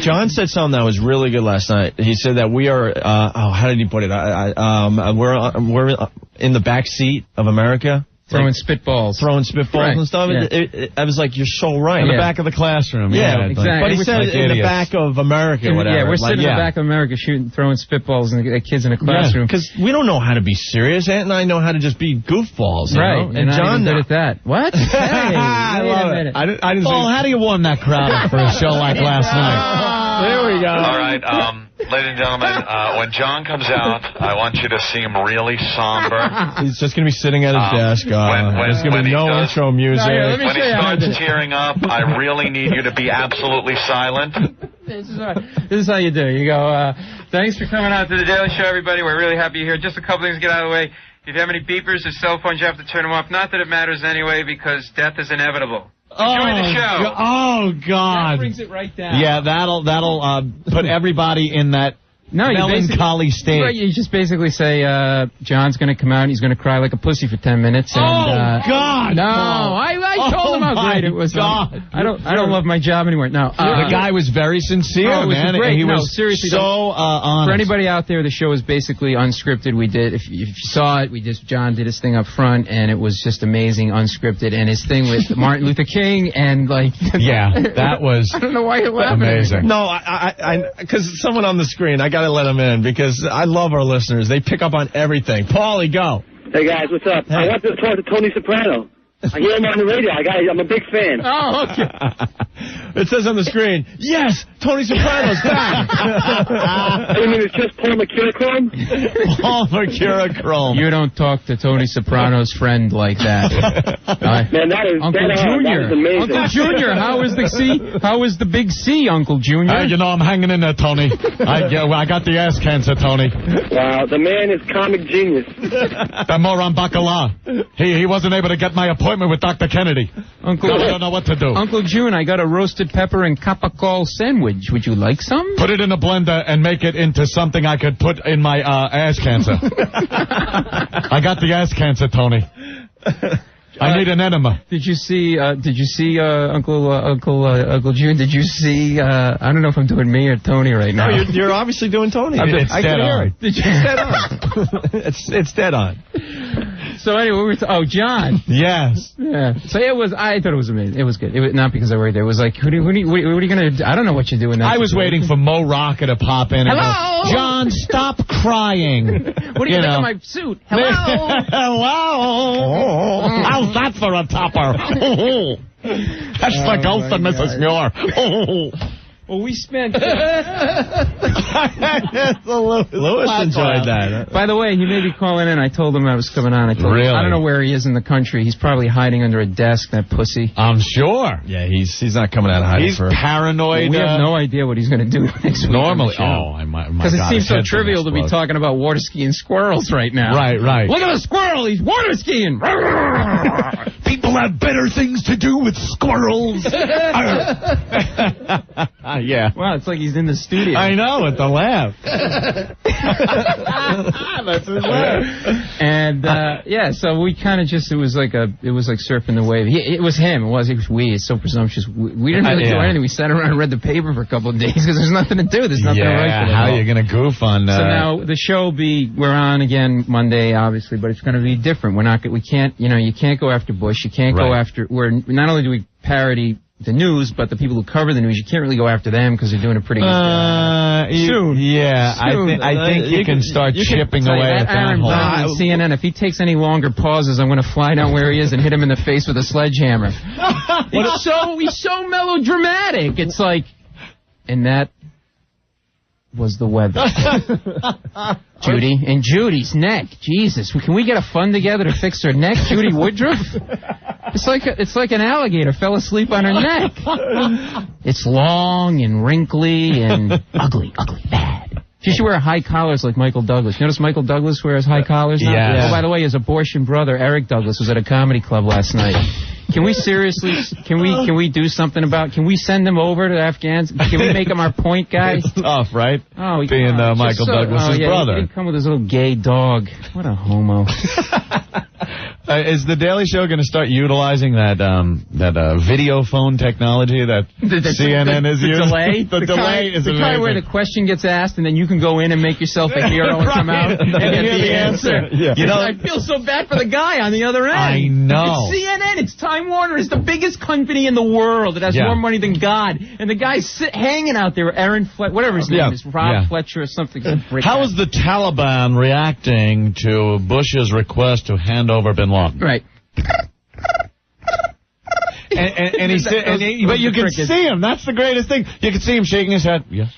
John said something that was really good last night. He said that we are, how did he put it? We're in the back seat of America. Throwing spitballs right. And stuff. Yeah. I was like, you're so right. In the back of the classroom. Yeah, exactly. But he said in the back of America, whatever. Yeah, we're sitting in the back of America throwing spitballs and the kids in a classroom. Because we don't know how to be serious. Ant and I know how to just be goofballs. Right. And John good at that. What? Hey, I love it. I didn't Paul, how do you warm that crowd up for a show like last night? There we go. All right, ladies and gentlemen, when John comes out, I want you to see him really somber. He's just going to be sitting at his desk. There's going to be no intro music. When he starts tearing up, I really need you to be absolutely silent. This is how you do. You go, thanks for coming out to the Daily Show, everybody. We're really happy you're here. Just a couple things to get out of the way. If you have any beepers or cell phones, you have to turn them off. Not that it matters anyway, because death is inevitable. Enjoy the show. Oh, God. That brings it right down. Yeah, that'll put everybody in that melancholy state. Right, you just basically say, John's going to come out and he's going to cry like a pussy for 10 minutes. And, God! No, I told him how great it was. God. I don't love my job anymore. No. The guy was very sincere, man. Great. He was seriously, so honest. For anybody out there, the show is basically unscripted. We did, if you saw it, John did his thing up front, and it was just amazing, unscripted. And his thing with Martin Luther King, and yeah, that was I don't know why you're laughing. Amazing. No, because someone on the screen, I got to let him in, because I love our listeners. They pick up on everything. Paulie, go. Hey, guys, what's up? Hey. I want to talk to Tony Soprano. I hear him on the radio. I'm a big fan. Oh, okay. It says on the screen, yes, Tony Soprano's back. I mean, it's just Paul Mecurio? Paul Mecurio. You don't talk to Tony Soprano's friend like that. Man, that is Uncle Junior. That is amazing. Uncle Junior, how is the big C, Uncle Junior? I'm hanging in there, Tony. I got the ass cancer, Tony. Wow, the man is comic genius. The moron bacala. He wasn't able to get my appointment with Dr. Kennedy. I don't know what to do. Uncle June, I got a roasted pepper and capacol sandwich. Would you like some? Put it in a blender and make it into something I could put in my ass cancer. I got the ass cancer, Tony. I need an enema. Did you see Uncle June? Did you see? I don't know if I'm doing me or Tony right now. No, you're obviously doing Tony. It's dead on. It's dead on. It's dead on. So anyway, John. Yes. Yeah. So I thought it was amazing. It was good. Not because I worried there. It was like, what are you going to do? I don't know what you're doing. I was waiting for Mo Rocca to pop in. Hello? And go, John, stop crying. What do you think of my suit? Hello? Hello? How's that for a topper? That's the ghost of Mrs. Muir. Well, we spent... Lewis enjoyed that. By the way, he may be calling in. I told him I was coming on. I told him, I don't know where he is in the country. He's probably hiding under a desk, that pussy. I'm sure. Yeah, he's not coming out of hiding. He's paranoid. We have no idea what he's going to do next week. Normally. Because it seems so trivial to be talking about water skiing squirrels right now. Right. Look at the squirrel. He's water skiing. People have better things to do with squirrels. Yeah. Wow, it's like he's in the studio. I know, with the laugh. That's his laugh. And yeah, so we kind of just it was like surfing the wave. It was him. It was we. It's so presumptuous. We didn't really do anything. We sat around and read the paper for a couple of days because there's nothing to do. There's nothing to write for. How are you gonna goof on? So now the show we're on again Monday, obviously, but it's going to be different. We can't, you can't go after Bush. You can't go after. Not only do we parody the news, but the people who cover the news, you can't really go after them because they're doing a pretty good job. Soon. Yeah, soon. I think you can start chipping away at that Aaron Brown on CNN, if he takes any longer pauses, I'm going to fly down where he is and hit him in the face with a sledgehammer. He's so melodramatic. It's like, and that was the weather. Judy. And Judy's neck. Jesus. Can we get a fund together to fix her neck? Judy Woodruff? It's like an alligator fell asleep on her neck. It's long and wrinkly and ugly, bad. She should wear high collars like Michael Douglas. You notice Michael Douglas wears high collars now? Yeah. Oh, by the way, his abortion brother, Eric Douglas, was at a comedy club last night. Can we seriously, can we do something about, can we send him over to Afghans? Can we make him our point guy? It's tough, right? Oh, being Michael Douglas' brother. He didn't come with his little gay dog. What a homo. Is the Daily Show going to start utilizing that video phone technology that CNN is using? The delay is amazing. The kind where the question gets asked and then you can go in and make yourself a hero and come out and get the answer. Yeah. I feel so bad for the guy on the other end. I know. It's CNN. It's Time Warner. It's the biggest company in the world. It has more money than God. And the guy's hanging out there, Aaron whatever his name is, Rob Fletcher or something. How is the Taliban reacting to Bush's request to hand over bin Laden? Right. But you can see him. That's the greatest thing. You can see him shaking his head. Yes.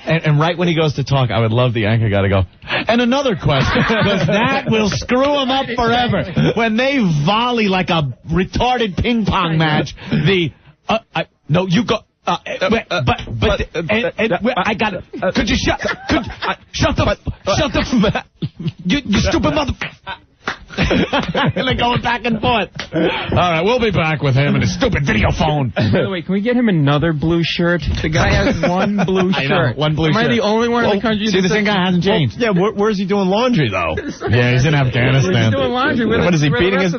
And right when he goes to talk, I would love the anchor guy to go, and another question, because that will screw him up forever. When they volley like a retarded ping pong match, no, you go. I got it. Could you shut the you stupid mother. And they're going back and forth. All right, we'll be back with him and his stupid video phone. By the way, can we get him another blue shirt? The guy has one blue shirt. I know, one blue shirt. Am I the only one in the country? See, the same guy hasn't changed. Where's he doing laundry, though? Yeah, he's in Afghanistan. He's doing laundry. What is he beating his?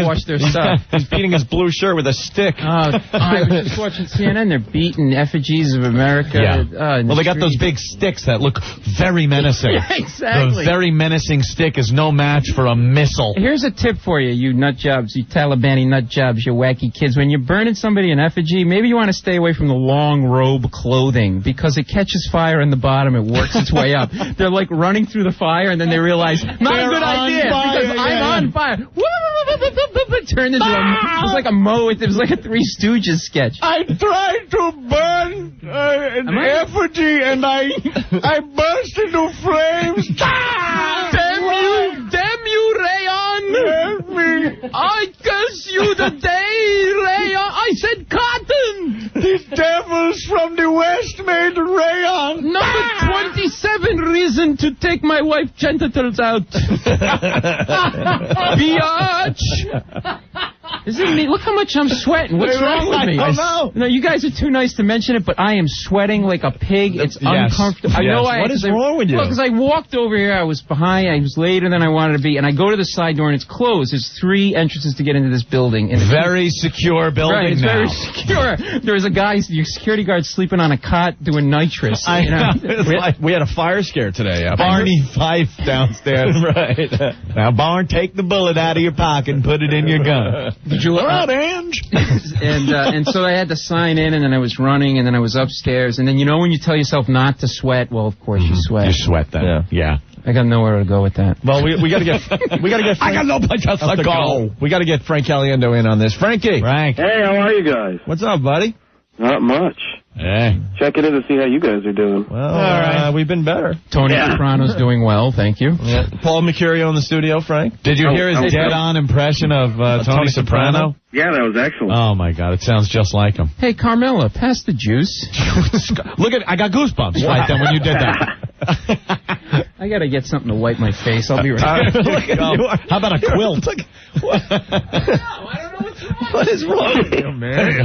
Wash their stuff. He's beating his blue shirt with a stick. I was just watching CNN. They're beating effigies of America. Yeah. Well, they got those big sticks that look very menacing. Yeah, exactly. The very menacing stick is no match for a missile. Here's a tip for you, you nut jobs, you Talibani nut jobs, you wacky kids. When you're burning somebody in effigy, maybe you want to stay away from the long robe clothing because it catches fire in the bottom. It works its way up. They're like running through the fire, and then they realize, not a good idea because I'm on fire. It turned into it was like it was like a Three Stooges sketch. I tried to burn an effigy, and I burst into flames. Damn you, Rayon! Help me! I curse you today, Rayon! I said cotton! The devils from the west made rayon! Number 27 reason to take my wife's genitals out. Biatch! Is it me? Look how much I'm sweating. What's wrong with me? I don't know. No, you guys are too nice to mention it, but I am sweating like a pig. It's uncomfortable. I know What is wrong with you? Well, because I walked over here. I was behind. I was later than I wanted to be. And I go to the side door, and it's closed. There's 3 entrances to get into this building. Very secure building right, it's now. very secure. There was a guy, your security guard, sleeping on a cot doing nitrous. I know. We had a fire scare today. Barney Fife downstairs. Right. Now, Barn, take the bullet out of your pocket and put it in your gun. Did you All right, Ange. and so I had to sign in, and then I was running, and then I was upstairs. And then when you tell yourself not to sweat, well, of course you sweat. You sweat then. Yeah. I got nowhere to go with that. Well, we got to get Frank, I got no place else to go. We got to get Frank Caliendo in on this. Frankie. Frank. Hey, how are you guys? What's up, buddy? Not much. Hey. Checking in to see how you guys are doing. Well, all right. We've been better. Tony Soprano's doing well, thank you. Yeah. Paul Mecurio in the studio, Frank. Did you hear his dead-on impression of Tony Soprano? Yeah, that was excellent. Oh, my God. It sounds just like him. Hey, Carmela, pass the juice. Look at I got goosebumps right then when you did that. I got to get something to wipe my face. I'll be right back. How about a quilt? I don't know what's wrong. What is wrong with you, man? Hey,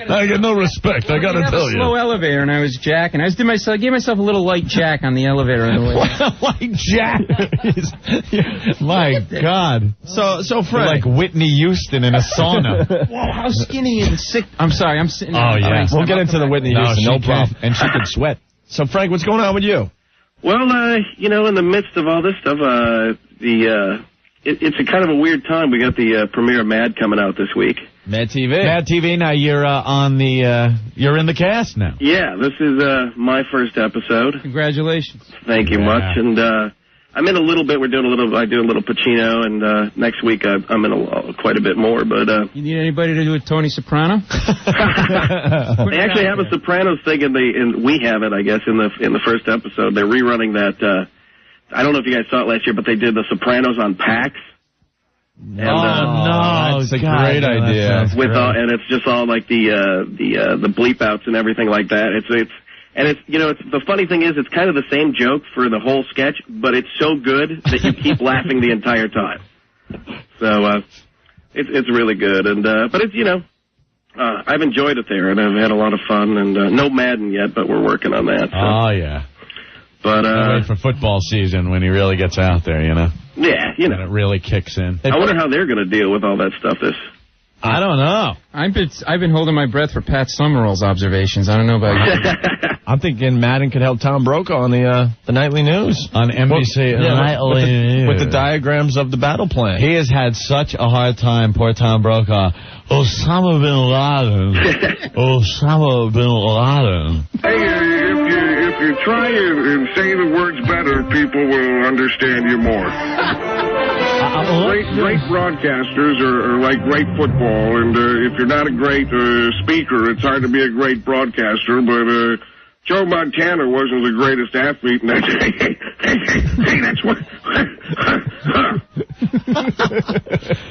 I get no respect. I got to tell you. Slow elevator, and I was jacking. I gave myself a little light jack on the elevator on the way. Light jack. My God. So Fred. You're like Whitney Houston in a sauna. Whoa, how skinny and sick. I'm sorry, I'm sitting. Oh, yeah. We'll get into the Whitney Houston, no problem. And she could sweat. So, Frank, what's going on with you? Well, in the midst of all this stuff, it's a kind of a weird time. We got the premiere of Mad coming out this week. Mad TV. Mad TV. Now you're you're in the cast now. Yeah, this is my first episode. Congratulations. Thank you much. And I'm in a little bit. I do a little Pacino, and next week I'm in quite a bit more. But you need anybody to do a Tony Soprano? They actually have a Sopranos thing we have it, I guess, in the first episode. They're rerunning that. I don't know if you guys saw it last year, but they did the Sopranos on PAX. And, that's a great idea. And it's just all like the bleep outs and everything like that. It's the funny thing is it's kind of the same joke for the whole sketch, but it's so good that you keep laughing the entire time. So it's really good, and but it's I've enjoyed it there, and I've had a lot of fun, and no Madden yet, but we're working on that. So. Oh yeah. But wait for football season when he really gets out there, Yeah, And it really kicks in. I wonder how they're going to deal with all that stuff. I don't know. I've been holding my breath for Pat Summerall's observations. I don't know about you. I'm thinking Madden could help Tom Brokaw on the nightly news on NBC. Nightly news with the diagrams of the battle plan. He has had such a hard time, poor Tom Brokaw. Osama bin Laden. Osama bin Laden. Hey, if you try and say the words better, people will understand you more. Great broadcasters are like great football, and if you're not a great speaker, it's hard to be a great broadcaster, but Joe Montana wasn't the greatest athlete, and that's what...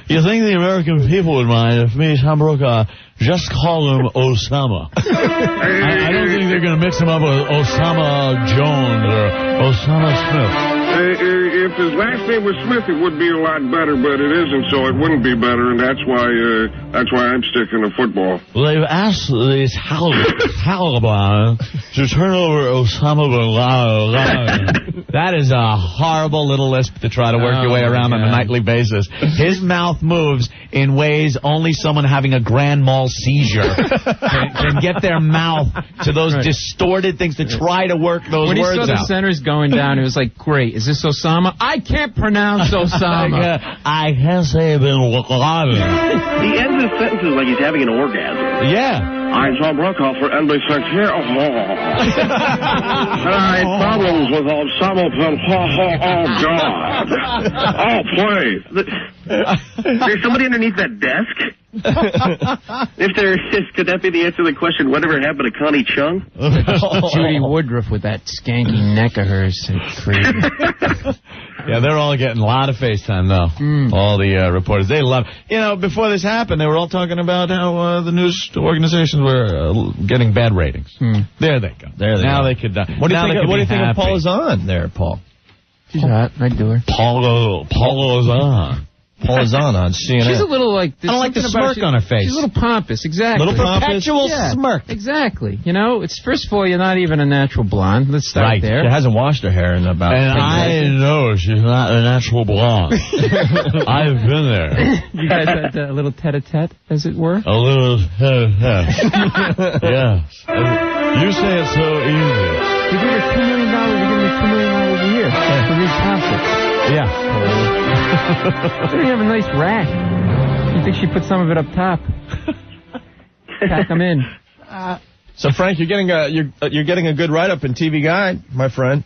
You think the American people would mind if me, Tom Brokaw, just call him Osama? I don't think they're going to mix him up with Osama Jones or Osama Smith. If his last name was Smith, it would be a lot better, but it isn't, so it wouldn't be better, and that's why I'm sticking to football. Well, they've asked these Taliban to turn over Osama bin Laden. That is a horrible little lisp to try to work your way around on a nightly basis. His mouth moves in ways only someone having a grand mal seizure can get their mouth to those distorted things to try to work those words out. When he saw the centers going down, it was like, great, is this Osama? I can't pronounce Osama. I can't say bin Laden. He ends his sentences like he's having an orgasm. Yeah. I'm Tom Brokaw for NBC here. And I had problems with Osama bin Laden. Oh, God. Oh, please. There's somebody underneath that desk? If there is, could that be the answer to the question, whatever happened to Connie Chung? Judy Woodruff with that skanky neck of hers. Crazy. Yeah, they're all getting a lot of FaceTime, though. All the reporters. They love it. Before this happened, they were all talking about how the news organizations were getting bad ratings. There they go. Now they could... What do you think of Paul Zahn there, Paul? She's hot. I'd do her. Paul Zahn. Paul Zahn on CNN. She's a little like... I don't like the smirk on her face. She's a little pompous, exactly. Little perpetual smirk. Exactly. It's first of all, you're not even a natural blonde. Let's start there. She hasn't washed her hair in about... And I know she's not a natural blonde. I've been there. You guys had a little tete-a-tete, as it were? A little tete-a-tete. Yes. You say it so easy. You give her $2 million. You give me $2 million a year for these concerts. Yeah. They have a nice rack. You think she put some of it up top? Pack them in. So Frank, you're getting a good write-up in TV Guide, my friend.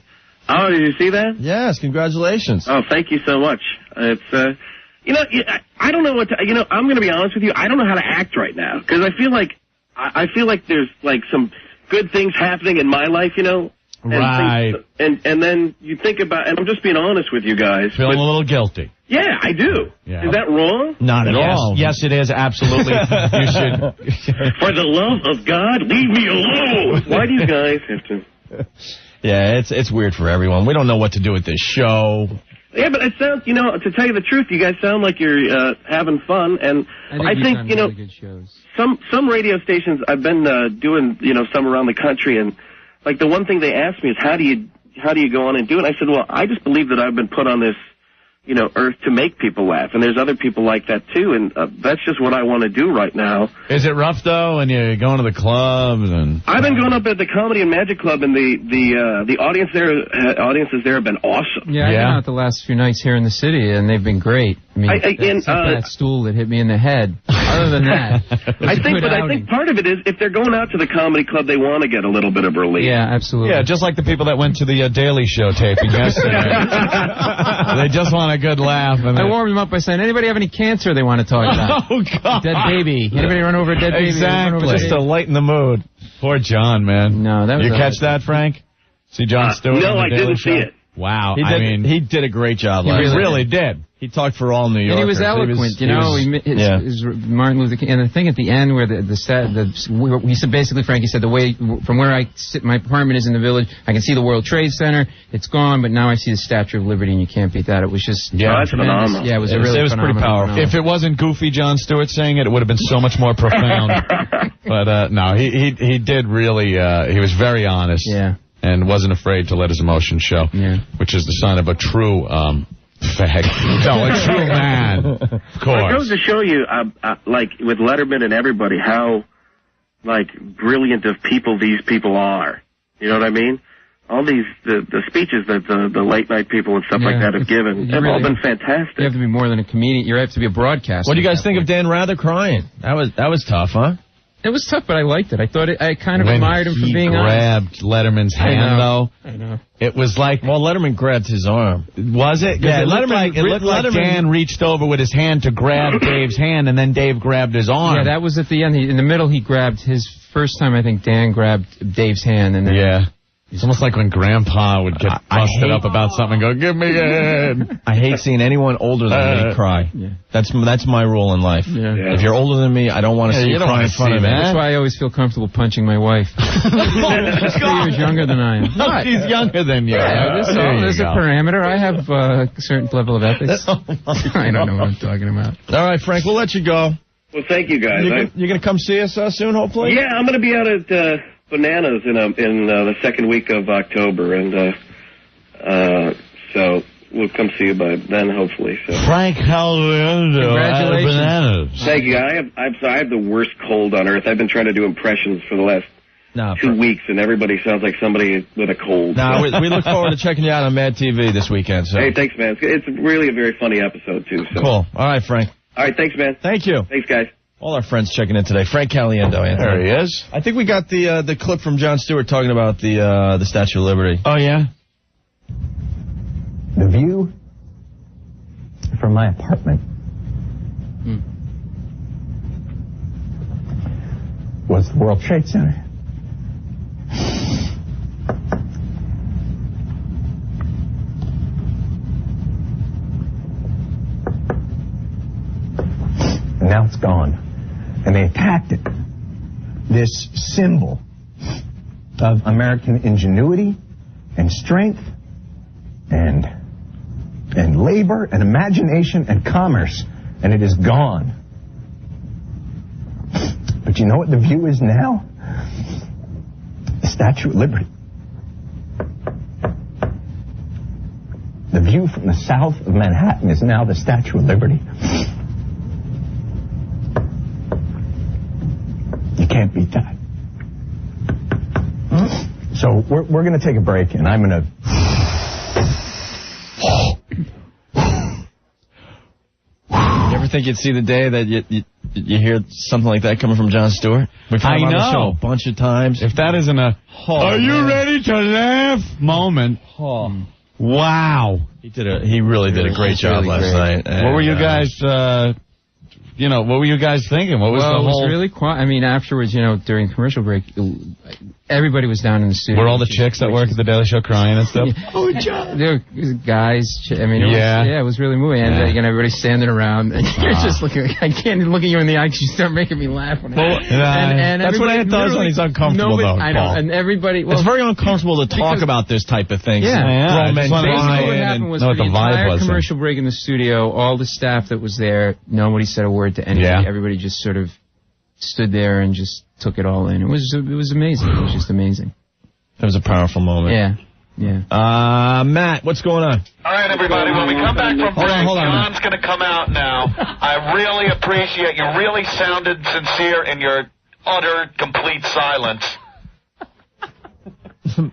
Oh, did you see that? Yes, congratulations. Oh, thank you so much. It's I don't know what to, I'm going to be honest with you. I don't know how to act right now because I feel like there's like some good things happening in my life, Right. And then you think about, and I'm just being honest with you guys. Feeling a little guilty. Yeah, I do. Yeah. Is that wrong? Not at all. Yes, it is. Absolutely. You should. For the love of God, leave me alone. Why do you guys have to? Yeah, it's weird for everyone. We don't know what to do with this show. Yeah, but it sounds, to tell you the truth, you guys sound like you're having fun, and I think really good shows. Some radio stations I've been doing, some around the country, and like the one thing they asked me is how do you go on and do it? I said, well, I just believe that I've been put on this, earth to make people laugh, and there's other people like that too, and that's just what I want to do right now. Is it rough though when you're going to the clubs and? I've been going up at the Comedy and Magic Club, and the audiences there have been awesome. Yeah, I've been out the last few nights here in the city, and they've been great. I mean, except for that stool that hit me in the head. Other than that, I think part of it is if they're going out to the comedy club, they want to get a little bit of relief. Yeah, absolutely. Yeah, just like the people that went to the Daily Show taping yesterday. They just want a good laugh. And I warmed them up by saying, anybody have any cancer they want to talk about? Oh, God. Dead baby. Anybody run over a dead baby? Exactly. Just to lighten the mood. Poor John, man. No, that was You catch that, Frank? See John Stewart? No, on the I Daily didn't Show? see it. Wow. He did a great job. He really did. He talked for all New Yorkers. And he was eloquent, his Martin Luther King. And the thing at the end where he said basically, Frank, he said the way from where I sit, my apartment is in the Village. I can see the World Trade Center. It's gone, but now I see the Statue of Liberty, and you can't beat that. It was just that's phenomenal. Yeah, it was pretty powerful. If it wasn't goofy John Stewart saying it, it would have been so much more profound. But no, he did really. He was very honest. Yeah. And wasn't afraid to let his emotions show. Yeah. Which is the sign of a true. No, a true man, of course. Well, it goes to show you, like with Letterman and everybody, how brilliant of people these people are. You know what I mean? All these the speeches that the late night people and stuff like that have given have all been fantastic. You have to be more than a comedian. You have to be a broadcaster. What do you guys think of Dan Rather crying? That was tough, huh? It was tough, but I liked it. I thought I kind of admired him for being honest. He grabbed Letterman's hand, though. I know. It was like... Well, Letterman grabbed his arm. Was it? Yeah, it looked like Dan reached over with his hand to grab Dave's hand, and then Dave grabbed his arm. Yeah, that was at the end. In the middle, he grabbed his first time, I think Dan grabbed Dave's hand. And then It's almost like when Grandpa would get busted up about something and go, give me a hand. I hate seeing anyone older than me cry. Yeah. That's my rule in life. Yeah. If you're older than me, I don't want to see you cry in front of me. That's why I always feel comfortable punching my wife. She's 3 years younger than I am. No, she's younger than you. Yeah, there's a parameter. I have a certain level of ethics. I don't know what I'm talking about. All right, Frank, we'll let you go. Well, thank you, guys. You're going to come see us soon, hopefully? Yeah, I'm going to be out at... Bananas in the second week of October, and so we'll come see you by then, hopefully. So. Frank Caliendo, congratulations! Bananas. Thank you. I have the worst cold on earth. I've been trying to do impressions for the last 2 weeks, and everybody sounds like somebody with a cold. No, we look forward to checking you out on Mad TV this weekend. So. Hey, thanks, man. It's really a very funny episode too. So. Cool. All right, Frank. All right, thanks, man. Thank you. Thanks, guys. All our friends checking in today. Frank Caliendo, Anthony. There he is. I think we got the clip from Jon Stewart talking about the Statue of Liberty. Oh, yeah? The view from my apartment was the World Trade Center. And now it's gone. And they attacked it. This symbol of American ingenuity and strength and labor and imagination and commerce. And it is gone. But you know what the view is now? The Statue of Liberty. The view from the south of Manhattan is now the Statue of Liberty. You can't beat that. So we're going to take a break, and I'm going to... You ever think you'd see the day that you hear something like that coming from Jon Stewart? We've had him on the show a bunch of times. If that isn't a "Are you ready to laugh?" moment. Wow. He really did a great job last night. What were you guys what were you guys thinking? What was the whole... It was really quiet. I mean, afterwards, during commercial break, everybody was down in the studio. Were all the chicks that work at the Daily Show crying and stuff? Yeah. Oh, John. There were guys. I mean, it was really moving. And everybody standing around. And you're just looking. I can't even look at you in the eye because you start making me laugh. And that's what Ant does when he's uncomfortable, though. I know. And everybody. It's very uncomfortable to talk about this type of thing. Yeah. Grown men basically what happened was for the entire commercial break in the studio, all the staff that was there, nobody said a word to anybody. Yeah. Everybody just sort of stood there and just took it all in. It was amazing. It was just amazing. That was a powerful moment. Yeah. Matt, what's going on? All right, everybody. When we come back from break, John's going to come out now. I really appreciate you. Really sounded sincere in your utter, complete silence.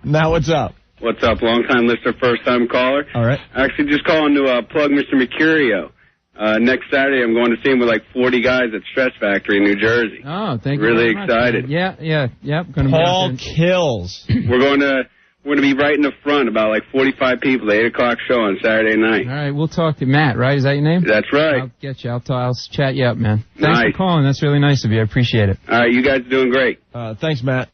Matt, what's up? What's up? Long-time listener, first-time caller. All right. Actually, just calling to plug Mr. Mecurio. Next Saturday, I'm going to see him with like 40 guys at Stress Factory in New Jersey. Oh, thank you. Really very excited. Much, yeah. Paul kills. We're going to be right in the front, about like 45 people, the 8 o'clock show on Saturday night. All right, we'll talk to Matt, right? Is that your name? That's right. I'll get you. I'll chat you up, man. Thanks Nice. for calling. That's really nice of you. I appreciate it. All right, you guys are doing great. Thanks, Matt.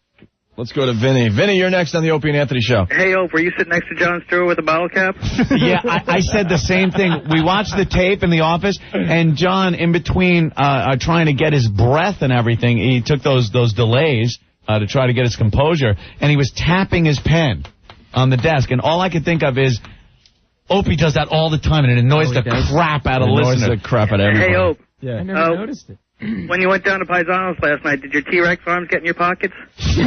Let's go to Vinny. Vinny, you're next on the Opie and Anthony show. Hey, Ope, were you sitting next to Jon Stewart with a bottle cap? Yeah, I said the same thing. We watched the tape in the office, and John, in between trying to get his breath and everything, he took those delays to try to get his composure, and he was tapping his pen on the desk, and all I could think of is, Opie does that all the time, and it annoys the crap out of listeners. It annoys the crap out of everybody. Hey, Ope. Yeah. I never noticed it. When you went down to Paisanos last night, did your T-Rex arms get in your pockets? See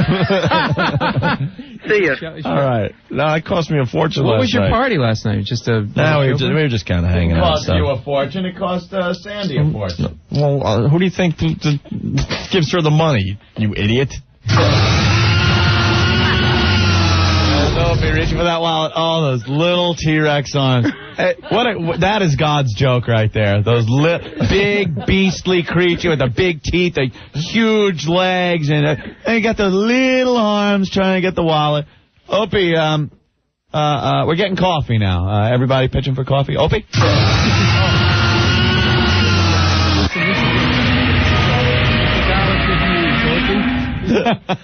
ya. All right. No, it cost me a fortune What last was your night. party last night? Just a... No, we were just kind of hanging out. It cost you a fortune. It cost Sandy a fortune. Well, who do you think gives her the money, you idiot? Be reaching for that wallet. All those little T-Rex on. Hey, that is God's joke right there. Those big beastly creature with the big teeth, the huge legs, and you got those little arms trying to get the wallet. Opie, we're getting coffee now. Everybody pitching for coffee. Opie.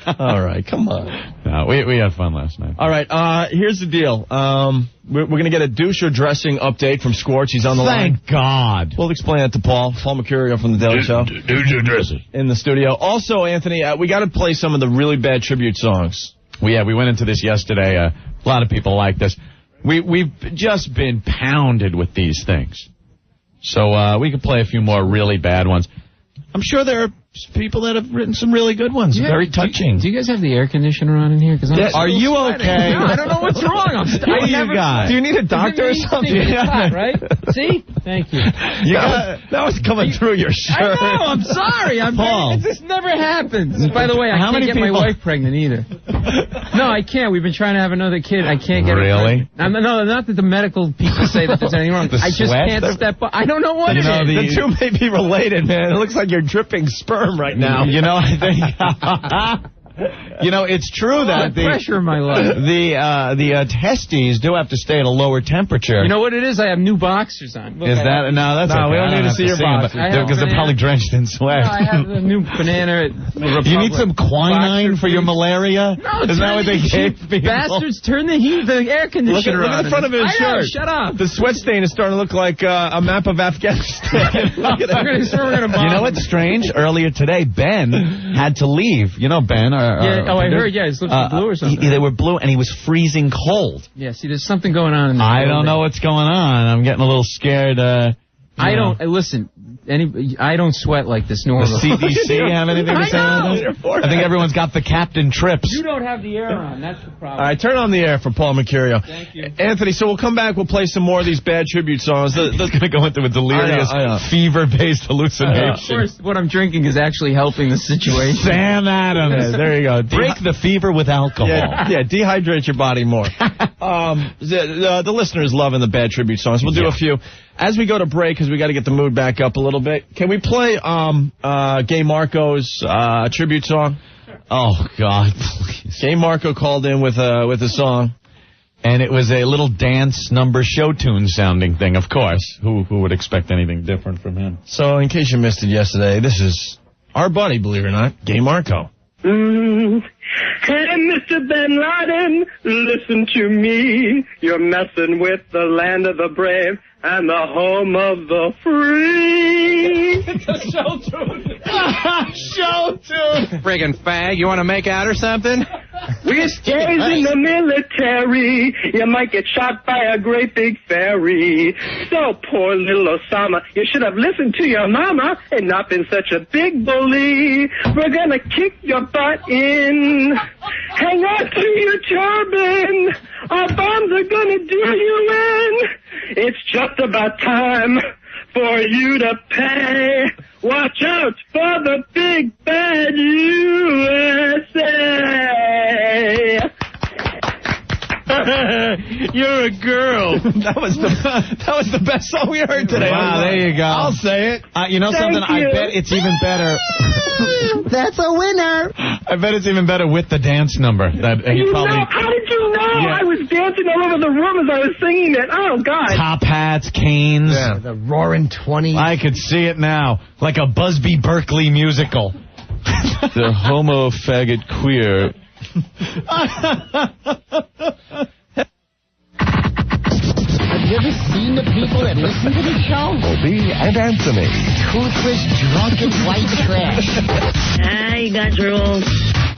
All right, come on. No, we had fun last night. All right, here's the deal. We're going to get a douche or dressing update from Scorch. He's on the line. Thank God. We'll explain that to Paul Mecurio from the Daily Show. Douche or dressing. In the studio. Also, Anthony, we got to play some of the really bad tribute songs. We went into this yesterday. A lot of people like this. We've just been pounded with these things. So we could play a few more really bad ones. I'm sure there are people that have written some really good ones. Very touching. Do you guys have the air conditioner on in here? Are you okay? No, I don't know what's wrong. What do you got? Do you need a doctor or something? Right? See? Thank you. That was coming through your shirt. I know. I'm sorry. Paul. This never happens. By the way, I can't get my wife pregnant either. No, I can't. We've been trying to have another kid. I can't get her pregnant. No, not that the medical people say that there's anything wrong. I just can't step up. I don't know what it is. The two may be related, man. It looks like you're dripping sperm right now. I think... it's true that pressure in my life. The testes do have to stay at a lower temperature. You know what it is? I have new boxers on. Look, is that no? That's okay. We don't need to see your boxers because they're probably drenched in sweat. No, I have the new banana. You need some quinine for your malaria? No, is that what they gave people? Bastards, turn the air conditioner on. Look at the front of his shirt. Shut up. The sweat stain is starting to look like a map of Afghanistan. Look at that. You know what's strange? Earlier today, Ben had to leave. You know Ben. I heard. Yeah, his lips were blue or something. They were blue, and he was freezing cold. Yeah, see, there's something going on in the I don't know what's going on. I'm getting a little scared. I don't listen. I don't sweat like this normally. The CDC have anything to say about this? I think everyone's got the captain trips. You don't have the air on. That's the problem. All right, turn on the air for Paul Mecurio. Thank you. Anthony, so we'll come back. We'll play some more of these bad tribute songs. That's going to go into a delirious, fever-based hallucination. Of course, what I'm drinking is actually helping the situation. Sam Adams. There you go. Break the fever with alcohol. Yeah, dehydrate your body more. The listeners loving the bad tribute songs. We'll do a few. As we go to break, because we got to get the mood back up a little bit, can we play Gay Marco's tribute song? Oh, God, please. Gay Marco called in with a song, And it was a little dance number show tune sounding thing, of course. Who would expect anything different from him? So, in case you missed it yesterday, this is our buddy, believe it or not, Gay Marco. Hey, Mr. Bin Laden, listen to me. You're messing with the land of the brave and the home of the free. It's a show tune. Show tune. Friggin' fag, you want to make out or something? We're stays in the military. You might get shot by a great big ferry. So poor little Osama, you should have listened to your mama and not been such a big bully. We're gonna kick your butt in. Hang on to your turban. Our bombs are gonna do you in. It's just about time for you to pay. Watch out for the big bad USA. You're a girl. That was the best song we heard today. Wow, there you go. I'll say it. You know Thank something? you. I bet it's even better. That's a winner. I bet it's even better with the dance number. That he You probably know, how did you know? Yeah. I was dancing all over the room as I was singing it. Oh, God. top hats, canes. Yeah, the Roaring 20. I could see it now, like a Busby Berkeley musical. The homo faggot queer. Have you ever seen the people that listen to the show? Opie and Anthony. Toothless, drunken white trash. Ah, you guys are old.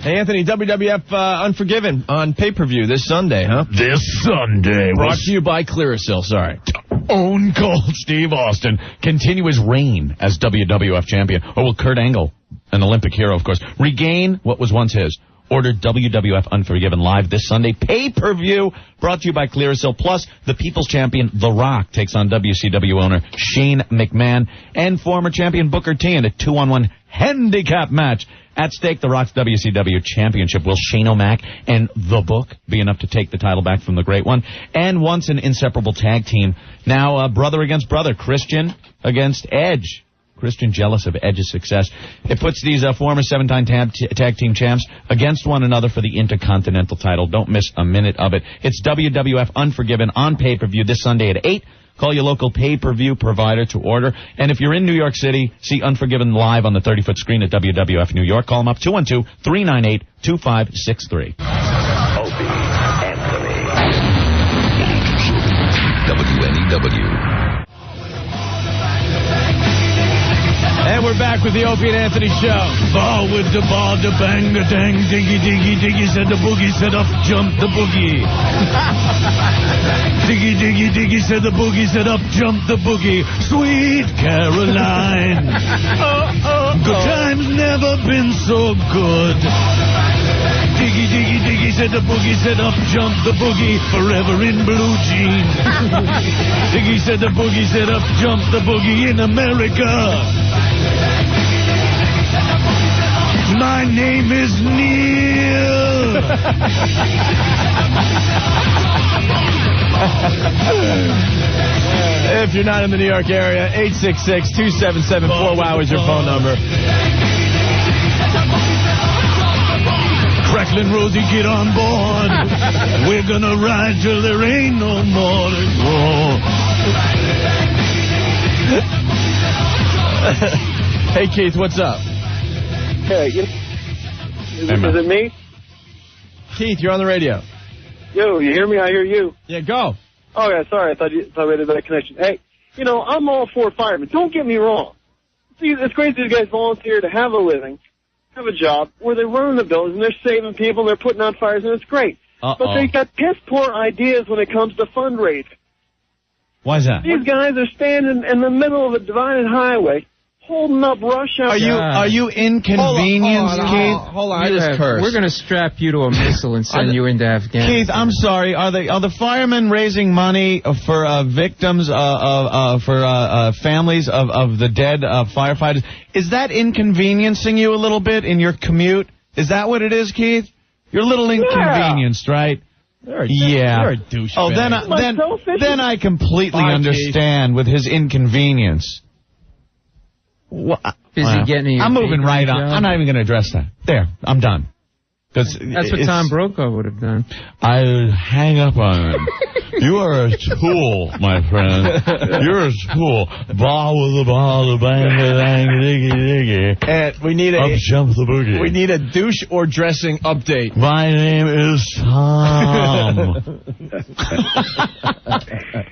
Hey, Anthony, WWF Unforgiven on pay-per-view this Sunday, huh? This Sunday Brought to you by Clearasil, sorry. Own Cold Steve Austin continue his reign as WWF champion. Or will Kurt Angle, an Olympic hero, of course, regain what was once his? Ordered WWF Unforgiven live this Sunday. Pay-per-view brought to you by Clearasil. Plus, the People's Champion, The Rock, takes on WCW owner Shane McMahon and former champion Booker T in a 2-on-1 handicap match. At stake, The Rock's WCW championship. Will Shane O'Mac and The Book be enough to take the title back from the Great One? And once an inseparable tag team, now brother against brother, Christian against Edge. Christian jealous of Edge's success. It puts these former 7-time tag team champs against one another for the Intercontinental title. Don't miss a minute of it. It's WWF Unforgiven on pay-per-view this Sunday at 8. Call your local pay-per-view provider to order. And if you're in New York City, see Unforgiven live on the 30-foot screen at WWF New York. Call them up 212-398-2563. Opie, Anthony. WNEW. And we're back with the Opie and Anthony Show. Forward the bar, the bang, the dang, diggy, diggy, diggy, said the boogie, said up, jump the boogie. Diggy, diggy, diggy, said the boogie, said up, jump the boogie. Sweet Caroline. Good times never been so good. Diggy, diggy, diggy, said the boogie, said up, jump the boogie, forever in blue jeans. Diggy said the boogie, said up, jump the boogie in America. My name is Neil. If you're not in the New York area, 866-277-4WOW is your phone number. Cracklin' Rosie, get on board. We're gonna ride till there ain't no more to go. Hey, Keith, what's up? Hey, is it me? Keith, you're on the radio. Yo, you hear me? I hear you. Yeah, go. Oh, yeah, sorry. I thought we had a better connection. Hey, I'm all for firemen. Don't get me wrong. See, it's great these guys volunteer to have a living, have a job, where they're running the buildings and they're saving people and they're putting out fires, and it's great. But they got piss-poor ideas when it comes to fundraising. Why is that? These guys are standing in the middle of a divided highway, holding up rush hour. Are you inconvenienced, Keith? Hold on, I just cursed. We're going to strap you to a missile and send you into Afghanistan. Keith, I'm sorry. Are the firemen raising money for victims for families of the dead firefighters? Is that inconveniencing you a little bit in your commute? Is that what it is, Keith? You're a little inconvenienced, right? You're a douchebag. Oh, then I completely understand with his inconvenience. Busy getting your I'm moving right on. job. I'm not even going to address that. There, I'm done. That's what Tom Brokaw would have done. I hang up on him. You are a tool, my friend. You're a tool. Ball with a ball, bang, bang, diggy, diggy. And we need Up jump the boogie. We need a douche or dressing update. My name is Tom.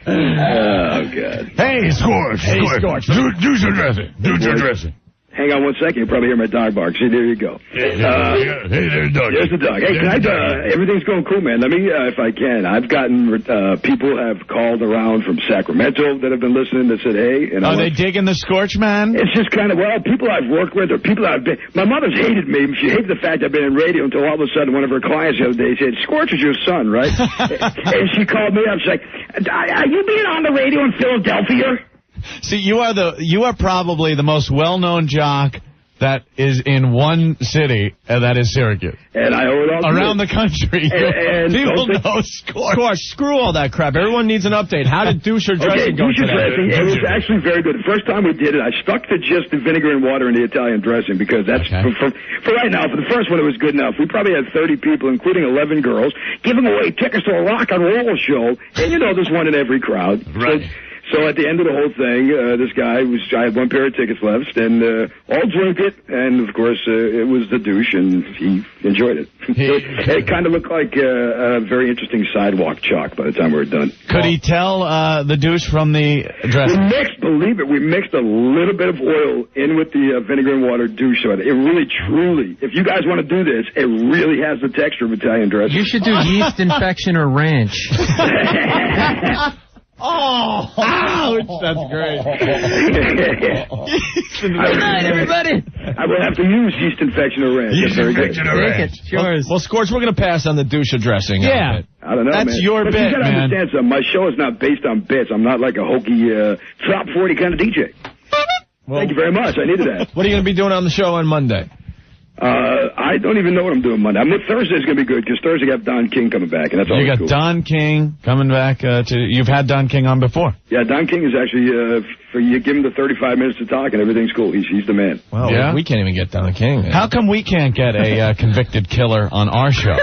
Oh, God. Hey, Scorch. Hey, Scorch. Douche or dressing. Douche or dressing. Hang on 1 second. You'll probably hear my dog bark. See, there you go. Hey, there's dog. There's the dog. Hey, can everything's going cool, man. Let me, if I can. I've gotten, people have called around from Sacramento that have been listening that said, hey. And Are they digging the Scorch, man? It's just kind of, well, people I've worked with or people I've been, my mother's hated me. She hated the fact I've been in radio until all of a sudden one of her clients the other day said, Scorch is your son, right? And she called me up. She's like, are you being on the radio in Philadelphia? See, you are probably the most well-known jock that is in one city, and that is Syracuse. And I owe it all to around you. the country. And People know Scorch. Scorch, screw all that crap. Everyone needs an update. How did douche or dressing go douche or today? dressing, it was actually very good. The first time we did it, I stuck to just the vinegar and water and the Italian dressing because that's, for right now, for the first one, it was good enough. We probably had 30 people, including 11 girls, giving away tickets to a rock and roll show. And you know, there's one in every crowd. Right. So at the end of the whole thing, this guy I had one pair of tickets left, and all drank it, and of course it was the douche, and he enjoyed it. It kind of looked like a very interesting sidewalk chalk by the time we were done. Could he tell the douche from the dressing? We mixed a little bit of oil in with the vinegar and water douche, so it really, truly, if you guys want to do this, it really has the texture of Italian dressing. You should do yeast infection or ranch. Oh, ouch, that's great. Good night, everybody. I will have to use yeast infection or ranch. Yeast infection or ranch. Well, Scorch, we're going to pass on the douche or dressing. Yeah. I don't know, That's man. your but bit, you gotta man. understand something. My show is not based on bits. I'm not like a hokey top 40 kind of DJ. Thank you very much. I needed that. What are you going to be doing on the show on Monday? I don't even know what I'm doing Monday. Thursday's going to be good because Thursday I got Don King coming back, and that's all. You got cool. Don King coming back you've had Don King on before. Yeah, Don King is actually, you give him the 35 minutes to talk and everything's cool. He's the man. Well, Yeah? we can't even get Don King. Man. How come we can't get a convicted killer on our show?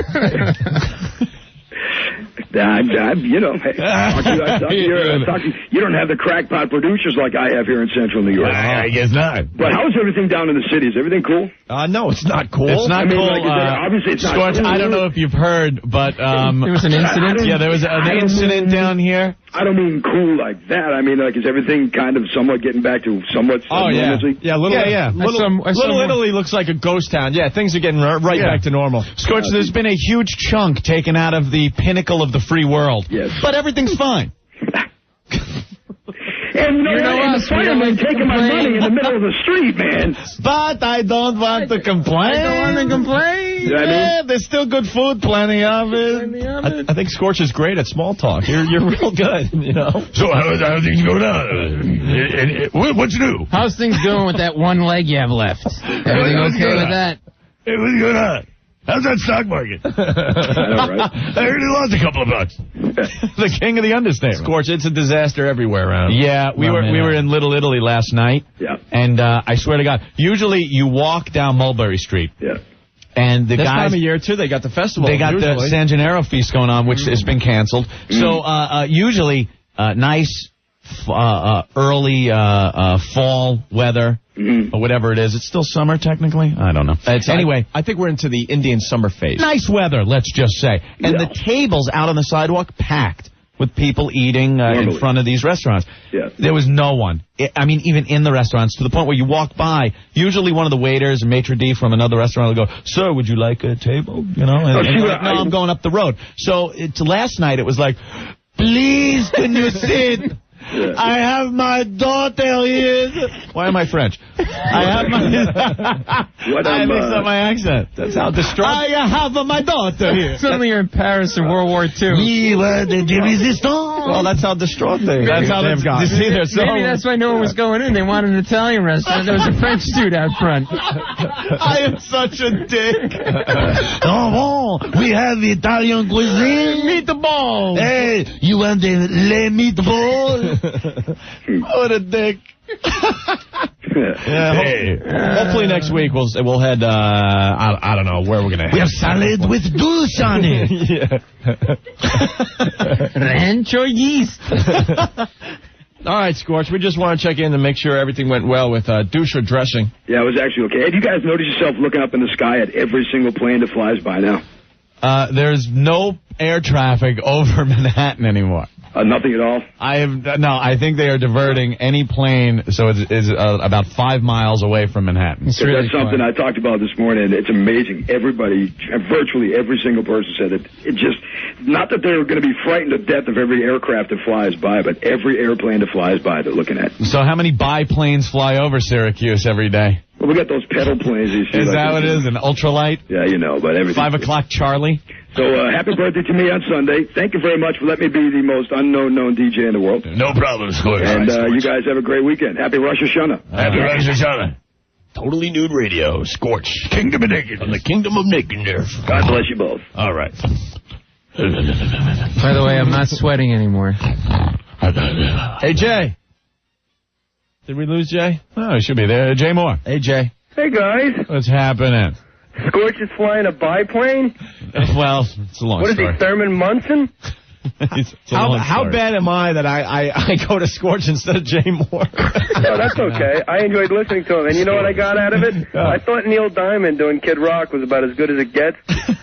You know, hey, you don't have the crackpot producers like I have here in Central New York. I guess not. But how's everything down in the city? Is everything cool? No, it's not cool. It's not cool. Obviously, it's not Scorch, cool. I don't know if you've heard, but there was an incident. Yeah, there was an incident down here. I don't mean cool like that. I mean, like, is everything kind of somewhat getting back to somewhat normalcy? Yeah, Little Italy looks like a ghost town. Yeah, things are getting right back to normal. Scorch, there's been a huge chunk taken out of the pinnacle of the free world. Yes. But everything's fine. And you know what? The fireman taking my money in the middle of the street, man. But I don't want to complain. I don't want to complain. You know what I mean? There's still good food, plenty of it. I think Scorch is great at small talk. You're real good, you know. So how things go down? What's new? How's things going with that one leg you have left? Everything okay with that? Hey, what's going on? How's that stock market? I know, right? I heard he lost a couple of bucks. The king of the understatement. Scorch, it's a disaster everywhere around. Yeah, we were in Little Italy last night. Yeah. And I swear to God, usually you walk down Mulberry Street. Yeah. And the this guys, time of year, too, they got the festival. They got the San Gennaro feast going on, which has been canceled. So usually nice early fall weather. Or whatever it is. It's still summer, technically? I don't know. Anyway. I think we're into the Indian summer phase. Nice weather, let's just say. And the tables out on the sidewalk packed with people eating in front of these restaurants. Yeah. There was no one. I mean, even in the restaurants, to the point where you walk by, usually one of the waiters, a maitre d' from another restaurant will go, "Sir, would you like a table?" You know? And you're like, no, I'm going up the road. So last night it was like, "Please, can you sit? Yeah. I have my daughter here." Why am I French? I have my... I mixed up my accent. That's how distraught... I have my daughter here. Suddenly you're in Paris in World War II. We were the resistance. Well, that's how distraught they've got. You see, Maybe that's why no one was going in. They wanted an Italian restaurant. There was a French dude out front. I am such a dick. Oh, we have Italian cuisine. Meatballs. Hey, you want the le meatballs? What a dick. Hopefully next week we'll head. I don't know where we're gonna. We have salad with douche on it. Rancho yeast. All right, Scorch. We just want to check in to make sure everything went well with douche or dressing. Yeah, it was actually okay. Have you guys noticed yourself looking up in the sky at every single plane that flies by now? There's no air traffic over Manhattan anymore. Nothing at all? I think they are diverting any plane, so it's about 5 miles away from Manhattan. That's something I talked about this morning. It's amazing. Everybody, virtually every single person said it just, not that they're going to be frightened to death of every aircraft that flies by, but every airplane that flies by they're looking at. So how many biplanes fly over Syracuse every day? Well, we got those pedal planes. Is that what it is? An ultralight? Yeah, you know, but everything. 5 o'clock Charlie? So, happy birthday to me on Sunday. Thank you very much for letting me be the most unknown DJ in the world. No problem, Scorch. And you guys have a great weekend. Happy Rosh Hashanah. Happy Rosh Hashanah. Totally Nude Radio, Scorch. Kingdom of Naked. From the Kingdom of Nakedness. God bless you both. All right. By the way, I'm not sweating anymore. Hey, Jay. Did we lose Jay? Oh, he should be there. Jay Mohr. Hey, Jay. Hey, guys. What's happening? Scorch is flying a biplane? Well, it's a long story. What is he, Thurman Munson? How bad am I that I go to Scorch instead of Jay Mohr? No, that's okay. I enjoyed listening to him. And you know what I got out of it? I thought Neil Diamond doing Kid Rock was about as good as it gets.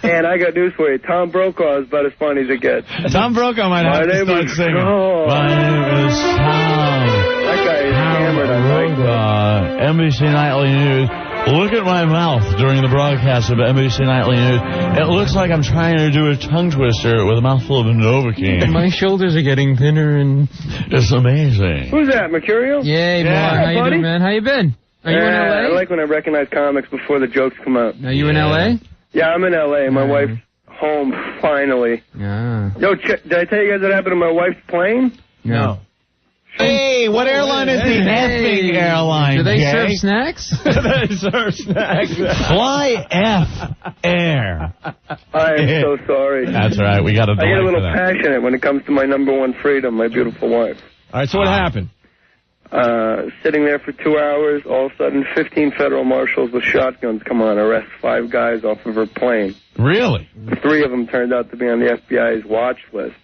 And I got news for you. Tom Brokaw is about as funny as it gets. Tom Brokaw might have to start singing. My name is Tom. That guy is hammered. I like that. NBC Nightly News. Look at my mouth during the broadcast of NBC Nightly News. It looks like I'm trying to do a tongue twister with a mouthful of Novocaine. My shoulders are getting thinner and... It's amazing. Who's that, Mercurio? Yay, Mohr. How you doing, man? How you been? Are you in L.A.? I like when I recognize comics before the jokes come out. Are you in L.A.? Yeah, I'm in L.A. My wife's home, finally. Yeah. Yo, did I tell you guys what happened to my wife's plane? No. Hey, what airline is the effing airline, Do they Jay? serve snacks? They serve snacks. Fly F Air. I am so sorry. That's right. We got a I get a little passionate when it comes to my number one freedom, my beautiful wife. All right, so what happened? Sitting there for 2 hours, all of a sudden 15 federal marshals with shotguns come on, arrest 5 guys off of her plane. Really? 3 of them turned out to be on the FBI's watch list.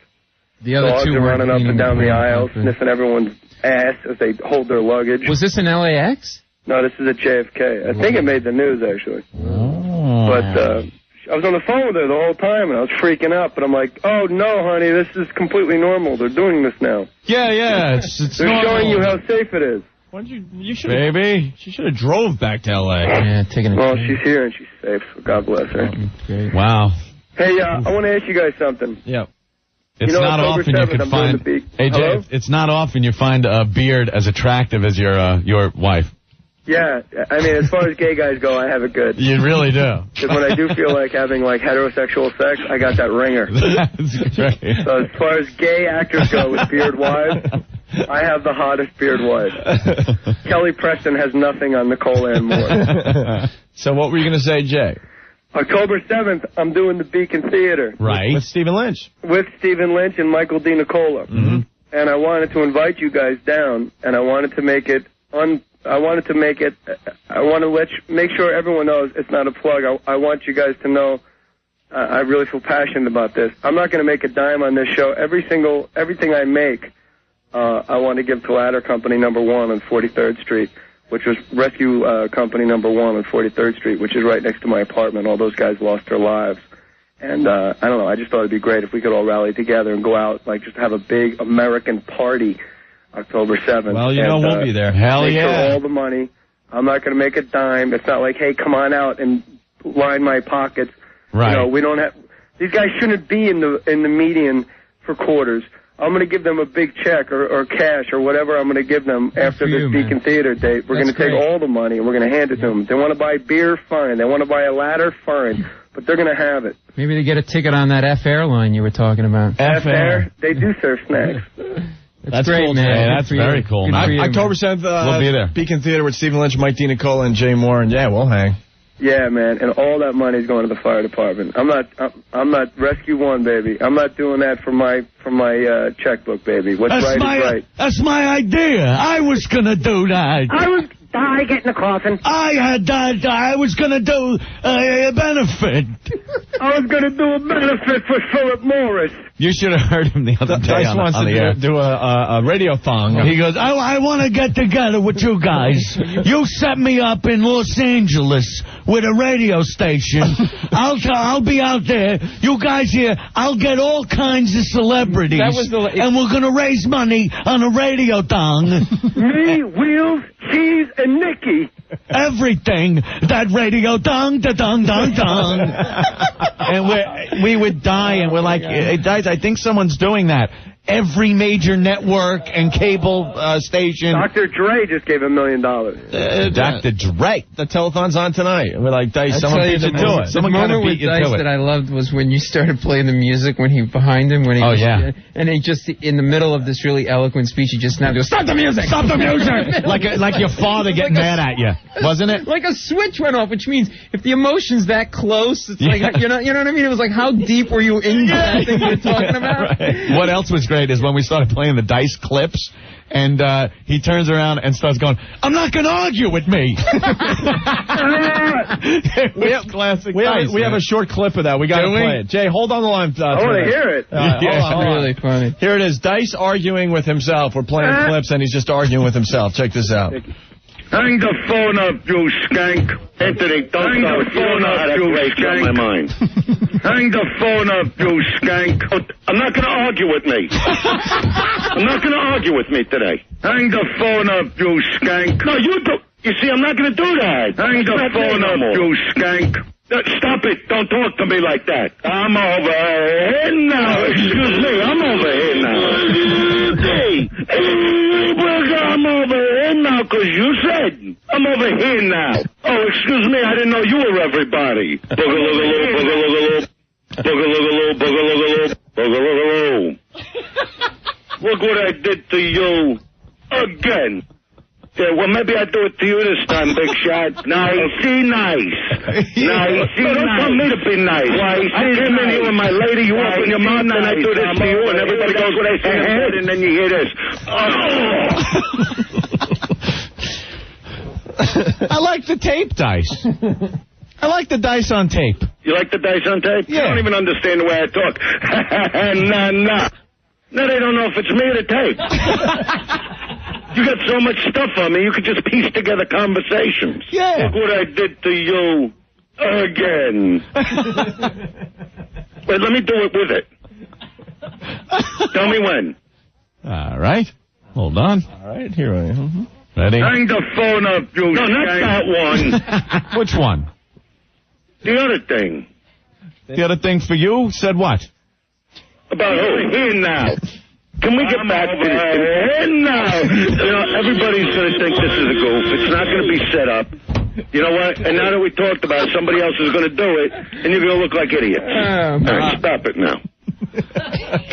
The other Dogs 2 are were running up and down the aisle, sniffing everyone's ass as they hold their luggage. Was this in LAX? No, this is at JFK. I think it made the news, actually. Oh. But I was on the phone with her the whole time, and I was freaking out. But I'm like, oh, no, honey, this is completely normal. They're doing this now. Yeah, it's They're normal. showing you how safe it is. Why don't you should Baby. She should have drove back to L.A. Yeah, taking a Well, she's here, and she's safe, so God bless her. Great. Wow. Hey, I want to ask you guys something. Yeah. It's You know, not October often 7th, you can I'm find. doing the Hey, Hello? Jay, it's not often you find a beard as attractive as your wife. Yeah, I mean, as far as gay guys go, I have it good. You really do. Because when I do feel like having, like, heterosexual sex, I got that ringer. That's great. So as far as gay actors go with beard wives, I have the hottest beard wife. Kelly Preston has nothing on Nicole Ann Moore. So what were you going to say, Jay? October 7th, I'm doing the Beacon Theater. Right. With Stephen Lynch. With Stephen Lynch and Michael D. Nicola. Mm-hmm. And I wanted to invite you guys down, and I wanted to make it I want to make sure everyone knows it's not a plug. I want you guys to know I really feel passionate about this. I'm not going to make a dime on this show. Everything I make, I want to give to Ladder Company number 1 on 43rd Street, which was Rescue Company number 1 on 43rd Street, which is right next to my apartment. All those guys lost their lives. And I don't know, I just thought it'd be great if we could all rally together and go out, like just have a big American party October 7th. Well, you know we'll be there. Hell make yeah. sure all the money. I'm not going to make a dime. It's not like, hey, come on out and line my pockets. Right. You know, we don't have. These guys shouldn't be in the median for quarters. I'm going to give them a big check or cash or whatever I'm going to give them after this Beacon Theater date. We're going to take all the money and we're going to hand it to them. If they want to buy beer, fine. They want to buy a ladder, fine. But they're going to have it. Maybe they get a ticket on that F airline you were talking about. F Air, they do serve snacks. That's great, cool, man. Jay. That's very cool, man. October 7th, we'll be there. Beacon Theater with Stephen Lynch, Mike D. Nicola, and Jay Mohr, and yeah, we'll hang. Yeah, man, and all that money's going to the fire department. I'm not Rescue 1, baby. I'm not doing that for my checkbook, baby. What's right is right. That's my idea. I was gonna do that. Die, get in the coffin. I was going to do a benefit. I was going to do a benefit for Philip Morris. You should have heard him the other day Dice wants on to the air. do a radio thong. He goes, I want to get together with you guys. You set me up in Los Angeles with a radio station. I'll be out there. You guys here, I'll get all kinds of celebrities. And we're going to raise money on a radio thong. Me, Wheels, Cheese, and Nicky. Everything. That radio dong, da dong, dong, dong. And we would die, and we're like, hey, guys, I think someone's doing that. Every major network and cable station. Dr. Dre just gave $1 million. Dr. Dre. The telethon's on tonight. And we're like, Dice, someone beat you to it. The moment with Dice that I loved was when you started playing the music when he behind him. When he and he just, in the middle of this really eloquent speech, he just now goes, stop the music! Stop the music! like your father getting mad at you, wasn't it? Like a switch went off, which means if the emotion's that close, it's like, you know what I mean? It was like, how deep were you into that thing you were talking about? Right. What else was great is when we started playing the Dice clips, and he turns around and starts going, I'm not going to argue with me. We have a short clip of that. We got to play it. Jay, hold on the line. I want to hear it. Hold on. Really funny. Here it is. Dice arguing with himself. We're playing clips, and he's just arguing with himself. Check this out. Hang the phone up, you skank. Anthony, don't hang the phone up, you skank. My mind. Hang the phone up, you skank. I'm not going to argue with me. I'm not going to argue with me today. Hang the phone up, you skank. No, you do. You see, I'm not going to do that. Hang the phone up, you skank. Stop it. Don't talk to me like that. I'm over here now. Excuse me. I'm over here now. Hey, I'm over here now because you said I'm over here now. Oh, excuse me. I didn't know you were everybody. Boogaloo, boogaloo, boogaloo, boogaloo. Look what I did to you again. Yeah, well, maybe I'll do it to you this time, big shot. Nicey nice. Nicey nice. Don't tell me to be nice. I came in here with my lady, you open your mouth, and I do this to you, and everybody goes what I say, and then you hear this. I like the tape, Dice. I like the Dice on tape. You like the Dice on tape? Yeah. You don't even understand the way I talk. Nah. No, they don't know if it's me or the tape. You got so much stuff on me, you could just piece together conversations. Yeah. Look what I did to you again. Wait, let me do it with it. Tell me when. All right. Hold on. All right, here I am. Ready? Hang the phone up, you No, not that one. Which one? The other thing. The other thing for you said what? About who? Here now. Can we get back to this? Now. You know, everybody's going to think this is a goof. It's not going to be set up. You know what? And now that we talked about it, somebody else is going to do it, and you're going to look like idiots. All right, stop it now.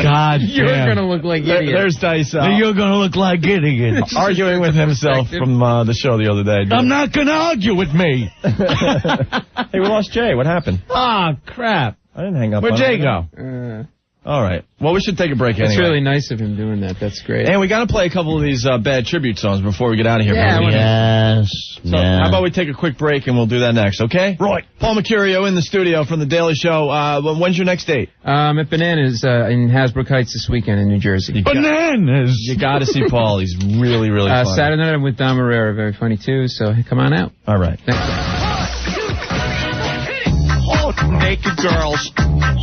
God You're going to look like idiots. There's Dice. You're going to look like idiots. Arguing with himself from the show the other day. I'm not going to argue with me. Hey, we lost Jay. What happened? Ah, crap. I didn't hang up Where'd on Jay him. go? All right. Well, we should take a break anyway. It's really nice of him doing that. That's great. And we got to play a couple of these bad tribute songs before we get out of here. Yes. So how about we take a quick break and we'll do that next, okay? Right. Paul Mecurio in the studio from The Daily Show. When's your next date? At Bananas in Hasbrook Heights this weekend in New Jersey. Bananas! You got to see Paul. He's really, really funny. Saturday night I'm with Don Herrera. Very funny, too. So come on out. All right. Naked girls.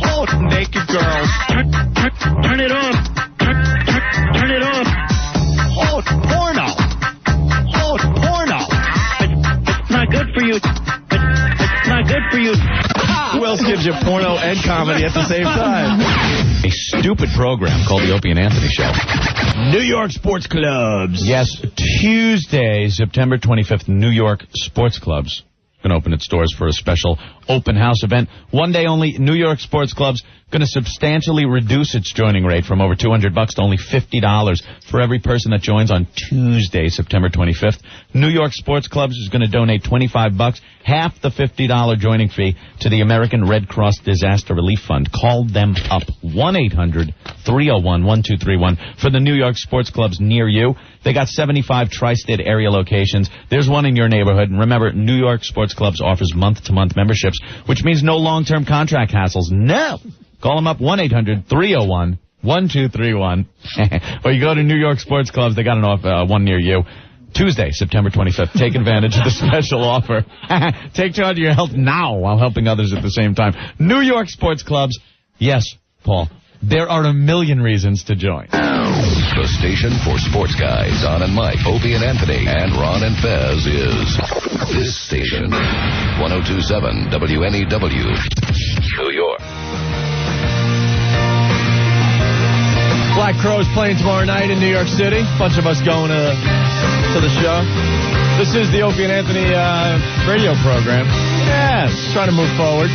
Oh, naked girls. Turn it off. Turn it off. Oh, porno. Oh, porno. It's not good for you. It's not good for you. Who else gives you porno and comedy at the same time? A stupid program called the Opie and Anthony Show. New York sports clubs. Yes, Tuesday, September 25th, New York sports clubs going to open its doors for a special open house event. One day only. New York sports clubs going to substantially reduce its joining rate from over $200 to only $50 for every person that joins on Tuesday, September 25th. New York sports clubs is going to donate $25, half the $50 joining fee, to the American Red Cross Disaster Relief Fund. Call them up 1-800-301-1231 for the New York sports clubs near you. They got 75 tri-state area locations. There's one in your neighborhood. And remember, New York sports clubs offers month-to-month memberships, which means no long-term contract hassles. No! Call them up, 1-800-301-1231. Or you go to New York sports clubs. They got one near you. Tuesday, September 25th. Take advantage of the special offer. Take charge of your health now while helping others at the same time. New York sports clubs. Yes, Paul. There are a million reasons to join. The station for sports guys, Don and Mike, Opie and Anthony, and Ron and Fez is this station, 102.7 WNEW, New York. Black Crowes playing tomorrow night in New York City. A bunch of us going to the show. This is the Opie and Anthony radio program. Yes, trying to move forward.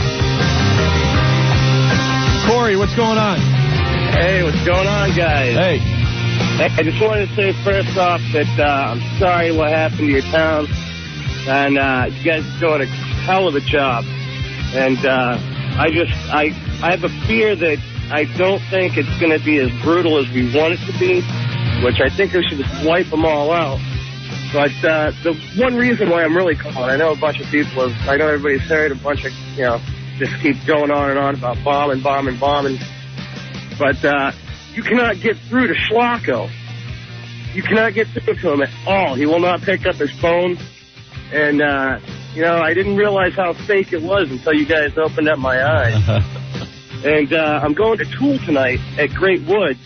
Corey, what's going on? Hey, what's going on, guys? Hey, I just wanted to say first off that I'm sorry what happened to your town, and you guys are doing a hell of a job. And I have a fear that I don't think it's going to be as brutal as we want it to be, which I think we should just wipe them all out. But the one reason why I'm really calling, I know a bunch of people have, I know everybody's heard a bunch of, just keep going on and on about bombing. But you cannot get through to Schlocko. You cannot get through to him at all. He will not pick up his phone. And, I didn't realize how fake it was until you guys opened up my eyes. And I'm going to Tool tonight at Great Woods.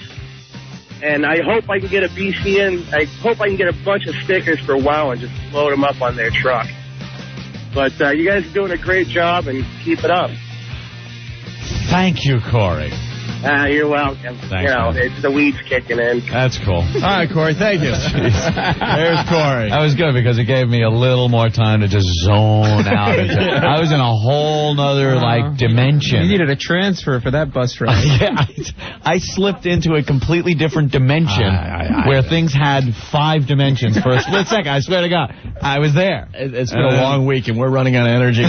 And I hope I can get a BCN. I hope I can get a bunch of stickers for WOW and just load them up on their truck. But you guys are doing a great job, and keep it up. Thank you, Corey. You're welcome. Thanks, it's the weeds kicking in. That's cool. All right, Corey, thank you. There's Corey. That was good because it gave me a little more time to just zone out. I was in a whole nother, dimension. You needed a transfer for that bus ride. Yeah, I slipped into a completely different dimension where things had 5 dimensions for a split second. I swear to God, I was there. It's been a long week, and we're running out of energy.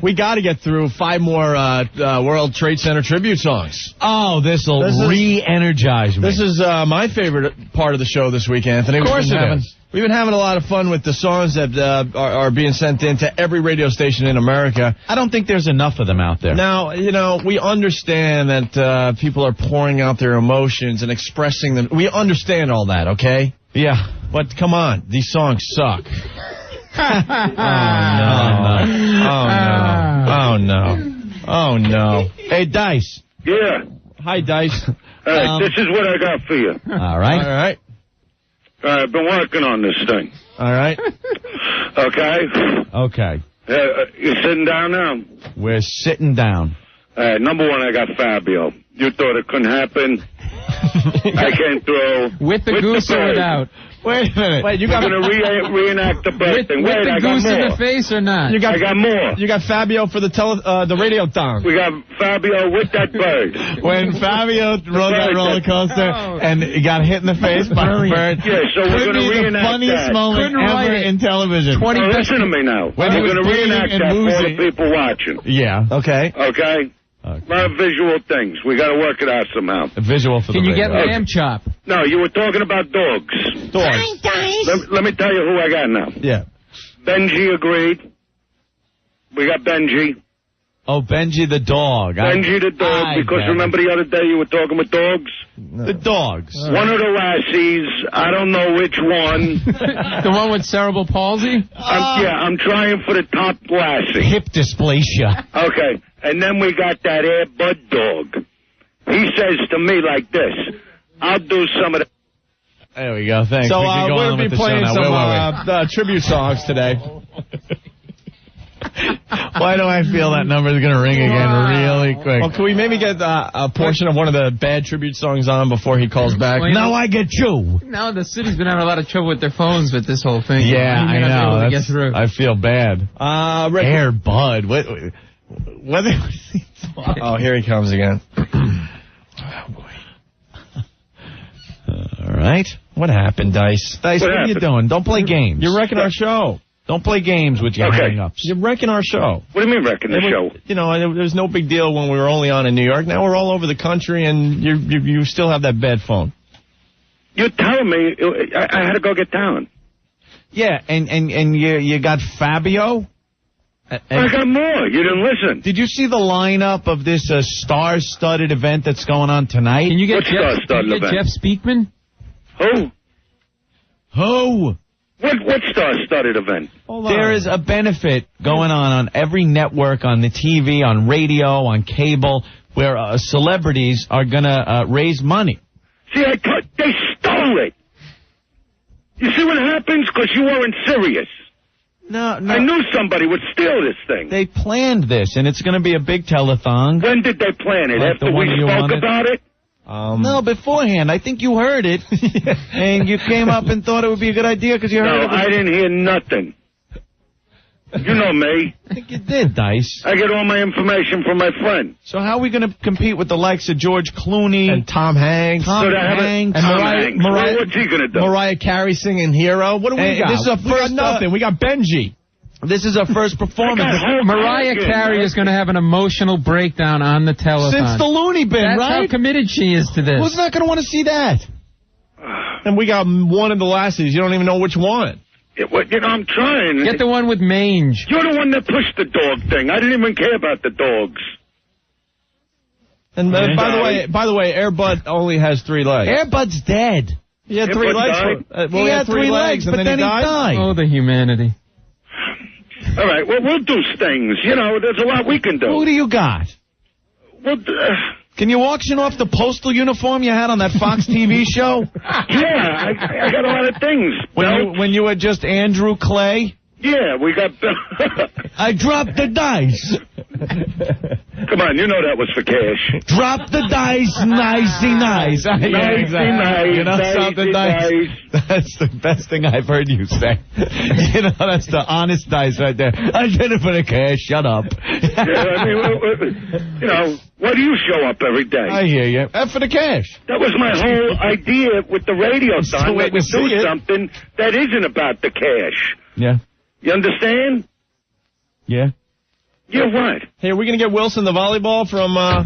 We got to get through 5 more World Trade Center tribute songs. Oh, this will re-energize me. This is my favorite part of the show this week, Anthony. Of course it is. We've been having a lot of fun with the songs that are being sent in to every radio station in America. I don't think there's enough of them out there. Now, we understand that people are pouring out their emotions and expressing them. We understand all that, okay? Yeah. But come on, these songs suck. Oh, no. Hey, Dice. Yeah. Hi, Dice. This is what I got for you. All right. I've been working on this thing. All right. Okay. You sitting down now? We're sitting down. Number one, I got Fabio. You thought it couldn't happen? I can't throw. With the goose or without? Wait a minute. We're going to reenact the bird thing. With the goose in the face or not? I got more. You got Fabio for the radio thong. We got Fabio with that bird. When Fabio rode that roller coaster and he got hit in the face by a bird. Yeah, so we're going to reenact the funniest moment ever in television. Listen to me now. We're going to reenact that for the people watching. Yeah. Okay. A lot of visual things. We got to work it out somehow. A visual for Can the you radio. get lamb chop? No, you were talking about dogs. Let me tell you who I got now. Yeah. Benji agreed. We got Benji. Oh, Benji the dog. Benji the dog, because remember the other day you were talking with dogs? No. The dogs. One of the Lassies, I don't know which one. The one with cerebral palsy? I'm trying for the top Lassie. Hip dysplasia. Okay, and then we got that Air Bud dog. He says to me like this, I'll do some of the... There we go, thanks. So we're going to be playing some tribute songs today. Why do I feel that number is going to ring again really quick? Well, can we maybe get a portion of one of the bad tribute songs on before he calls back? Now I get you. Now the city's been having a lot of trouble with their phones with this whole thing. Yeah, I know. Get through. I feel bad. Air Bud. What? Oh, here he comes again. Oh, boy. All right. What happened, Dice? Dice, what are you doing? Don't play games. You're wrecking our show. Don't play games with your hang-ups. You're wrecking our show. What do you mean wrecking the show? You know, it was no big deal when we were only on in New York. Now we're all over the country, and you still have that bad phone. You're telling me I had to go get down. Yeah, and you got Fabio? I got more. You didn't listen. Did you see the lineup of this star-studded event that's going on tonight? Can you get Jeff Speakman? Who? Who? What star-studded event? There is a benefit going on every network, on the TV, on radio, on cable, where celebrities are going to raise money. See, they stole it. You see what happens? Because you weren't serious. No. I knew somebody would steal this thing. They planned this, and it's going to be a big telethon. When did they plan it? Like After we spoke about it? No, beforehand. I think you heard it, and you came up and thought it would be a good idea because you heard it. No, I didn't hear nothing. You know me. I think you did, Dice. I get all my information from my friend. So how are we going to compete with the likes of George Clooney and Tom Hanks? Tom Hanks. And Mariah, what's he going to do? Mariah Carey singing Hero. What do we got? This is we got nothing. We got Benji. This is our first performance. Mariah Carey is going to have an emotional breakdown on the telethon. Since the Looney Bin, That's right? how committed she is to this. Who's not going to want to see that? And we got one of the lasses. You don't even know which one. I'm trying. Get the one with mange. You're the one that pushed the dog thing. I didn't even care about the dogs. And by the way, Air Bud only has 3 legs. Air Bud's dead. He had 3 legs. He had 3 legs, but then he died. Oh, the humanity. All right, well, we'll do things. You know, there's a lot we can do. Who do you got? Well, can you auction off the postal uniform you had on that Fox TV show? Yeah, I got a lot of things. When you were just Andrew Clay? Yeah, we got... I dropped the dice. Come on, you know that was for cash. Drop the dice, nicey nice. Nicey nice, you know something, Dice? That's the best thing I've heard you say. You know, that's the honest Dice right there. I did it for the cash. Shut up. Yeah, I mean, you know, why do you show up every day? I hear you. For the cash. That was my whole idea with the radio, Don. That we do something that isn't about the cash. Yeah. You understand? Yeah. Yeah, what? Hey, are we going to get Wilson the volleyball from... I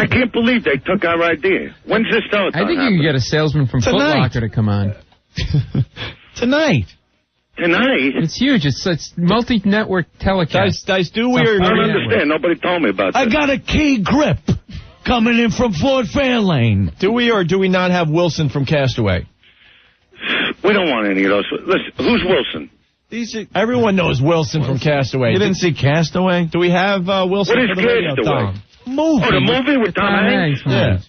can't believe they took our idea. When's this telethon? I think you can get a salesman from Foot Locker to come on. Tonight. Tonight? It's huge. It's multi-network telecast. Dice, do I don't understand. Nobody told me about that. I got a key grip coming in from Fort Fairlane. Do we or do we not have Wilson from Castaway? We don't want any of those. Listen, who's Wilson? Everyone knows Wilson from Castaway. You didn't see Castaway? Do we have Wilson what is for the radio, Castaway? Tom? Movie. Oh, the movie with Tom Hanks? Yeah.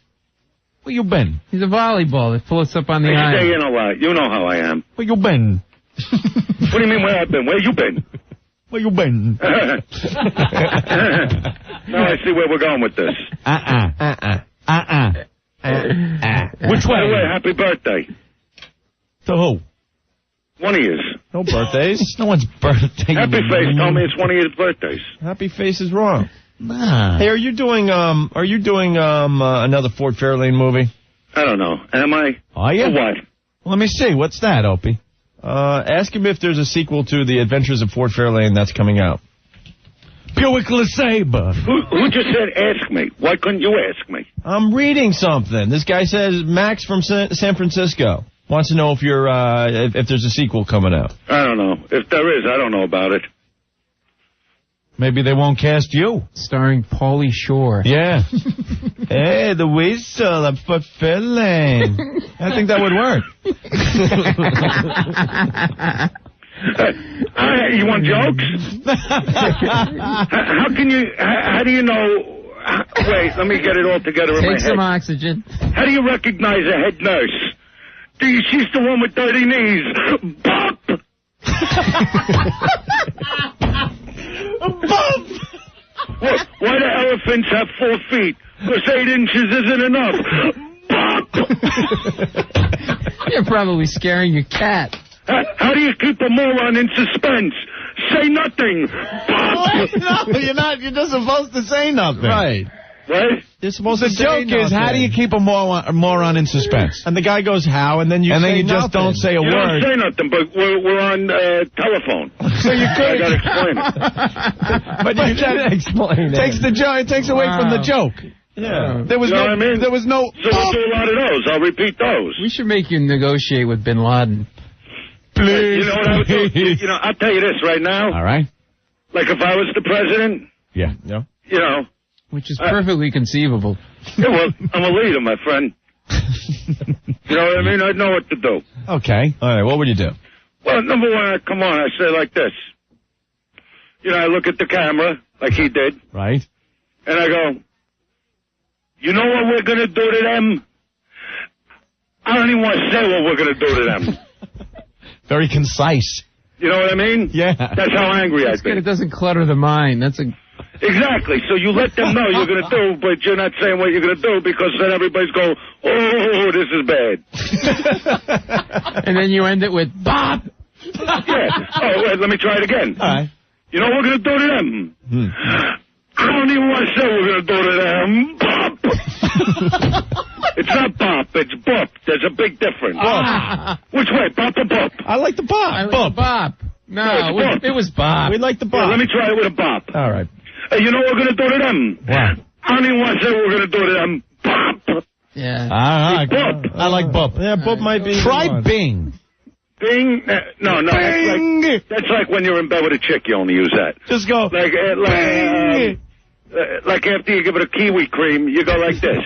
Where you been? He's a volleyball that floats up on the I stay island. in a lot. You know how I am. Where you been? What do you mean where I've been? Where you been? Where you been? Now I see where we're going with this. Which way? By the way, happy birthday. To who? One of yours. No birthdays. No one's birthday. Happy Face told me it's one of your birthdays. Happy Face is wrong. Nah. Hey, are you doing another Fort Fairlane movie? I don't know. Am I? Are you? Or what? Let me see. What's that, Opie? Ask him if there's a sequel to The Adventures of Fort Fairlane that's coming out. Buick LeSabre. Who just said ask me? Why couldn't you ask me? I'm reading something. This guy says Max from San Francisco wants to know if you're if there's a sequel coming out. I don't know. If there is, I don't know about it. Maybe they won't cast you. Starring Pauly Shore. Yeah. Hey, the whistle of Fort Fairlane. I think that would work. You want jokes? How do you know? Wait, let me get it all together in my head. Take some oxygen. How do you recognize a head nurse? She's the one with dirty knees. Bop! Bop! Why do elephants have 4 feet? Because 8 inches isn't enough. Bop! You're probably scaring your cat. How do you keep a moron in suspense? Say nothing. Bop! No, you're not. You're just supposed to say nothing. Right. What? You're supposed The to say joke is, how do you keep a moron in suspense? And the guy goes, how? And then you just don't say a you word. You don't say nothing, but we're on telephone. So you could. I got to explain it. But you can't explain it. It takes away from the joke. Yeah. There was you know what I mean? There was no. So we'll do a lot of those. I'll repeat those. We should make you negotiate with Bin Laden. Please. You know what I would do? You know, I'll tell you this right now. All right. Like if I was the president. Yeah. Yeah. You know. Which is perfectly conceivable. Yeah, well, I'm a leader, my friend. You know what I mean? I know what to do. Okay. All right, what would you do? Well, number one, I come on, I say like this. You know, I look at the camera, like he did. Right. And I go, you know what we're going to do to them? I don't even want to say what we're going to do to them. Very concise. You know what I mean? Yeah. That's how angry I've been. It doesn't clutter the mind. That's a... Exactly. So you let them know you're going to do, but you're not saying what you're going to do because then everybody's going, oh, this is bad. And then you end it with, Bob! Yeah. Oh, wait, let me try it again. All right. You know what we're going to do to them? I don't even want to say what we're going to do to them. Bop! It's not bop, it's bop. There's a big difference. Which way, bop or bop? I like the bop. I like the bop. No, it was bop. We like the bop. Yeah, let me try it with a bop. All right. Hey, you know what we're going to do to them? What? I don't even want to say what we're going to do to them. Bop! Yeah. Bop. I like bop. Yeah, bop might be. Try Bing. Bing? No. Bing! That's like when you're in bed with a chick, you only use that. Just go. Like after you give it a kiwi cream, you go like this.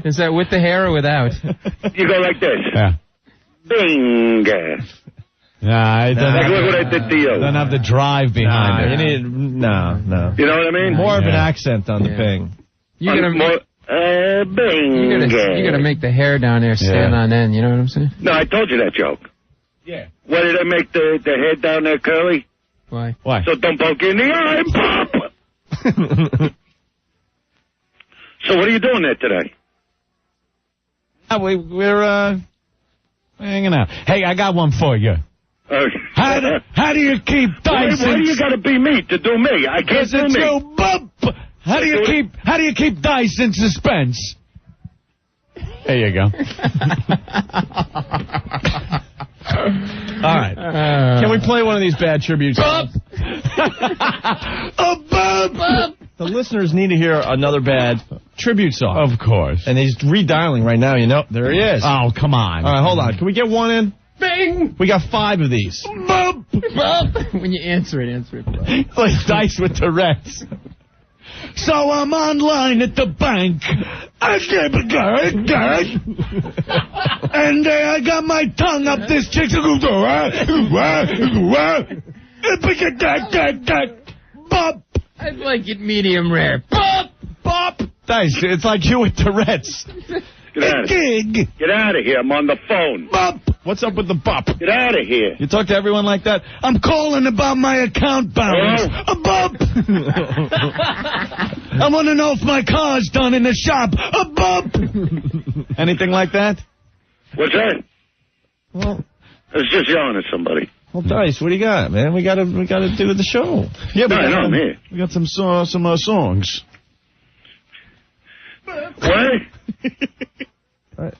Is that with the hair or without? You go like this. Yeah. Bing. Nah, it doesn't. Like, look what I did to you. Doesn't have the drive behind it. You need no. You know what I mean? More of an accent on the Bing. You gotta Bing. You gotta make the hair down there stand on end. You know what I'm saying? No, I told you that joke. Yeah. Why did I make the head down there curly? Why? So don't poke you in the eye, pop. So what are you doing there today? We're hanging out. Hey, I got one for you. How do you keep Dyson? Why do you got to be me to do me? I can't do me. You bump. How do you keep Dice in suspense? There you go. All right. Can we play one of these bad tribute songs? The listeners need to hear another bad tribute song. Of course. And he's redialing right now, you know. There he is. Oh, come on. All right, hold on. Can we get one in? Bing! We got 5 of these. Bump! When you answer it. Like Dice with Tourette's. So I'm online at the bank. And I got my tongue up this chick's. Bop. I'd like it medium rare. Bop! Bop. Dice, it's like you with Tourette's. Get out of here. I'm on the phone. Bop. What's up with the bop? Get out of here. You talk to everyone like that? I'm calling about my account balance. A bop. I want to know if my car's done in the shop. A bop. Anything like that? What's that? Well, I was just yelling at somebody. Well, Dice, what do you got, man? We gotta do the show. Yeah, I'm here. We got some songs. What?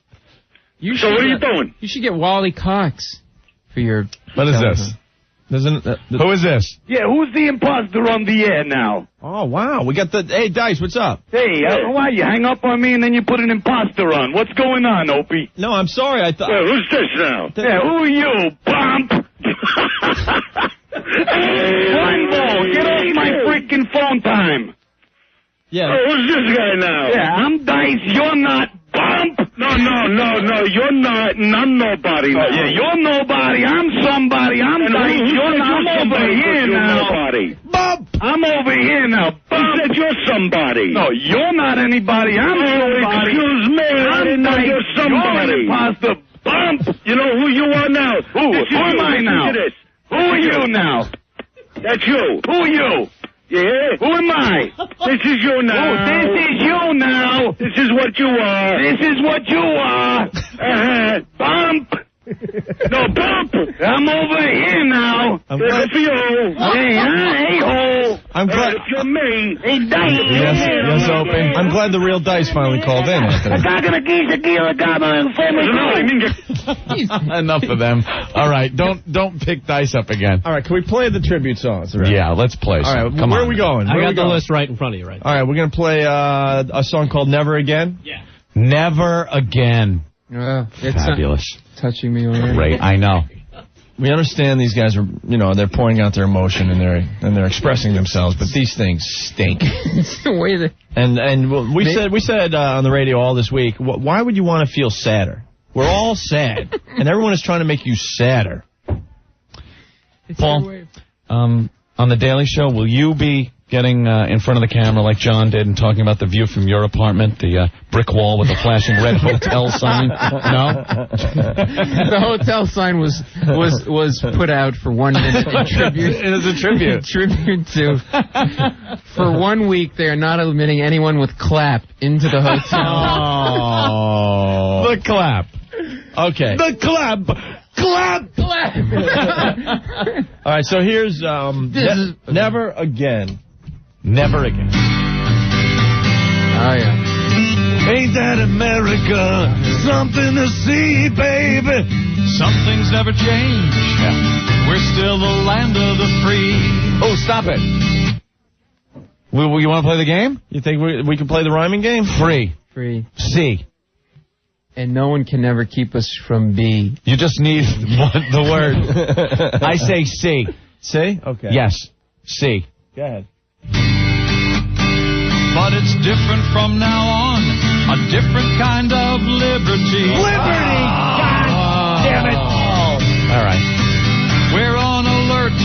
So what are you doing? You should get Wally Cox for your... What is this? Who is this? Yeah, who's the imposter on the air now? Oh, wow. We got the... Hey, Dice, what's up? Hey, I don't know why you hang up on me and then you put an imposter on. What's going on, Opie? No, I'm sorry. I thought... Well, who's this now? Yeah, who are you, bump? Rainbow, get off my freaking phone time. Yeah. Oh, who's this guy now? Yeah, I'm Dice. You're not, bump. No, you're not, and I'm nobody now. Yeah, you're nobody, I'm somebody, I'm Dice, I'm over here now. Nobody. Bump! I'm over here now, bump! Who said you're somebody? No, you're not anybody, I'm somebody. Excuse me, I didn't know you're somebody. You're an imposter, bump! You know who you are now? Who am I now? Who are you now? That's you. Who are you? Yeah? Who am I? This is you now. This is you now. This is what you are. This is what you are. Bump. No, bump. I'm over here now. Good for you. Hey, ho. I'm glad. If you're me, he died. Yes, Opie. I'm glad the real dice finally called in, Anthony. Enough of them. All right, don't pick dice up again. All right, can we play the tribute songs? Right? Yeah, let's play. All right, come where on. are we going? I got the list right in front of you, right? All right, we're going to play a song called Never Again. Yeah. Never Again. It's Fabulous. Touching me already. Great, I know. We understand these guys are, they're pouring out their emotion and they're expressing themselves, but these things stink. It's the way that. And we said on the radio all this week, why would you want to feel sadder? We're all sad, and everyone is trying to make you sadder. Paul, on the Daily Show, will you be getting in front of the camera like John did and talking about the view from your apartment, the brick wall with the flashing red hotel sign? No? The hotel sign was put out for 1 minute in tribute. It is a tribute. Tribute to. For 1 week, they are not admitting anyone with clap into the hotel. Oh. The clap. Okay. The clap. Clap. Clap. All right, so here's Never Again. Never Again. Oh, yeah. Ain't that America? Something to see, baby. Some things never change. Yeah. We're still the land of the free. Oh, stop it. You want to play the game? You think we can play the rhyming game? Free. C. And no one can ever keep us from B. You just need the word. I say C. C? Okay. Yes. C. Go ahead. But it's different from now on. A different kind of liberty. Liberty! God damn it! All right. We're on alert.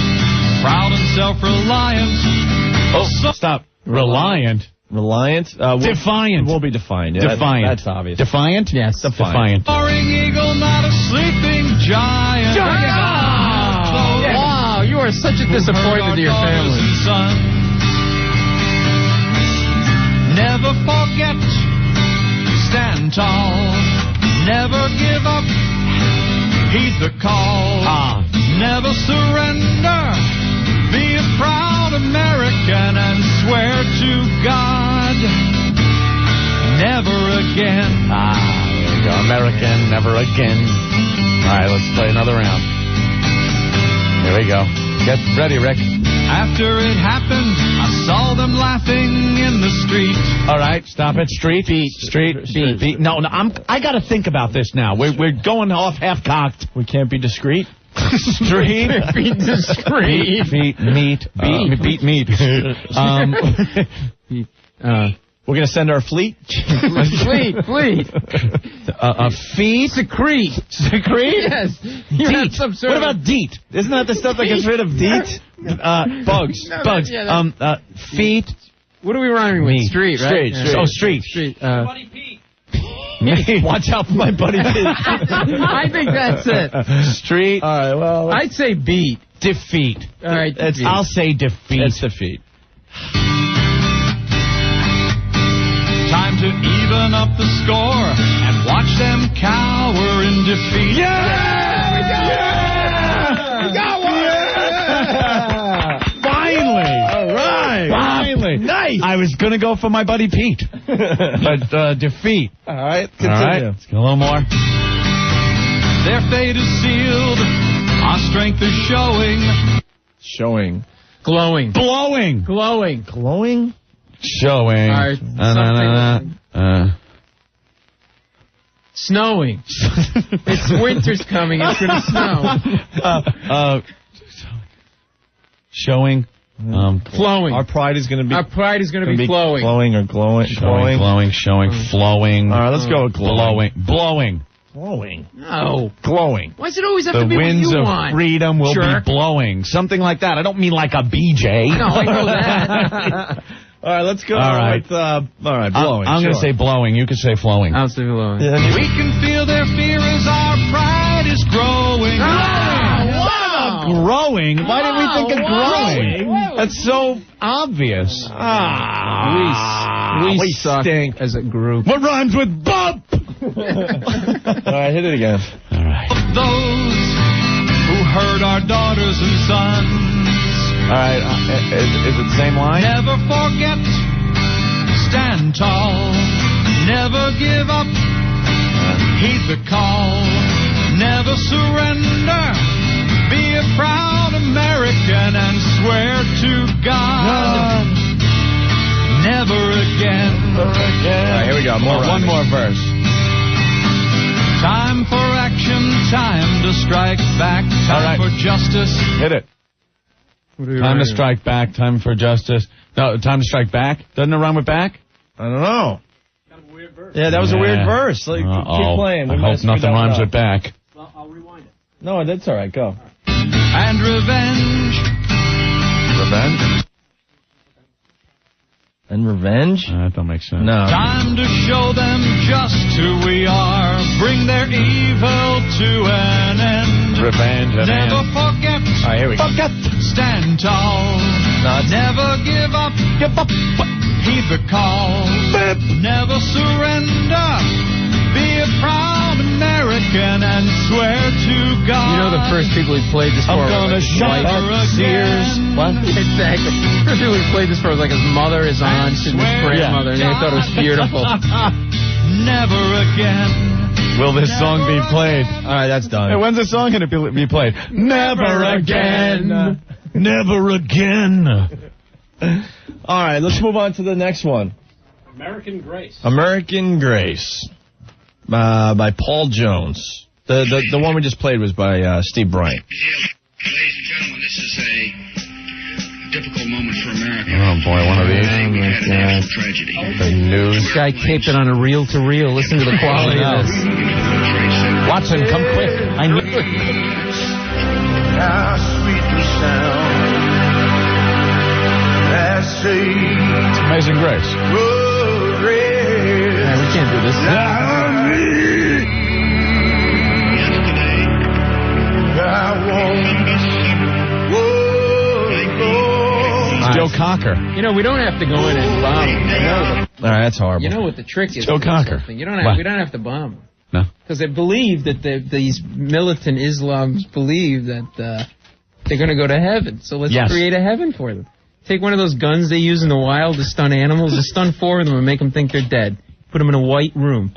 Proud and self-reliant. Oh, stop. Reliant. Defiant. We'll be defiant. Yeah, Defiant. That's obvious. Defiant? Yes. Defiant. Soaring eagle, not a sleeping giant. Wow, you are such a disappointment to your family. Never forget, stand tall, never give up, heed the call, never surrender, be a proud American and swear to God, never again. There you go, American, never again. All right, let's play another round. Here we go. Get ready, Rick. After it happened, I saw them laughing in the street. All right, stop it. Street. Beat. No, I got to think about this now. We're going off half-cocked. We can't be discreet. Street. Be discreet. Beat meat. We're going to send our fleet. Fleet. Feet. Secrete. Yes. Deet. What about deet? Isn't that the stuff that gets rid of deet? Bugs. Feet. What are we rhyming with? Meat. Street, right? Street. Buddy Pete. Watch out for my buddy Pete. I think that's it. Street. All right, well. I'd say beat. Defeat. All right, defeat. I'll say defeat. It's defeat. Time to even up the score and watch them cower in defeat. We got one! Finally! All right! Finally! Nice! I was going to go for my buddy Pete, but defeat. All right, continue. All right, let's get a little more. Their fate is sealed. Our strength is showing. Glowing. Blowing. Showing. All right, snowing. It's winter's coming. It's going to snow. Showing. Flowing. Our pride is going to be. Our pride is going to be flowing. Glowing or glowing. Showing. Flowing. All right, let's go with glowing. Blowing. No. Glowing. Why does it always have The to be what winds you of want? freedom will be blowing. Something like that. I don't mean like a BJ. No, I know that. All right, let's go All right. with, blowing. I'm going to say blowing. You can say flowing. I'll say blowing. We can feel their fear as our pride is growing. Growing? Why didn't we think of growing? That's so obvious. We stink as a group. What rhymes with bump? All right, hit it again. All right. Those who hurt our daughters and sons, All right. Is it the same line? Never forget, stand tall, never give up, heed the call, never surrender, be a proud American and swear to God, never again. All right, here we go. One more verse. Time for action, time to strike back, time for justice. Hit it. Time to strike back, time for justice. No, time to strike back. Doesn't it rhyme with back? I don't know. Yeah, that was a weird verse. Like, keep playing. I hope nothing rhymes with back. Well, I'll rewind it. No, that's all right. Go. And revenge. Revenge? And revenge? That don't make sense. No. Time to show them just who we are. Bring their evil to an end. Revenge. Never forget. All right, here we go. Stand tall. Never give up. Heed the call. Never surrender. Be a proud American and swear to God. You know the first people he played this for I'm gonna shut up Sears. What? Exactly. First people he played this for was like his mother, his aunt, and his grandmother, and they thought it was beautiful. Never again. Will this song be played? All right, that's done. Hey, when's the song going to be played? Never again. Never again. All right, let's move on to the next one. American Grace. American Grace by Paul Jones. The one we just played was by Steve Bryant. Ladies and gentlemen, this is a difficult moment for America. Oh, boy, one of these. We had a national tragedy. The news. This guy taped it on a reel-to-reel. Listen to the quality of this. Watson, come quick. I knew it. How sweet the sound that It's Amazing Grace. Yeah, we can't do this. Joe Cocker. You know, we don't have to go in and bomb. All right, that's horrible. You know what the trick is? Joe Cocker. We don't have to bomb. No. Because they believe that these militant Islams believe that they're going to go to heaven. So let's create a heaven for them. Take one of those guns they use in the wild to stun animals, just stun 4 of them and make them think they're dead. Put them in a white room.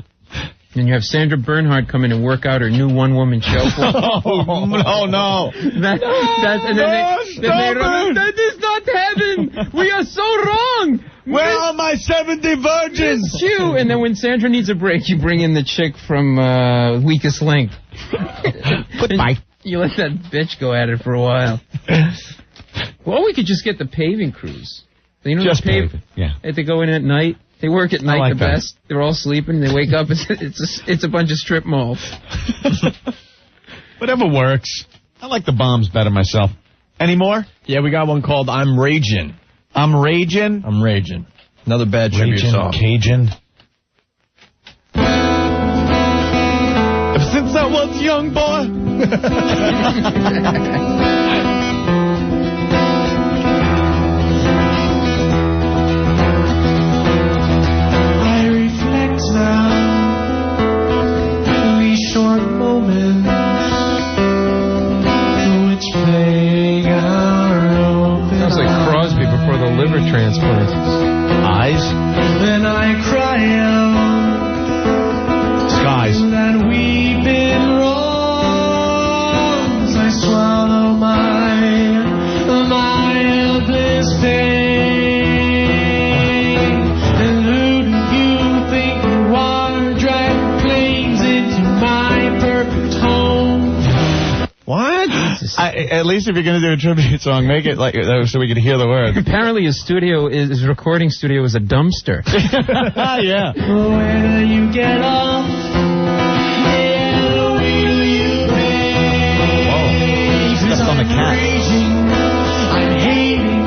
And you have Sandra Bernhard come in and work out her new one-woman show. No. That is not heaven. We are so wrong. Where are my 70 virgins? And then when Sandra needs a break, you bring in the chick from Weakest Link. You let that bitch go at it for a while. Well, we could just get the paving crews. You know, just paving. Yeah. They go in at night. They work at night the best. They're all sleeping. They wake up. It's a bunch of strip malls. Whatever works. I like the bombs better myself. Any more? Yeah, we got one called I'm Ragin'. I'm Ragin'? I'm Ragin'. Another bad tribute song. Cajun. Ever since I was a young boy. Short moments which play our open sounds like Crosby before the liver transplant. Eyes. Then I cry out. Skies. That we've been wrong. I swallow my endless pain. And who do you think you are? Drag planes into my perfect home. What? At least if you're going to do a tribute song, make it like so we can hear the words. Apparently his recording studio is a dumpster. Yeah. Where do you get off? Where will you pay? Whoa. Stepped on the cat. I'm hating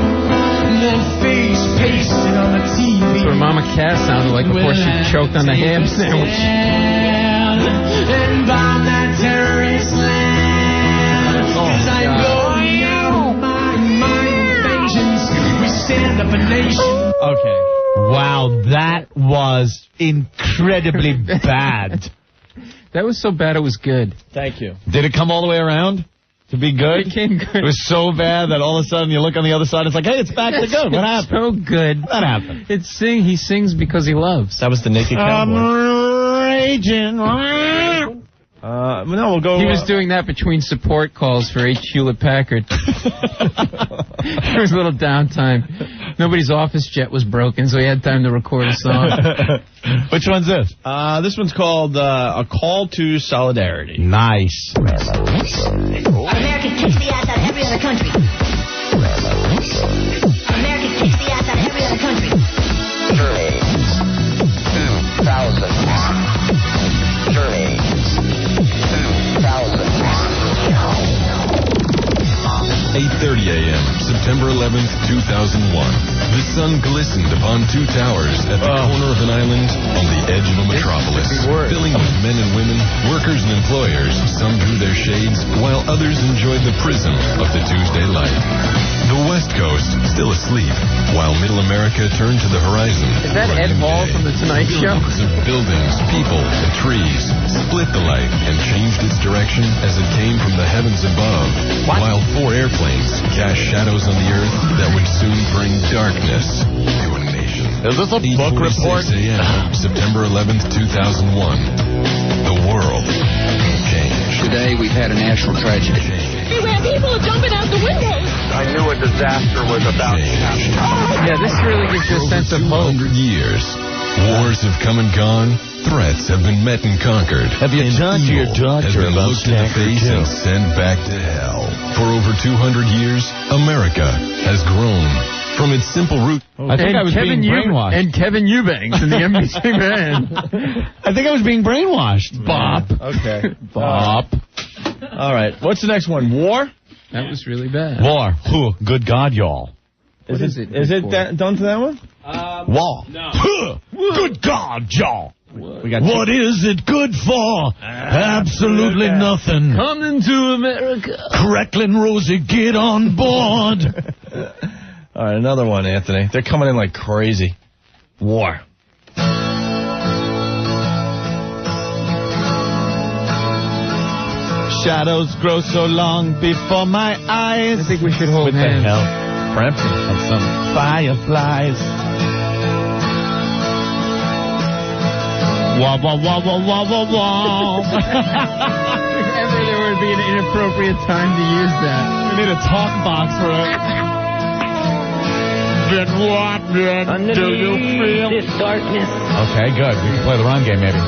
that face pasted on the TV. That's what Mama Cass sounded like before she choked on the ham sandwich. And bomb that terrorist land. Cause I'm going out my vengeance. We stand up a nation. Okay. Wow, that was incredibly bad. That was so bad it was good. Thank you. Did it come all the way around? To be good? It became good. It was so bad that all of a sudden you look on the other side, it's like, hey, it's back to good. What happened? So good. What happened? He sings because he loves. That was the Naked Cowboy. I'm raging. No, we'll go. He was doing that between support calls for H. Hewlett-Packard. There was a little downtime. Nobody's office jet was broken, so he had time to record a song. Which one's this? This one's called A Call to Solidarity. Nice. America kicks the ass out of every other country. America kicks the ass out of every other country. Germany. 2,000. Germany. 2,000. 8:30 a.m., September 11th, 2001. The sun glistened upon two towers at the corner of an island on the edge of a metropolis, filling with men and women, workers and employers. Some drew their shades, while others enjoyed the prism of the Tuesday light. The West Coast, still asleep, while Middle America turned to the horizon. Is that Ed Hall from The Tonight Show? Millions of buildings, people, and trees split the light and changed its direction as it came from the heavens above, while four airplanes cast shadows on the earth that would soon bring darkness to a nation. Is this a book report? 8:46 a.m., September 11th, 2001. The world changed. Today we've had a national tragedy. Beware, people are jumping out the windows. I knew a disaster was about to happen. Yeah, this really gives you a sense of hope. 200 years. Wars have come and gone. Threats have been met and conquered. Have you talked to your doctor has been about looked in the face and sent back to hell. For over 200 years, America has grown. From its simple root... I think I was being brainwashed. And Kevin Eubanks in the NBC band. I think I was being brainwashed. Bop. Okay. Bop. All right. What's the next one? War? That was really bad. War. Good God, y'all. Is it done to that one? War. No. Good God, y'all. We got what is it good for? Absolutely nothing. Coming to America. Crackling Rosie, get on board. All right, another one, Anthony. They're coming in like crazy. War. Shadows grow so long before my eyes. I think we should hold With hands. the help, perhaps, of some fireflies. Wah, wah, wah, wah, wah, wah, wah. If ever there would be an inappropriate time to use that. We need a talk box for it. Then what do you feel? This darkness Okay, good. We can play the run game, maybe.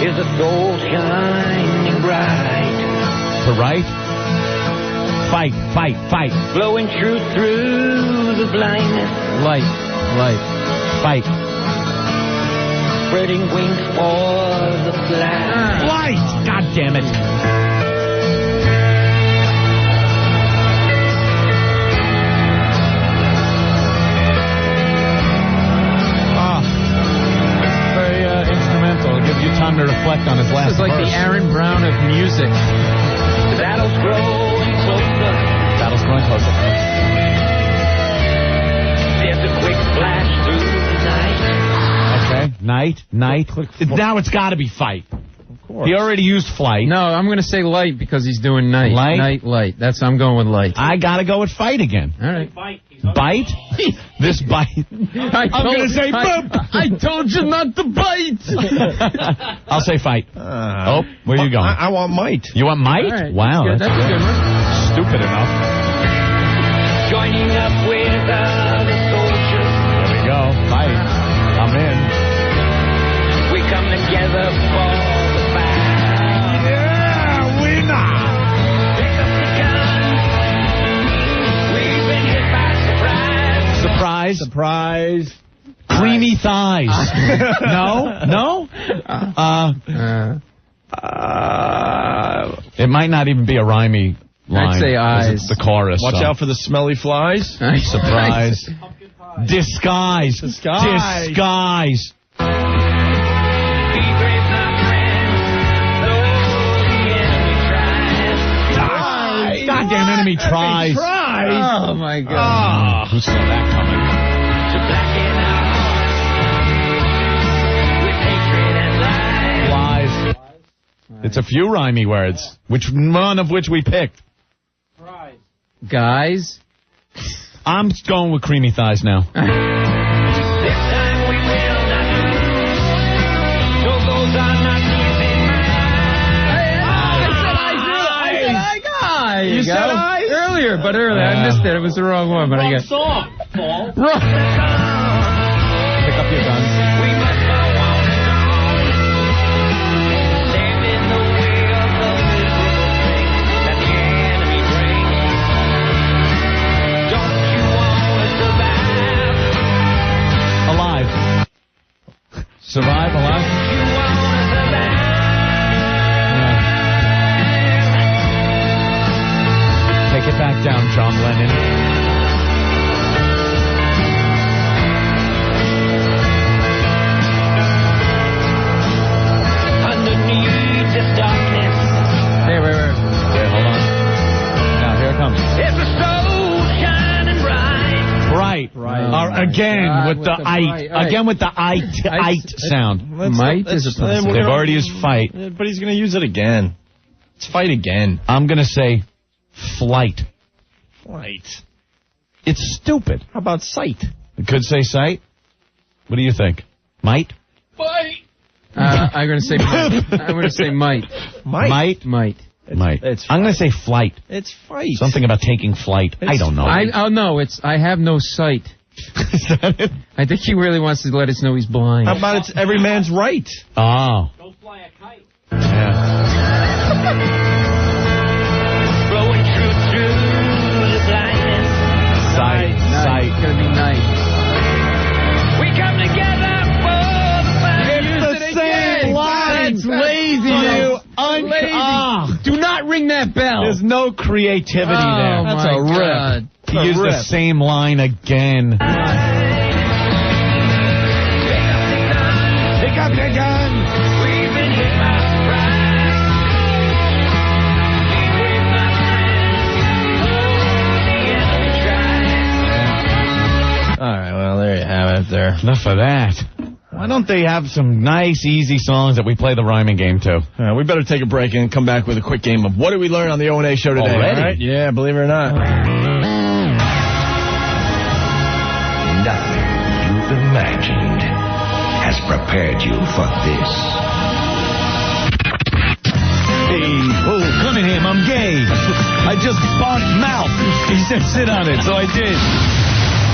is a soul shining bright. To right? Fight, fight, fight. Glowing truth through the blindness. Light. Fight. Spreading wings for the flag. Light! God damn it. Very instrumental. It gives you time to reflect on his last This is like verse. the Aaron Brown of music. The battle's growing closer. Battle's growing closer. There's a quick flash through the night. Okay. Night. Now it's got to be fight. Of course. He already used flight. No, I'm going to say light because he's doing night. Light? Light. I'm going with light. I got to go with fight again. All right. Bite? This bite. I'm going to say boop. I told you not to bite. I'll say fight. Where are you going? I want might. You want might? All right. Wow, That's a good one. Stupid enough. Joining up with other soldiers. There we go. Fight. I'm in. We come together for the fight. Yeah, winner. Pick up the guns. We've been hit by surprise. Surprise. Creamy thighs. No? It might not even be a rhymey line. I'd say eyes. It's the chorus. Watch out for the smelly flies. Surprise. Disguise. Be brave, my friend. Though the enemy tries. Goddamn enemy tries. Oh, my God. Who saw that coming? To blacken our hearts with hatred and lies. Lies. It's a few rhymey words, none of which we picked. Guys? I'm going with creamy thighs now. You said I? Earlier. I missed it. It was the wrong one, but I guess. Song, Paul. Pick up your guns. Alive. Survive, alive? Take it back down, John Lennon. Underneath this darkness. Wait, hold on. Now, here it comes. It's a soul shining bright. Bright. Again with the "ite." Again with the "ite" sound. Might is a possibility. They've already used fight. But he's going to use it again. Let's fight again. I'm going to say flight. Flight. It's stupid. How about sight? It could say sight. What do you think? Might? Fight. I'm going to say might. I'm going to say might. Might? Might. I'm going to say flight. It's fight. Something about taking flight. I don't know. I have no sight. Is that it? I think he really wants to let us know he's blind. How about it's every man's right? Oh. Go fly a kite. Yeah. Blowing through the blindness. Sight. It's going to be night. We come together for the fight. It's the same line. That's lazy. Do not ring that bell. There's no creativity there. That's a rip. He used the same line again. Pick up the gun. We've been hit by surprise. Be brave, my friend. All right, well, there you have it there. Enough of that. Why don't they have some nice, easy songs that we play the rhyming game to? We better take a break and come back with a quick game of what did we learn on the O&A show today? Already? All right? Yeah, believe it or not. Nothing you've imagined has prepared you for this. Hey, Cunningham, I'm gay. I just bought mouth. He said sit on it, so I did.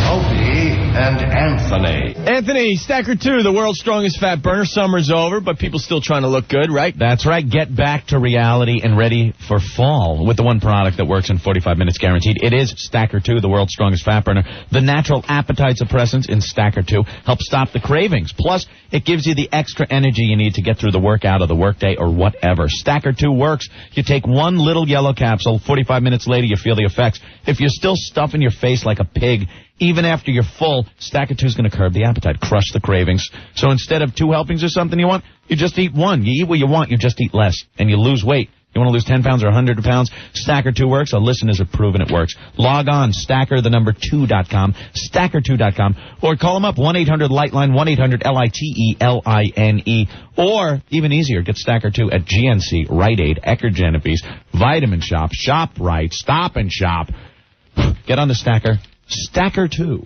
Opie and Anthony. Anthony, Stacker 2, the world's strongest fat burner. Summer's over, but people still trying to look good, right? That's right. Get back to reality and ready for fall with the one product that works in 45 minutes guaranteed. It is Stacker 2, the world's strongest fat burner. The natural appetite suppressants in Stacker 2 help stop the cravings. Plus, it gives you the extra energy you need to get through the workout or the workday or whatever. Stacker 2 works. You take one little yellow capsule. 45 minutes later, you feel the effects. If you're still stuffing your face like a pig, even after you're full, Stacker 2 is going to curb the appetite, crush the cravings. So instead of 2 helpings or something you want, you just eat 1. You eat what you want, you just eat less. And you lose weight. You want to lose 10 pounds or 100 pounds? Stacker 2 works. Our listeners have proven it works. Log on, stacker2.com, stacker2.com, or call them up, 1-800-LIGHTLINE, 1-800-LITELINE. Or, even easier, get Stacker 2 at GNC, Rite Aid, Ecker Genevieve, Vitamin Shop, ShopRite, Stop and Shop. Get on the Stacker. Stacker 2.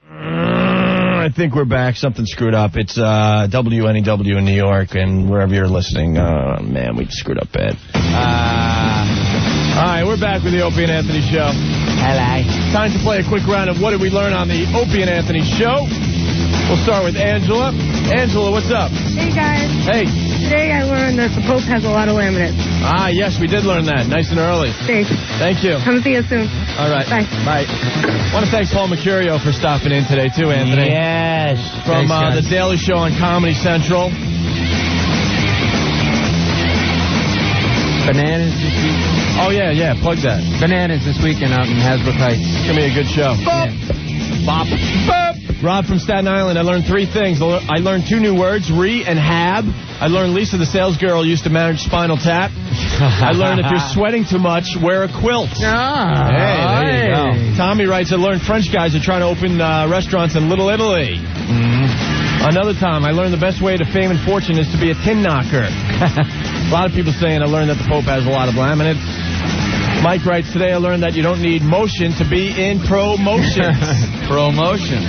I think we're back. Something screwed up. It's WNEW in New York, and wherever you're listening, man, we screwed up bad. All right, we're back with the Opie and Anthony Show. Hello. Time to play a quick round of what did we learn on the Opie and Anthony Show. We'll start with Angela. Angela, what's up? Hey, guys. Hey. Today I learned that the Pope has a lot of laminates. Ah, yes, we did learn that. Nice and early. Thanks. Thank you. Come see you soon. All right. Bye. Bye. I want to thank Paul Mecurio for stopping in today, too, Anthony. Yes. From The Daily Show on Comedy Central. Bananas this week. Oh, yeah, plug that. Bananas this weekend out in Hasbrook Heights. It's going to be a good show. Bop. Yeah. Bop. Bop. Rob from Staten Island, I learned 3 things. I learned 2 new words, re and hab. I learned Lisa, the sales girl, used to manage Spinal Tap. I learned if you're sweating too much, wear a quilt. Hey, there you go. Tommy writes, I learned French guys are trying to open restaurants in Little Italy. Another time, I learned the best way to fame and fortune is to be a tin knocker. A lot of people saying I learned that the Pope has a lot of laminates. Mike writes, today I learned that you don't need motion to be in promotions. Promotion.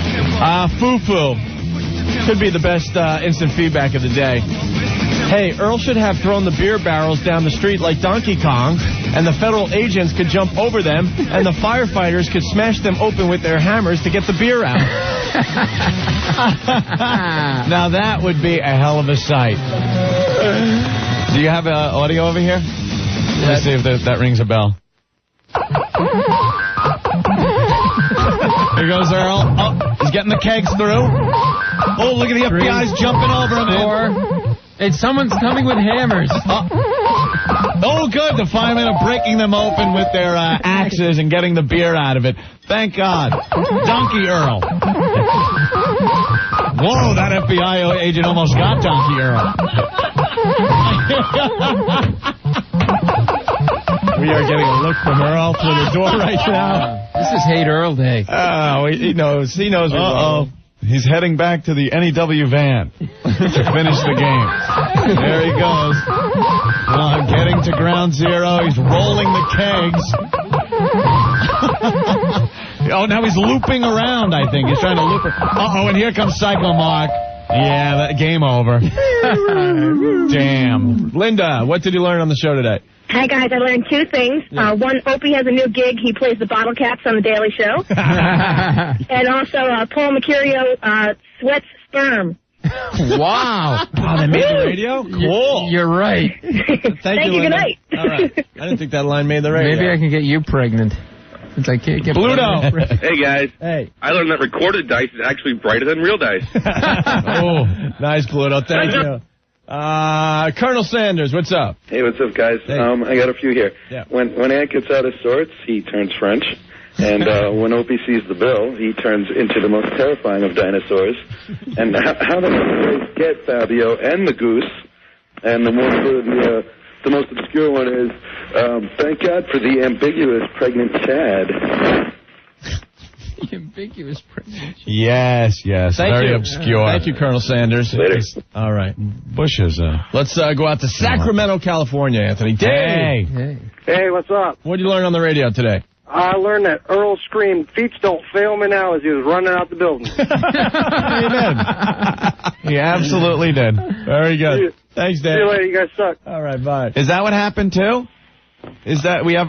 Foo-foo. Could be the best instant feedback of the day. Hey, Earl should have thrown the beer barrels down the street like Donkey Kong, and the federal agents could jump over them, and the firefighters could smash them open with their hammers to get the beer out. Now that would be a hell of a sight. Do you have audio over here? Let's see if that rings a bell. Here goes Earl. Oh, he's getting the kegs through. Oh, look at the FBI's jumping over him. 4. And someone's coming with hammers. Oh, good. The firemen are breaking them open with their axes and getting the beer out of it. Thank God. Donkey Earl. Whoa, that FBI agent almost got Donkey Earl. We are getting a look from Earl through the door right now. This is Hate Earl Day. Oh, he knows. He knows. Uh-oh. He's heading back to the NEW van to finish the game. There he goes. Getting to ground zero. He's rolling the kegs. Oh, now he's looping around, I think. He's trying to loop. Uh-oh, and here comes Psycho Mark. Yeah, game over. Damn. Linda, what did you learn on the show today? Hi, guys. I learned 2 things. One, Opie has a new gig. He plays the bottle caps on The Daily Show. And also, Paul Mecurio sweats sperm. Wow. Oh, they made the radio? Cool. You're right. Thank you, good night. All right. I didn't think that line made the radio. Maybe I can get you pregnant. Since I can't get Pluto. Hey, guys. Hey. I learned that recorded dice is actually brighter than real dice. Oh, nice, Pluto. Thank you. Colonel Sanders, what's up? Hey, what's up, guys? Hey. I got a few here. Yeah. When Ant gets out of sorts, he turns French. And when Opie sees the bill, he turns into the most terrifying of dinosaurs. And how the hell get Fabio and the goose? And the most obscure one is, thank God for the ambiguous pregnant Chad. Ambiguous pregnant. Yes. Very obscure. Thank you, Colonel Sanders. Later. All right. Bush is Let's go out to Sacramento, California, Anthony. Dave. Hey, what's up? What did you learn on the radio today? I learned that Earl screamed, "Feet don't fail me now," as he was running out the building. He did. He absolutely did. Very good. Thanks, Dave. See you later. You guys suck. All right, bye. Is that what happened, too? Is that we have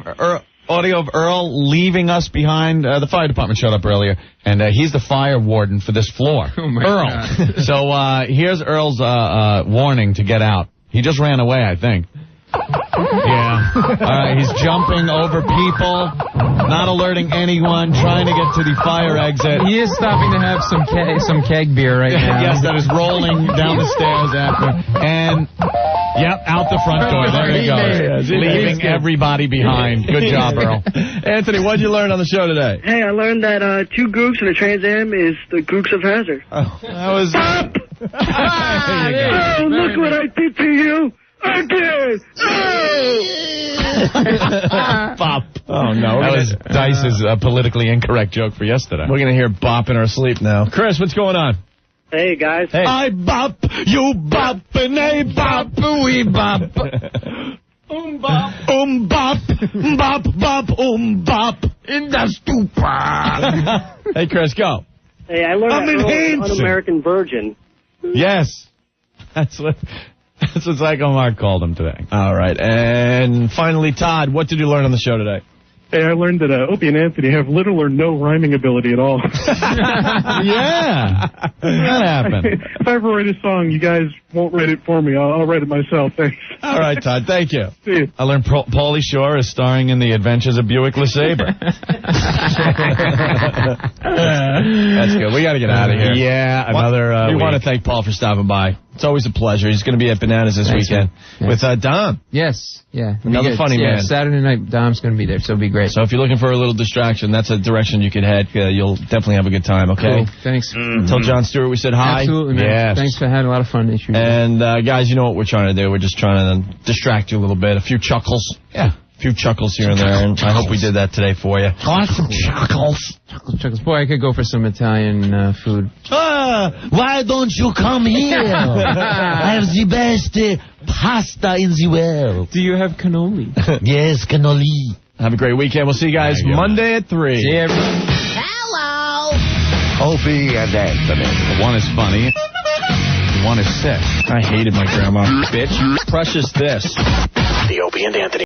audio of Earl leaving us behind? The fire department showed up earlier, and he's the fire warden for this floor. Oh, my Earl. God. So here's Earl's warning to get out. He just ran away, I think. Yeah. All right, he's jumping over people, not alerting anyone, trying to get to the fire exit. He is stopping to have some keg beer right now. Yes, that is rolling down the stairs after. And, yep, out the front door. There he goes. Leaving everybody behind. Good job, Earl. Anthony, what did you learn on the show today? Hey, I learned that 2 gooks in a Trans Am is the gooks of hazard. Oh, that was... Oh, look what I did to you. I did! Bop. Oh, no. That was Dice's politically incorrect joke for yesterday. We're going to hear bop in our sleep now. Chris, what's going on? Hey, guys. Hey. I bop, you bop, and I bop, we bop. Bop. Bop, bop, bop, bop. In the stupid. Hey, Chris, go. Hey, I learned that Earl is an un-American virgin. Yes. That's what Psycho Mark called him today. All right. And finally, Todd, what did you learn on the show today? Hey, I learned that Opie and Anthony have little or no rhyming ability at all. Yeah. That happened. If I ever write a song, you guys won't write it for me. I'll write it myself. Thanks. All right, Todd. Thank you. See you. I learned Pauly Shore is starring in The Adventures of Buick LeSabre. That's good. We got to get out of here. Yeah, another We week. want to thank Paul for stopping by. It's always a pleasure. He's going to be at Bananas this weekend with Dom. Yes, yeah. Another funny man. Saturday night, Dom's going to be there, so it'll be great. So if you're looking for a little distraction, that's a direction you could head. You'll definitely have a good time, okay? Cool. Thanks. Tell John Stewart we said hi. Absolutely, man. Yes. Thanks for having a lot of fun this year. And, guys, you know what we're trying to do. We're just trying to distract you a little bit. A few chuckles. Yeah. A few chuckles here and there, and I hope we did that today for you. Awesome chuckles. Chuckles. Boy, I could go for some Italian food. Why don't you come here? I have the best pasta in the world. Do you have cannoli? Yes, cannoli. Have a great weekend. We'll see you guys Monday at 3. See you, everyone. Hello. Opie and Anthony. One is funny. One is sick. I hated my grandma. Bitch. Precious this. The Opie and Anthony.